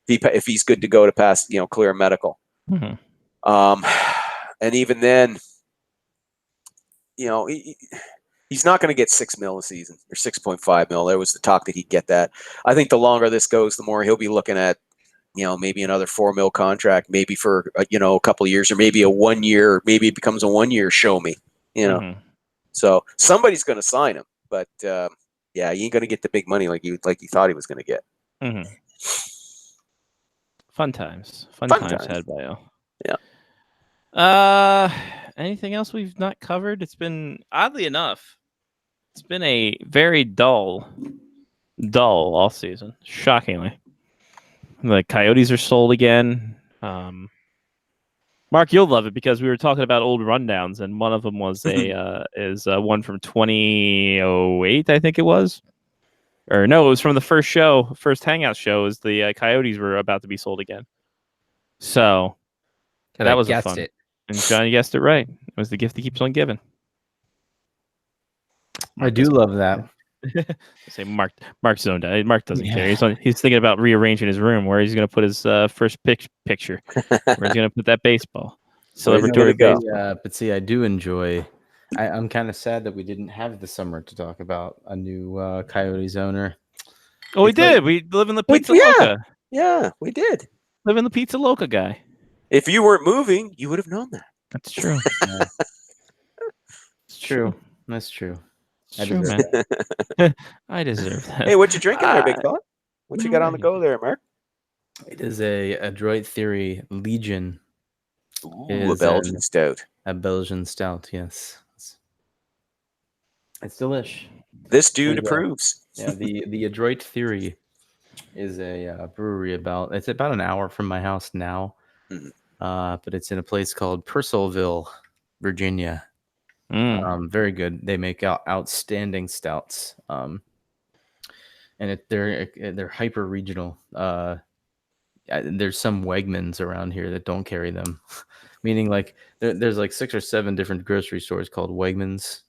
if he's good to go to pass, clear medical. Mm-hmm. And even then, he's not going to get $6 million a season or $6.5 million. There was the talk that he'd get that. I think the longer this goes, the more he'll be looking at, maybe another $4 million contract, maybe for a couple of years, or maybe a 1 year, maybe it becomes a 1 year. Show me, Mm-hmm. So somebody's going to sign him, but he ain't going to get the big money like he thought he was going to get. Mm-hmm. Fun times had by Yeah. Anything else we've not covered? It's been, oddly enough, it's been a very dull all season. Shockingly, the Coyotes are sold again. Mark, you'll love it because we were talking about old rundowns, and one of them was one from 2008, I think it was. Or no, it was from the first Hangout show. Is the Coyotes were about to be sold again. So that was fun. It. And Johnny guessed it right. It was the gift that keeps on giving. I do love that. Say Mark's zoned out. Mark doesn't care. He's thinking about rearranging his room where he's going to put his first picture. Where he's going to put that baseball. Celebratory baseball. But see, I do enjoy. I'm kind of sad that we didn't have the summer to talk about a new Coyotes owner. Oh, we did. We live in the Pizza Loca. Yeah, we did. Live in the Pizza Loca guy. If you weren't moving, you would have known that. That's true. It's true. That's true. It's true, man. I deserve that. Hey, what you drinking there, big fella? What you got on the go there, Mark? It is a Adroit Theory Legion. Ooh, a Belgian stout. A Belgian stout, yes. It's delish. This dude approves. Yeah, the Adroit Theory is a brewery it's about an hour from my house now. Mm-hmm. But it's in a place called Purcellville, Virginia. Very good. They make outstanding stouts. And they're hyper regional. There's some Wegmans around here that don't carry them, meaning like there's like 6 or 7 different grocery stores called Wegmans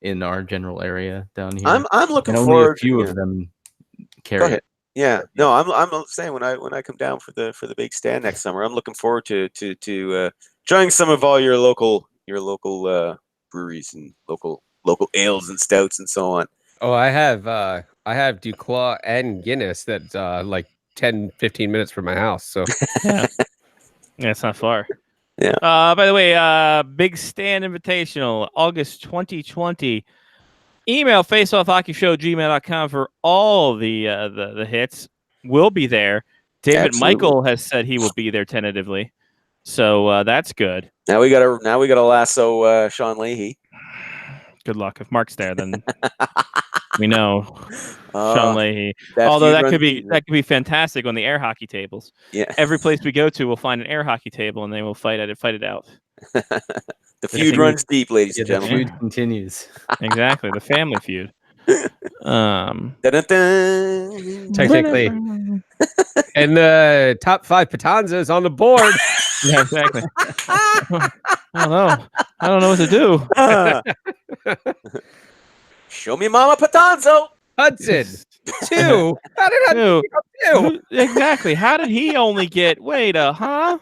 in our general area down here. I'm looking and forward. Only a few of them carry it. Yeah, no, I'm saying when I come down for the big stand next summer, I'm looking forward to trying some of all your local breweries and local ales and stouts and so on. Oh, I have Duclaw and Guinness that's like 10-15 minutes from my house. So yeah, it's not far. Yeah. By the way, Big Stand Invitational, August 2020. Email faceoffhockeyshow@gmail.com for all the hits. We'll be there. David Absolutely. Michael has said he will be there tentatively, so that's good. Now we gotta lasso Sean Leahy. Good luck. If Mark's there, then we know Sean Leahy. Although that could be fantastic on the air hockey tables. Yeah. Every place we go to, we'll find an air hockey table, and they will fight it out. The feud runs deep, ladies and gentlemen. The feud continues. Exactly, the family feud. Dun-dun-dun. technically, and the top 5 Patanza is on the board. Yeah, exactly. I don't know what to do. Show me Mama Patanzo. Hudson 2. How did Hudson get 2? Exactly. How did he only get? Huh?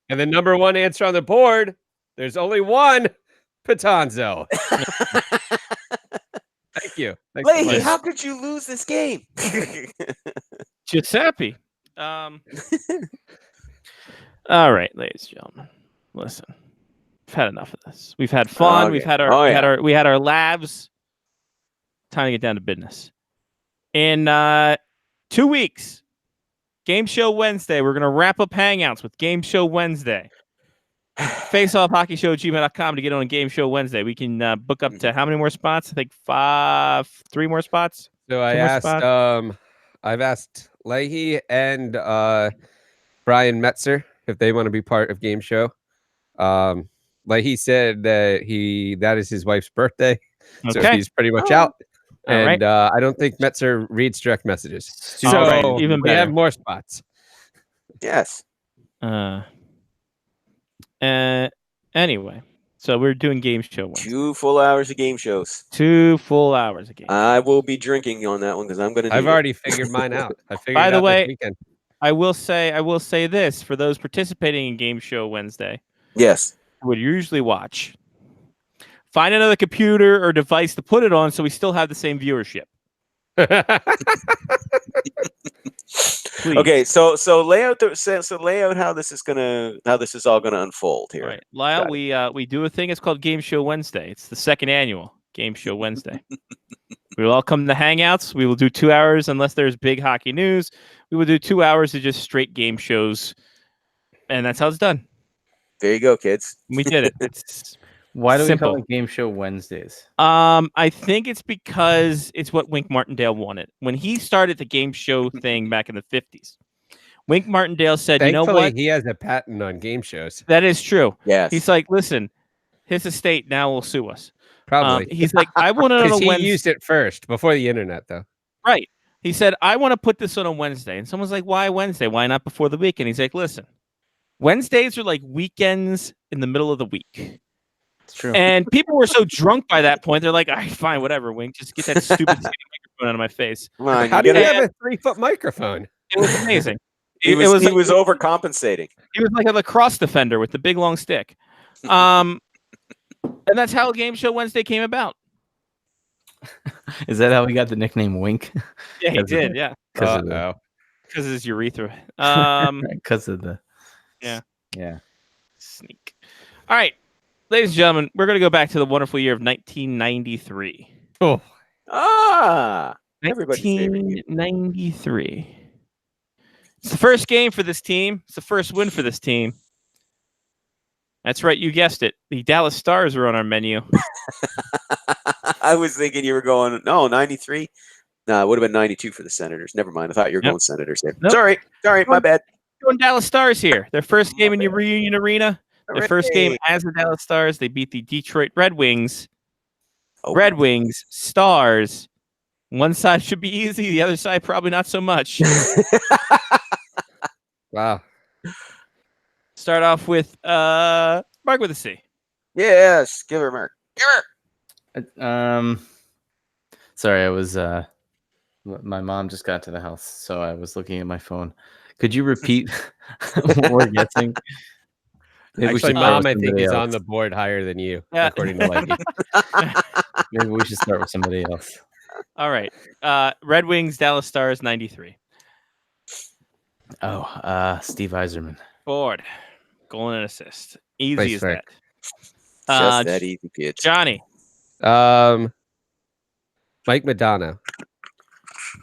And the number 1 answer on the board. There's only one Patanzo. Thank you. Thanks so Leahy, much. how could you lose this game? Giuseppe. All right, ladies and gentlemen, listen. We've had enough of this. We've had fun. Okay. We've had we had our labs. Time to get down to business. In 2 weeks, Game Show Wednesday. We're gonna wrap up Hangouts with Game Show Wednesday. FaceoffHockeyShow@gmail.com to get on a Game Show Wednesday. We can book up to how many more spots? I think 3 more spots. So I've asked Leahy and Brian Metzer if they want to be part of Game Show. Leahy said that is his wife's birthday, so he's pretty much out. And I don't think Metzer reads direct messages, so even we better. have more spots. Yes. Anyway, so we're doing game show Wednesday. 2 full hours of game shows. 2 full hours of game. I will be drinking on that one because I'm going to. I've already figured mine out. I figured By it the out way, this weekend. I will say this for those participating in Game Show Wednesday. Yes. Who would usually watch. Find another computer or device to put it on so we still have the same viewership. Please. Okay, so lay out how this is all gonna unfold here. All right, Lyle, we do a thing. It's called Game Show Wednesday. It's the second annual Game Show Wednesday. We will all come to Hangouts. We will do 2 hours unless there's big hockey news. We will do 2 hours of just straight game shows, and that's how it's done. There you go, kids. We did it. It's Why do we simple. call it Game Show Wednesdays? I think it's because it's what Wink Martindale wanted when he started the game show thing back in the 50s. Wink Martindale said, Thankfully, "You know what? he has a patent on game shows. That is true." Yes. He's like, "Listen, his estate now will sue us." Probably. He's like, "I want it on Because a he Wednesday." used it first before the internet, though. Right. He said, "I want to put this on a Wednesday." And someone's like, "Why Wednesday? Why not before the weekend?" He's like, "Listen, Wednesdays are like weekends in the middle of the week." It's true. And people were so drunk by that point, they're like, "All right, fine, whatever, Wink. Just get that stupid microphone out of my face." Come on, How you do you gotta- have a 3-foot microphone? It was amazing. he It was like- overcompensating. He was like a lacrosse defender with the big long stick. And that's how Game Show Wednesday came about. Is that how we got the nickname Wink? Yeah, he 'Cause of did. the- Yeah, Because of the, Uh-oh. because of his urethra. because of the. Yeah. Yeah. Sneak. All right, ladies and gentlemen, we're going to go back to the wonderful year of 1993. Oh, Everybody's favorite year. 1993. It's the first game for this team. It's the first win for this team. That's right, you guessed it. The Dallas Stars are on our menu. I was thinking you were going 93. No, it would have been 92 for the Senators. Never mind. I thought you were Nope. going Senators there. Nope. Sorry, my bad. Going Dallas Stars here. Their first game in your reunion arena. Their first game Hooray. as the Dallas Stars. They beat the Detroit Red Wings. Oh. Red Wings, Stars. One side should be easy. The other side probably not so much. wow. Start off with Mark with a C. Yes, give her a mark. Give her. Sorry, I was my mom just got to the house, so I was looking at my phone. Could you repeat what we're guessing? Maybe we Actually, should start Mom, with I think somebody is else. on the board higher than you, Yeah. according to Mikey. Maybe we should start with somebody else. All right. Red Wings, Dallas Stars, 93. Oh, Steve Yzerman. Ford. Goal and assist. Easy Nice as work. that. Just that easy, kids. Johnny. Mike Madonna.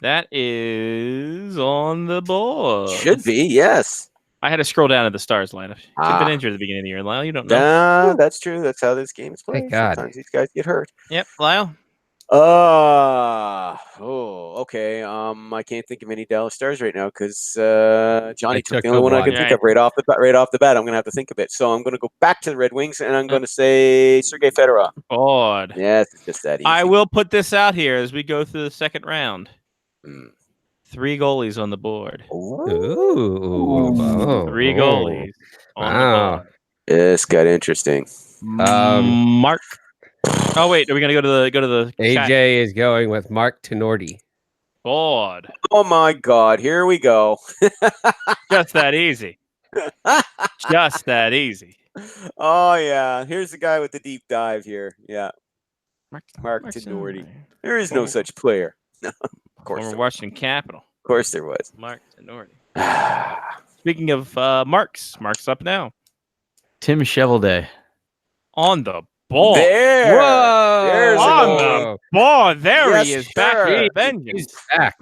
That is on the board. Should be, yes. I had to scroll down to the Stars lineup. Could have been Ah. injured at the beginning of the year. Lyle, you don't know. Nah, that's true. That's how this game is played. Thank God. Sometimes these guys get hurt. Yep, Lyle. Okay. I can't think of any Dallas Stars right now because Johnny It took took the only a one I while. could think of right off the bat. I'm gonna have to think of it. So I'm gonna go back to the Red Wings and I'm gonna say Sergei Fedorov. Ford. Yes, it's just that easy. I will put this out here as we go through the second round. Mm. 3 goalies on the board. Ooh. Oh. 3 goalies on the Wow. board. This got interesting. Mark. Oh wait, are we gonna go to the AJ is going with Mark Tenorti. board? Oh my God! Here we go. Just that easy. Just that easy. Oh yeah, here's the guy with the deep dive here. Yeah, Mark Tenorti. There is no such player. No, of course, Former there, Washington Capital. of course there was. Mark Tenorti. Speaking of Mark's up now Tim Chevelday. on the ball. There. There's a On goal. the ball. There Yes, he is back sir. with the vengeance. He's back.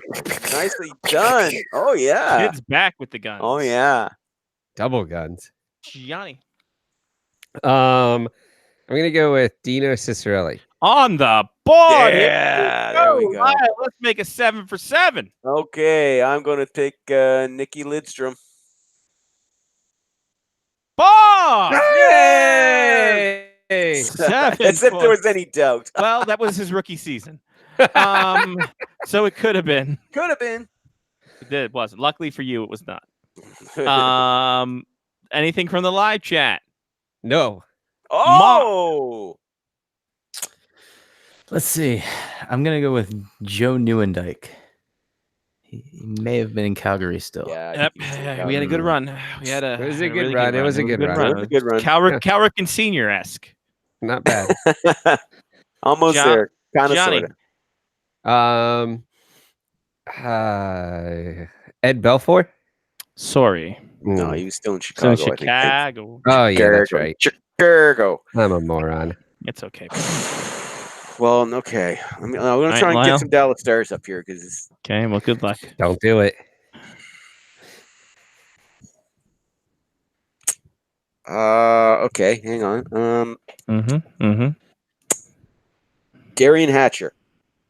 Nicely done. Oh yeah. Kid's back with the guns. Oh yeah. Double guns. Gianni. I'm gonna go with Dino Cicerelli. On the board. Here Yeah, there we go. All right, let's make a 7 for 7. Okay, I'm gonna take Nikki Lidstrom. Ball. Yay! 7 As if there for- was any doubt. Well, that was his rookie season. So it could have been. Could have been. It wasn't. Luckily for you, it was not. Anything from the live chat? No. Oh, Let's see. I'm gonna go with Joe Newendike. He may have been in Calgary still. yeah. I Yep. think he's in We had a good Calgary. run. We had a. It was a good really run. It was a good run. It was a good run. Calrick Senior esque. Not bad. Almost John- there. Kind of, Johnny. sort of. Ed Belfour. Sorry. No, Mm. he was still in So Chicago. in I think. Chicago. Oh yeah, that's Chicago. right. Chicago. I'm a moron. It's okay. Well, okay. I'm going to Alright, try and Lyle. get some Dallas Stars up here because Okay. Well, good luck. Don't do it. okay, hang on. Mm-hmm. Darian Hatcher.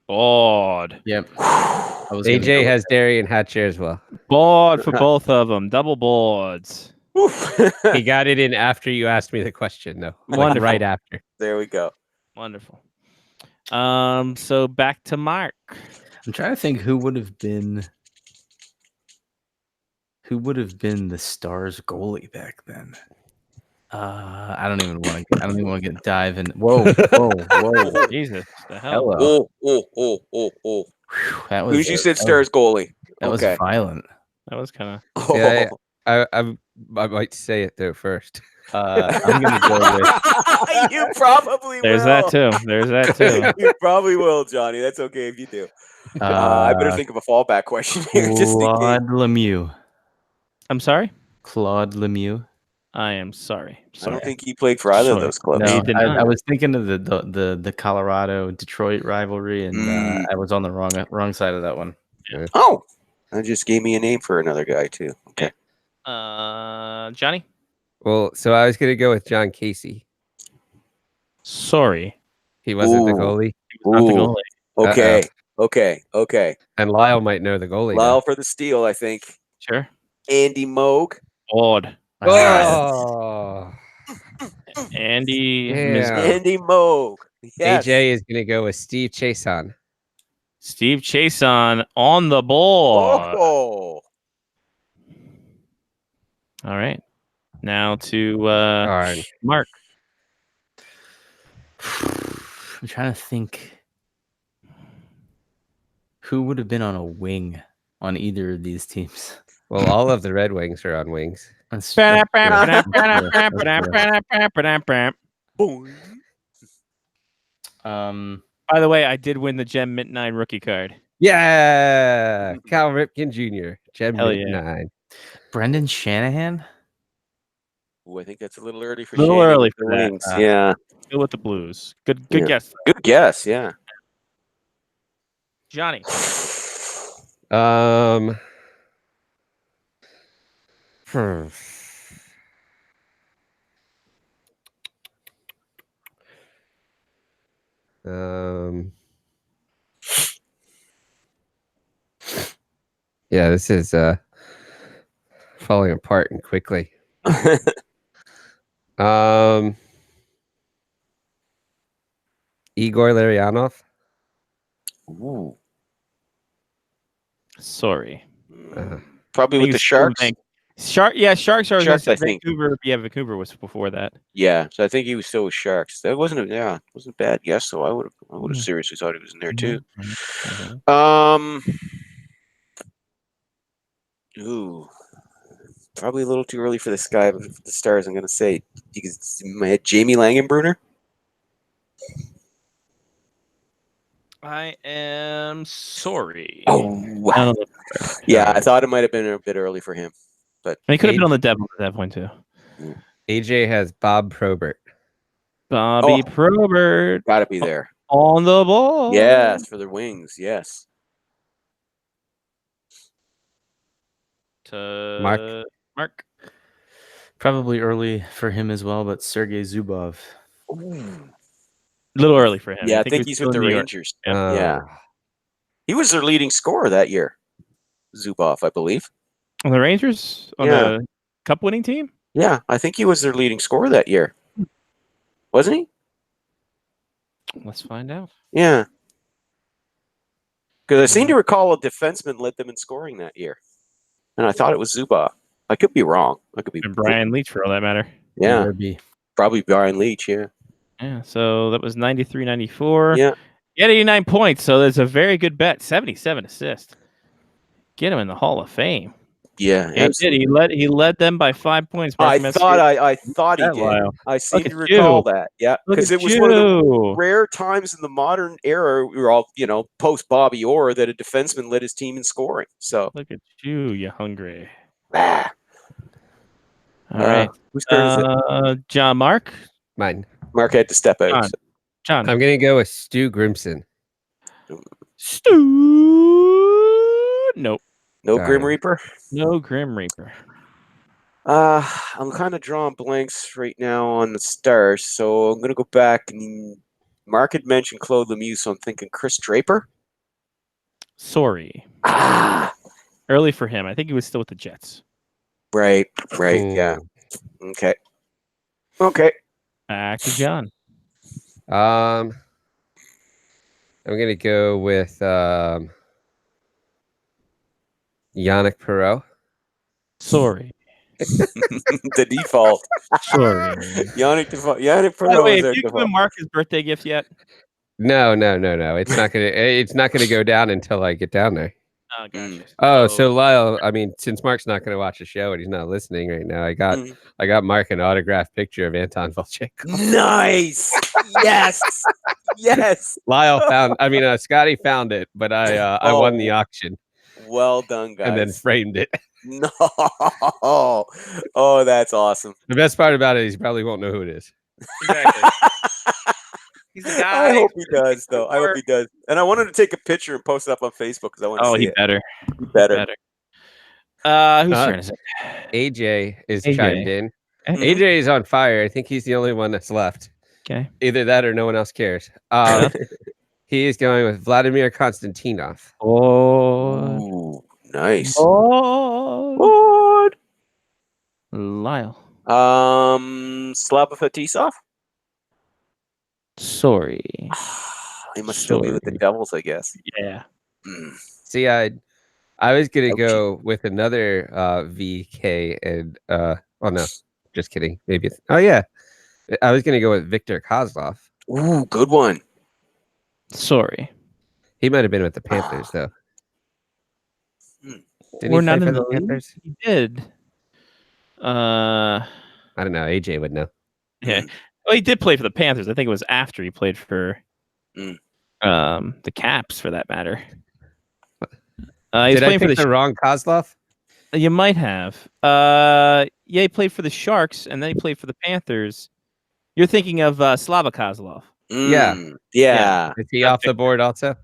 Bod. Yep. AJ has Darian Hatcher as well. Bod for both of them. Double boards. He got it in after you asked me the question, though. Like, Wonderful. right after. There we go. Wonderful. So back to Mark. I'm trying to think who would have been the Stars goalie back then. I don't even want to get dive in. Whoa. Jesus, the hell. Hello. Oh. Whew, that was Who's you said Stars goalie? That was Okay. violent. That was kind of. Oh. Yeah, I might say it though first. I'm gonna go with You probably There's will. that too. There's that too. You probably will, Johnny. That's okay if you do. I better think of a fallback question here. Just in case. Claude Lemieux. I'm sorry. Claude Lemieux. I am sorry. I Sorry. don't think he played for either of Sorry. those clubs. No, he did I not. was thinking of the Colorado Detroit rivalry, and I was on the wrong side of that one. Oh, that just gave me a name for another guy too. Okay. Johnny. Well, so I was gonna go with John Casey. Sorry. He wasn't the Ooh. goalie, Not the Ooh. goalie. Okay. and Lyle might know the goalie. Lyle for the steal, I think. Sure. Andy Moog. Bod. Oh, Andy. Yeah. Miss- Andy Moog. Yes. AJ is gonna go with Steve Chason. Steve Chason on the board. Oh. All right. Now to Darn. Mark. I'm trying to think who would have been on a wing on either of these teams. Well, all of the Red Wings are on wings. That's true. Boing. By the way, I did win the Gem Mint 9 rookie card. Yeah, Cal Ripken Jr. Gem Hell Mint yeah. 9. Brendan Shanahan. Ooh, I think that's a little early for Little Shannon early with the for that. Wings. Yeah. Go with the Blues. Good Yeah. guess. Good guess. Yeah. Johnny. Hmm. Yeah, this is falling apart and quickly. Igor Larionov. Ooh. Sorry. Probably with the Sharks. Sharks are. Sharks, I think. Vancouver. Yeah, Vancouver was before that. Yeah, so I think he was still with Sharks. That wasn't a bad guess. So I would have seriously thought he was in there too. Ooh, probably a little too early for this guy. But for the Stars, I'm gonna say because in my head, Jamie Langenbrunner. I am sorry. Wow. Yeah, I thought it might have been a bit early for him, but He could have been on the Devils at that point too. AJ has Bob Probert. Bobby Probert. Got to be there. On the ball. Yes, for the Wings. Yes. Mark. Probably early for him as well, but Sergei Zubov. A little early for him. Yeah, I think he's still with the in New York. Rangers. Yeah. Yeah. He was their leading scorer that year. Zubov, I believe. On the Rangers? On the cup winning team? Yeah, I think he was their leading scorer that year. Wasn't he? Let's find out. Yeah. Because I seem to recall a defenseman led them in scoring that year. And I thought it was Zubov. I could be wrong. I could be And Brian Leach for all that matter. Yeah. Irby. Probably Brian Leach. Yeah. Yeah, so that was 93, 94. Yeah. He had 89 points, so that's a very good bet. 77 assists. Get him in the Hall of Fame. Yeah. Yeah, he did. He led them by 5 points. I Mark thought Messier. I thought he that, did. Lyle. I seem Look to at recall you. that. Yeah, Look because at it was one of the you. rare times in the modern era, we were all, post Bobby Orr, that a defenseman led his team in scoring. So, Look at you hungry. ah, All right. whose turn is it? John Mark. Mine. Mark had to step out. John. so- John. I'm gonna go with Stu Grimson. Stu. Nope. No Grim Darn. Reaper. No Grim Reaper. I'm kind of drawing blanks right now on the stars, so I'm gonna go back and Mark had mentioned Claude Lemieux, so I'm thinking Chris Draper. Sorry. Ah, Early for him. I think he was still with the Jets. right, yeah. Okay. Back to John. I'm gonna go with Yannick Perreault. Sorry. The default. Sorry. Yannick By the Perreault way, is our have you default. given Mark his birthday gift yet? No. It's not gonna. It's not gonna go down until I get down there. Oh, gotcha. Oh, so Lyle, I mean, since Mark's not going to watch the show and he's not listening right now, I got Mark an autographed picture of Anton Volchenko. Nice. Yes. Yes. Lyle Scotty found it, but I won the auction Well done, guys. and then framed it. No. Oh, that's awesome. The best part about it is he probably won't know who it is. Exactly. He's the guy. I hope he does, though. I hope he does. And I wanted to take a picture and post it up on Facebook because I want to see he it. better. He better. Whose turn is it? AJ is AJ. chimed in. Okay. AJ is on fire. I think he's the only one that's left. Okay. Either that or no one else cares. He is going with Vladimir Konstantinov. Oh. Ooh, nice. Lord. Lyle. Slava Fetisov? Sorry. He must still be with the Devils, I guess. Yeah. See, I was gonna go with another VK and oh no, just kidding. Maybe it's I was gonna go with Viktor Kozlov. Ooh, good one. Sorry. He might have been with the Panthers though. Did We're he not play in for the league? Panthers? He did. I don't know. AJ would know. Yeah. Well, he did play for the Panthers. I think it was after he played for the Caps, for that matter. He's Did I playing for pick the wrong Kozlov? You might have. He played for the Sharks, and then he played for the Panthers. You're thinking of Slava Kozlov. Yeah. Is he off the board also?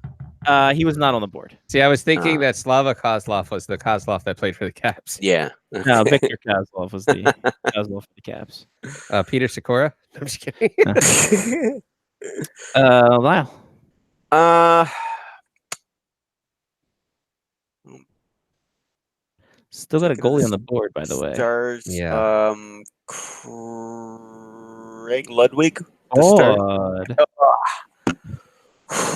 He was not on the board. See, I was thinking that Slava Kozlov was the Kozlov that played for the Caps. Yeah. No, Viktor Kozlov was the Kozlov for the Caps. Peter Sikora? I'm just kidding. Wow. Still got a goalie on the board, by the way. Stars. Yeah. Craig Ludwig. God.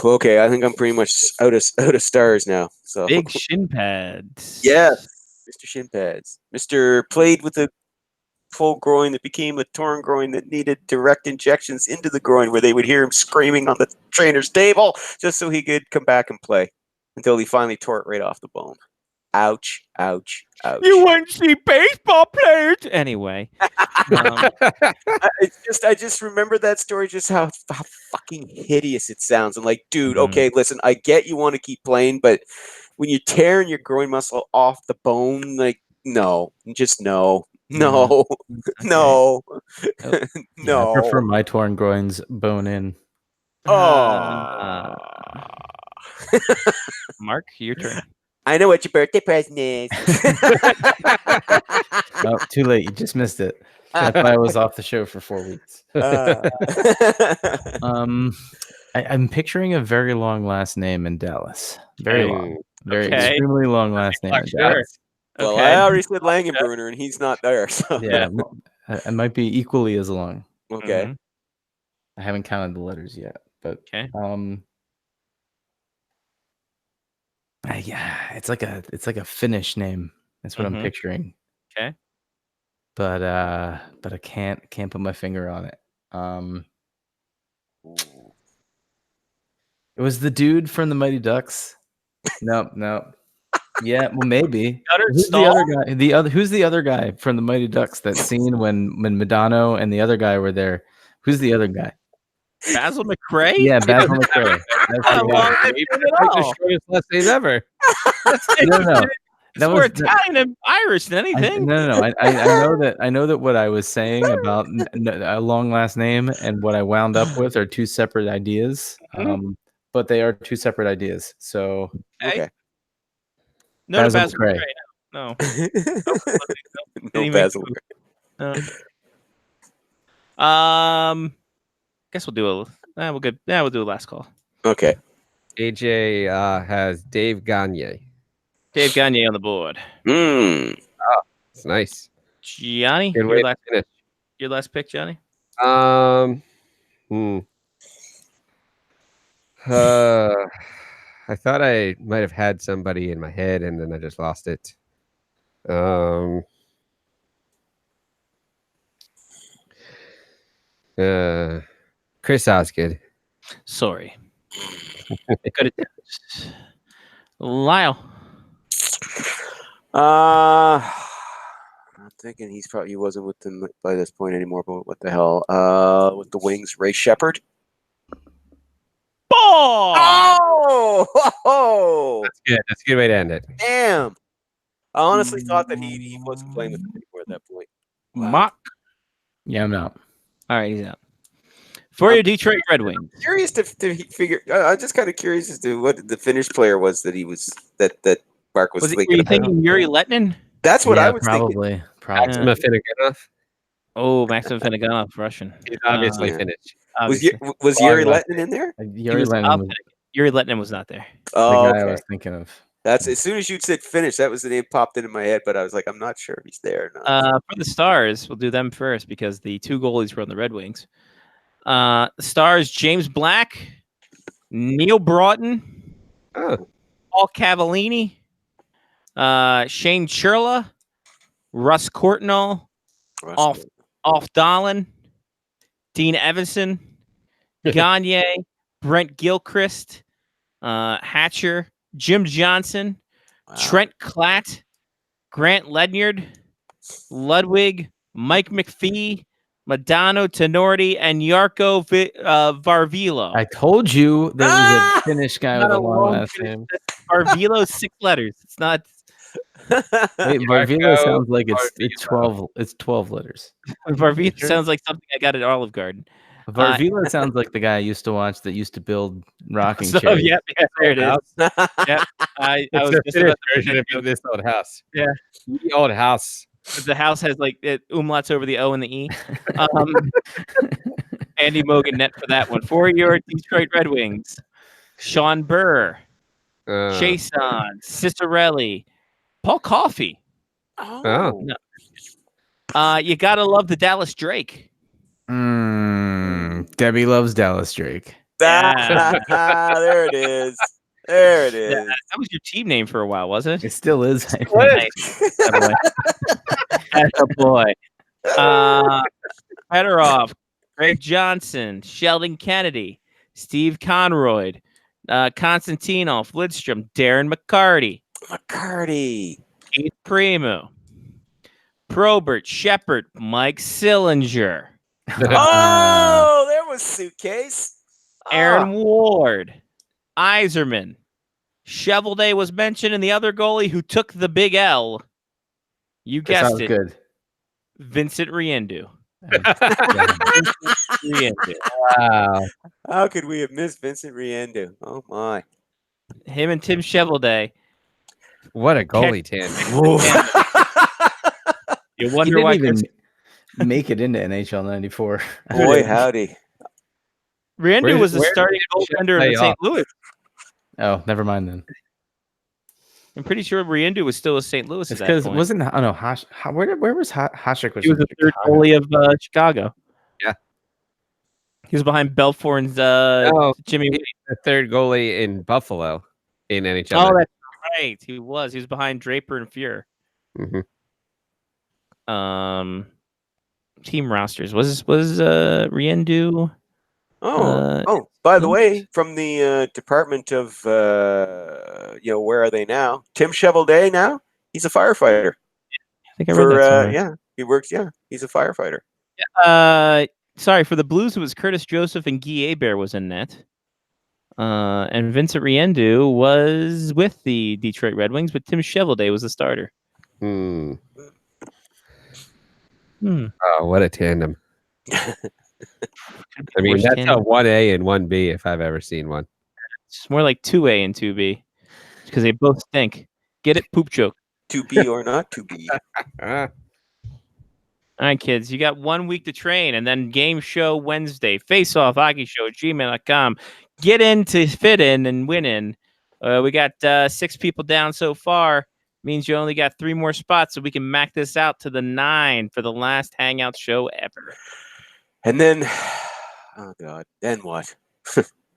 Okay, I think I'm pretty much out of stars now. So Big shin pads. Yes, Mr. Shin Pads. Mr. played with a full groin that became a torn groin that needed direct injections into the groin, where they would hear him screaming on the trainer's table just so he could come back and play until he finally tore it right off the bone. Ouch! Ouch! Ouch! You wouldn't see baseball players anyway. I just remember that story, just how fucking hideous it sounds. I'm like, dude, okay, listen, I get you want to keep playing, but when you're tearing your groin muscle off the bone, like, no, just no, no, no, no. I prefer my torn groins bone in. Oh, Mark, your turn. I know what your birthday present is. Oh, too late. You just missed it. That's why I was off the show for 4 weeks. I'm picturing a very long last name in Dallas. Very long. Very extremely long last name in Dallas. Well, I already said Langenbrunner, and he's not there. So. Yeah, it might be equally as long. Okay. I haven't counted the letters yet, but yeah, it's like a Finnish name. That's what I'm picturing. Okay. but I can't put my finger on it. It was the dude from the Mighty Ducks. Nope. Yeah, well, maybe. Who's the other guy? Who's the other guy from the Mighty Ducks? That scene when Madonna and the other guy were there. Who's the other guy? Basil McRae? Yeah, Basil McRae. That's How the long guy. have you been at all? The shortest last name ever. No. It's more Italian and Irish than anything. No. I know that what I was saying about a long last name and what I wound up with are two separate ideas. But they are two separate ideas. So Okay. No, Basil Basil McRae. McRae. No. No Basil. No. Guess we'll do we'll do a last call. Okay. AJ has Dave Gagne. Dave Gagne on the board. It's nice. Johnny, Good way to finish. your last pick, Johnny. I thought I might have had somebody in my head and then I just lost it. Chris Osgood. Sorry. Good attempt. Lyle. I'm thinking he wasn't with them by this point anymore, but what the hell? With the Wings, Ray Shepard. Ball! Oh! That's good. That's a good way to end it. Damn. I honestly thought that he wasn't playing with them anymore at that point. Mock. yeah, I'm out. All right, he's out. For your Detroit Red Wings. Curious to figure. I'm just kind of curious as to what the Finnish player was that he was that Mark was Were thinking you about. thinking Yuri Letnin? That's what I was probably. Maxima Finneganov. Oh, Maxim Finneganov, Russian. He's obviously yeah. Finnish. Was Yuri Letnin in there? Yuri Lennon was Yuri Letnin was not there. Oh, the guy I okay. was thinking of. That's as soon as you said Finnish, that was the name popped into my head, but I was like, I'm not sure if he's there or not. For the Stars, we'll do them first because the two goalies were on the Red Wings. Stars, James Black, Neil Broughton, Paul Cavallini, Shane Churla, Russ Courtnall, Off Dolan, Dean Evanson, Gagne, Brent Gilchrist, Hatcher, Jim Johnson, Trent Klatt, Grant Ledyard, Ludwig, Mike McPhee, Madano Tenorti, and Jarkko Varvilo. I told you there was a Finnish guy with Not a long long last Finnish. name. Varvilo's 6 letters. It's not. Wait, Varvilo sounds like it's 12. It's 12 letters. Varvilo sounds like something I got at Olive Garden. Varvilo sounds like the guy I used to watch that used to build rocking So, chairs. yep, there it is. Yep. I was It's just the about Finnish to version of this old house. Yeah. The old house. The house has like umlauts over the O and the E. Andy Mogan net for that one. For your Detroit Red Wings, Sean Burr, Chason, Cicerelli, Paul Coffey. Oh. No. You gotta love the Dallas Drake. Debbie loves Dallas Drake. There it is. There it is. Yeah, that was your team name for a while, wasn't it? It still is. I think. That's a boy. Fedorov, Greg Johnson, Sheldon Kennedy, Steve Conroy, Konstantinov, Lidstrom, Darren McCarty, Keith Primo, Probert, Shepard, Mike Sillinger. Oh, there was Suitcase. Aaron Ward, Iserman, Chevelday was mentioned, and the other goalie who took the big L. You That guessed sounds it. good. Vincent Riendu. Wow. How could we have missed Vincent Riendu? Oh my. Him and Tim Chevelday. What a goalie tandem. You He wonder didn't why even Chris make it into NHL '94. Boy, howdy. Riendu was the where starting did goaltender Chevelday in St. off? Louis. Oh, never mind then. I'm pretty sure Riendu was still with St. Louis It's at that because point. wasn't where was Hasek? He was the third goalie of Chicago. Yeah. He was behind Belfour and Jimmy. He's the third goalie in Buffalo in NHL. Oh, that's right. He was behind Draper and Fuhr. Mhm. team rosters. Was Riendu? By the way, from the Department of where are they now? Tim Chevaldet now. He's a firefighter. I think I read that somewhere. Yeah, he works. Yeah, he's a firefighter. Sorry, for the Blues, it was Curtis Joseph and Guy Hebert was in net. And Vincent Riendu was with the Detroit Red Wings, but Tim Chevaldet was the starter. Oh, what a tandem. I mean, that's a 1A and 1B if I've ever seen one. It's more like 2A and 2B because they both stink. Get it? Poop joke. 2B or not 2B. All right, kids, you got 1 week to train, and then game show Wednesday, face-off hockey show at gmail.com. Get in to fit in and win in. We got 6 people down so far. Means you only got 3 more spots, so we can max this out to the 9 for the last Hangout show ever. And then, oh God, then what?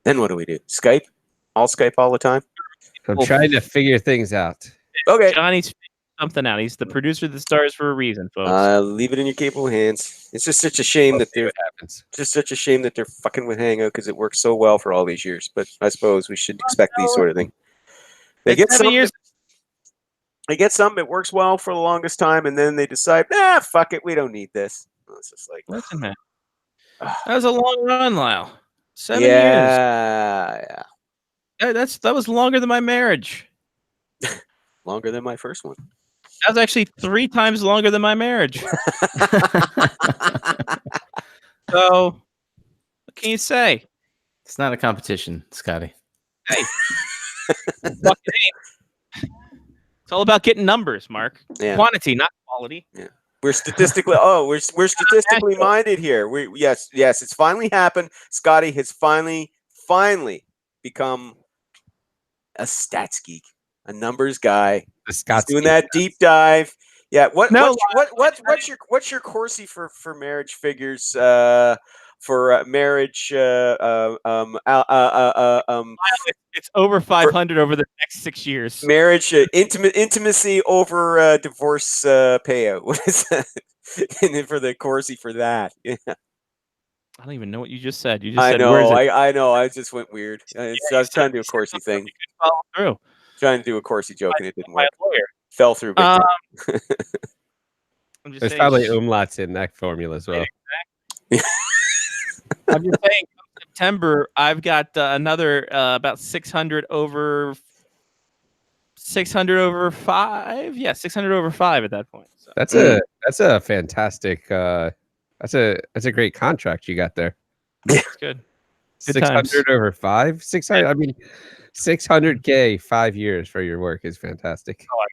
Then what do we do? Skype? All Skype all the time? I'm trying to figure things out. Okay. Johnny's figuring something out. He's the producer of the stars for a reason, folks. Leave it in your capable hands. It's just such a shame that they're fucking with Hangout because it works so well for all these years. But I suppose we should expect these sort of things. They get 7 years. They get some. It works well for the longest time, and then they decide, fuck it, we don't need this. It's just like, listen, man. That was a long run, Lyle. 7 years. Yeah. That was longer than my marriage. Longer than my first one. That was actually 3 times longer than my marriage. So, what can you say? It's not a competition, Scotty. Hey. It's all about getting numbers, Mark. Yeah. Quantity, not quality. Yeah. We're statistically we're statistically minded here. Yes, it's finally happened. Scotty has finally become a stats geek, a numbers guy. He's doing that deep dive. Yeah. What's your Corsi for marriage figures? For marriage, it's over 500 over the next 6 years. Marriage, intimacy over divorce payout. What is that? And then for the Corsi for that, yeah. I don't even know what you just said. You just I said, know. where is it? I know. I just went weird. I was trying to do a Corsi thing. Follow through. Trying to do a Corsi joke and it didn't work. Fell through. Big time. There's probably umlauts in that formula as well. I'm just saying, September, I've got another about 600 over 5. Yeah, 600 over 5 at that point. So. That's a fantastic. That's a great contract you got there. It's good. 600 over 5. 600. I mean, 600K 5 years for your work is fantastic. Oh,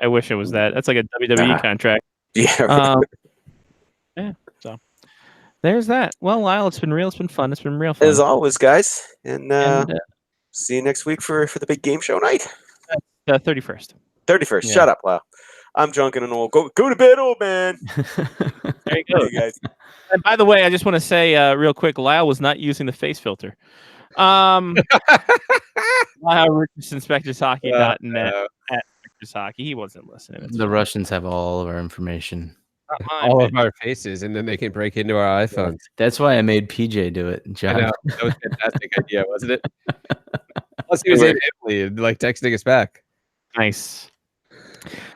I wish it was that. That's like a WWE contract. Yeah. Yeah. So. There's that. Well, Lyle, it's been real. It's been fun. It's been real fun. As always, guys. And see you next week for the big game show night. 31st. 31st. Yeah. Shut up, Lyle. I'm drunk and old. Go to bed, old man. There you go. Hey, guys. And by the way, I just want to say real quick, Lyle was not using the face filter. Lyle Richardson, SpectresHockey.net at Spectres Hockey. He wasn't listening. The Russians have all of our information. All of our faces, and then they can break into our iPhones. That's why I made PJ do it. John. I know. That was a fantastic idea, wasn't it? Plus, he was in Italy and texting us back. Nice.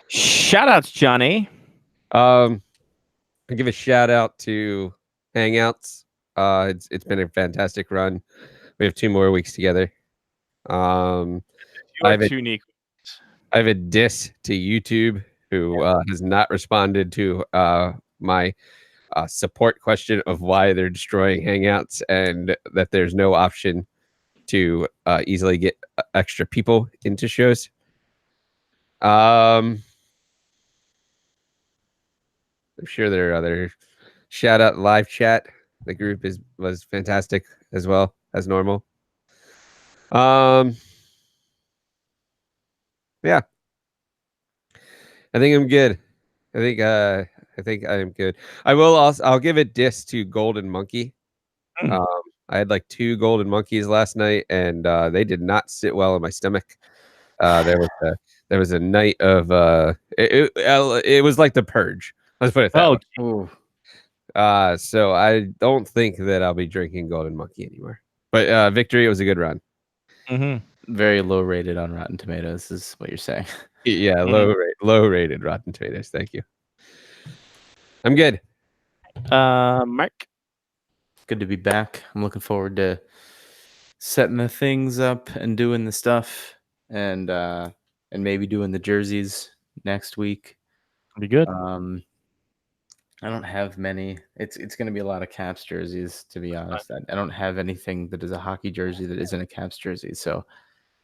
Shout outs, Johnny. I give a shout out to Hangouts. It's been a fantastic run. We have 2 more weeks together. I have a diss to YouTube, who has not responded to my support question of why they're destroying Hangouts and that there's no option to easily get extra people into shows. I'm sure there are other shout out live chat. The group was fantastic as well as normal. Yeah. I think I'm good. I think I am good. I'll give a diss to Golden Monkey. I had like 2 Golden Monkeys last night, and they did not sit well in my stomach. There was a night of it was like the purge. Let's put it that way. Ooh. So I don't think that I'll be drinking Golden Monkey anymore. But Victory, it was a good run. Mm-hmm. Very low rated on Rotten Tomatoes is what you're saying. Yeah, low rated Rotten Tomatoes. Thank you. I'm good. Mark. Good to be back. I'm looking forward to setting the things up and doing the stuff and maybe doing the jerseys next week. Be good. I don't have many. It's going to be a lot of Caps jerseys, to be honest. I don't have anything that is a hockey jersey that isn't a Caps jersey, so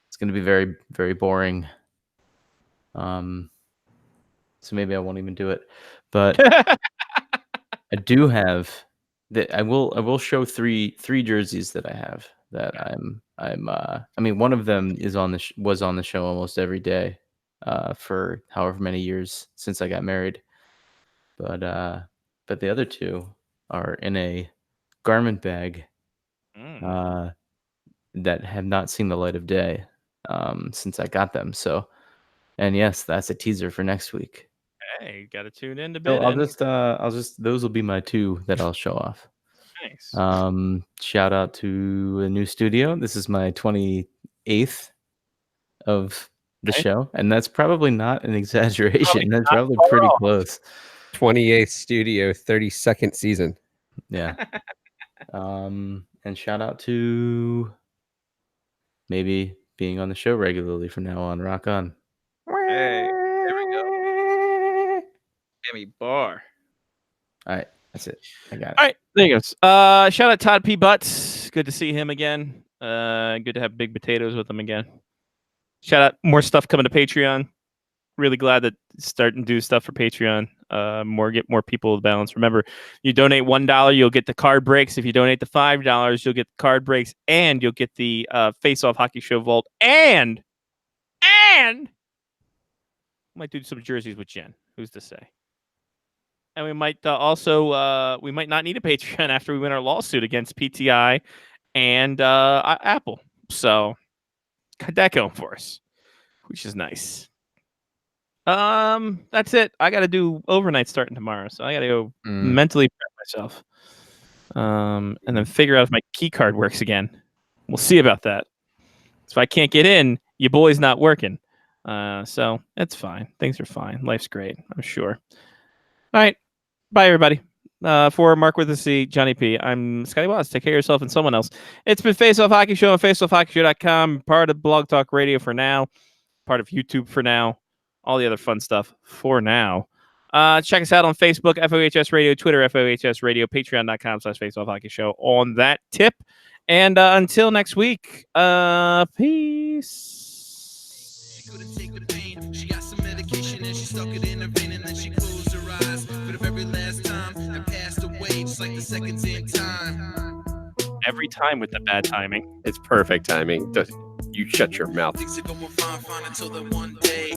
it's going to be very, very boring. So maybe I won't even do it. But I do have that. I will show three jerseys that I have that I mean, one of them is was on the show almost every day for however many years since I got married. But the other two are in a garment bag that have not seen the light of day since I got them. So, and yes, that's a teaser for next week. Hey, got to tune in to So bid. I'll just those will be my two that I'll show off. Nice. Shout out to a new studio. This is my 28th of the show, and that's probably not an exaggeration. That's probably pretty close. 28th studio, 32nd season. Yeah. And shout out to maybe being on the show regularly from now on. Rock on. Hey, there we go. Gimme bar. All right, that's it. I got it. All right, there he goes. Shout out Todd P. Butts. Good to see him again. Good to have Big Potatoes with him again. Shout out more stuff coming to Patreon. Really glad that starting to do stuff for Patreon. Get more people to balance. Remember, you donate $1, you'll get the card breaks. If you donate the $5, you'll get the card breaks, and you'll get the Face Off Hockey Show Vault, and might do some jerseys with Jen. Who's to say? And we might also we might not need a Patreon after we win our lawsuit against PTI and Apple. So got that going for us, which is nice. That's it. I got to do overnight starting tomorrow, so I got to go mentally prep myself. And then figure out if my key card works again. We'll see about that. So if I can't get in, your boy's not working. So it's fine. Things are fine. Life's great, I'm sure. All right. Bye, everybody. For Mark with a C, Johnny P, I'm Scotty Watts. Take care of yourself and someone else. It's been Face Off Hockey Show on faceoffhockeyshow.com. Part of Blog Talk Radio for now. Part of YouTube for now. All the other fun stuff for now. Check us out on Facebook, FOHS Radio, Twitter, FOHS Radio, Patreon.com/FaceOffHockeyShow on that tip. And until next week, peace. She couldn't take the pain. She got some medication and she stuck it in her vein and then she closed her eyes for the very last time and passed away just like the seconds in time. Every time with the bad timing. It's perfect timing. You shut your mouth. Things are going fine until the one day.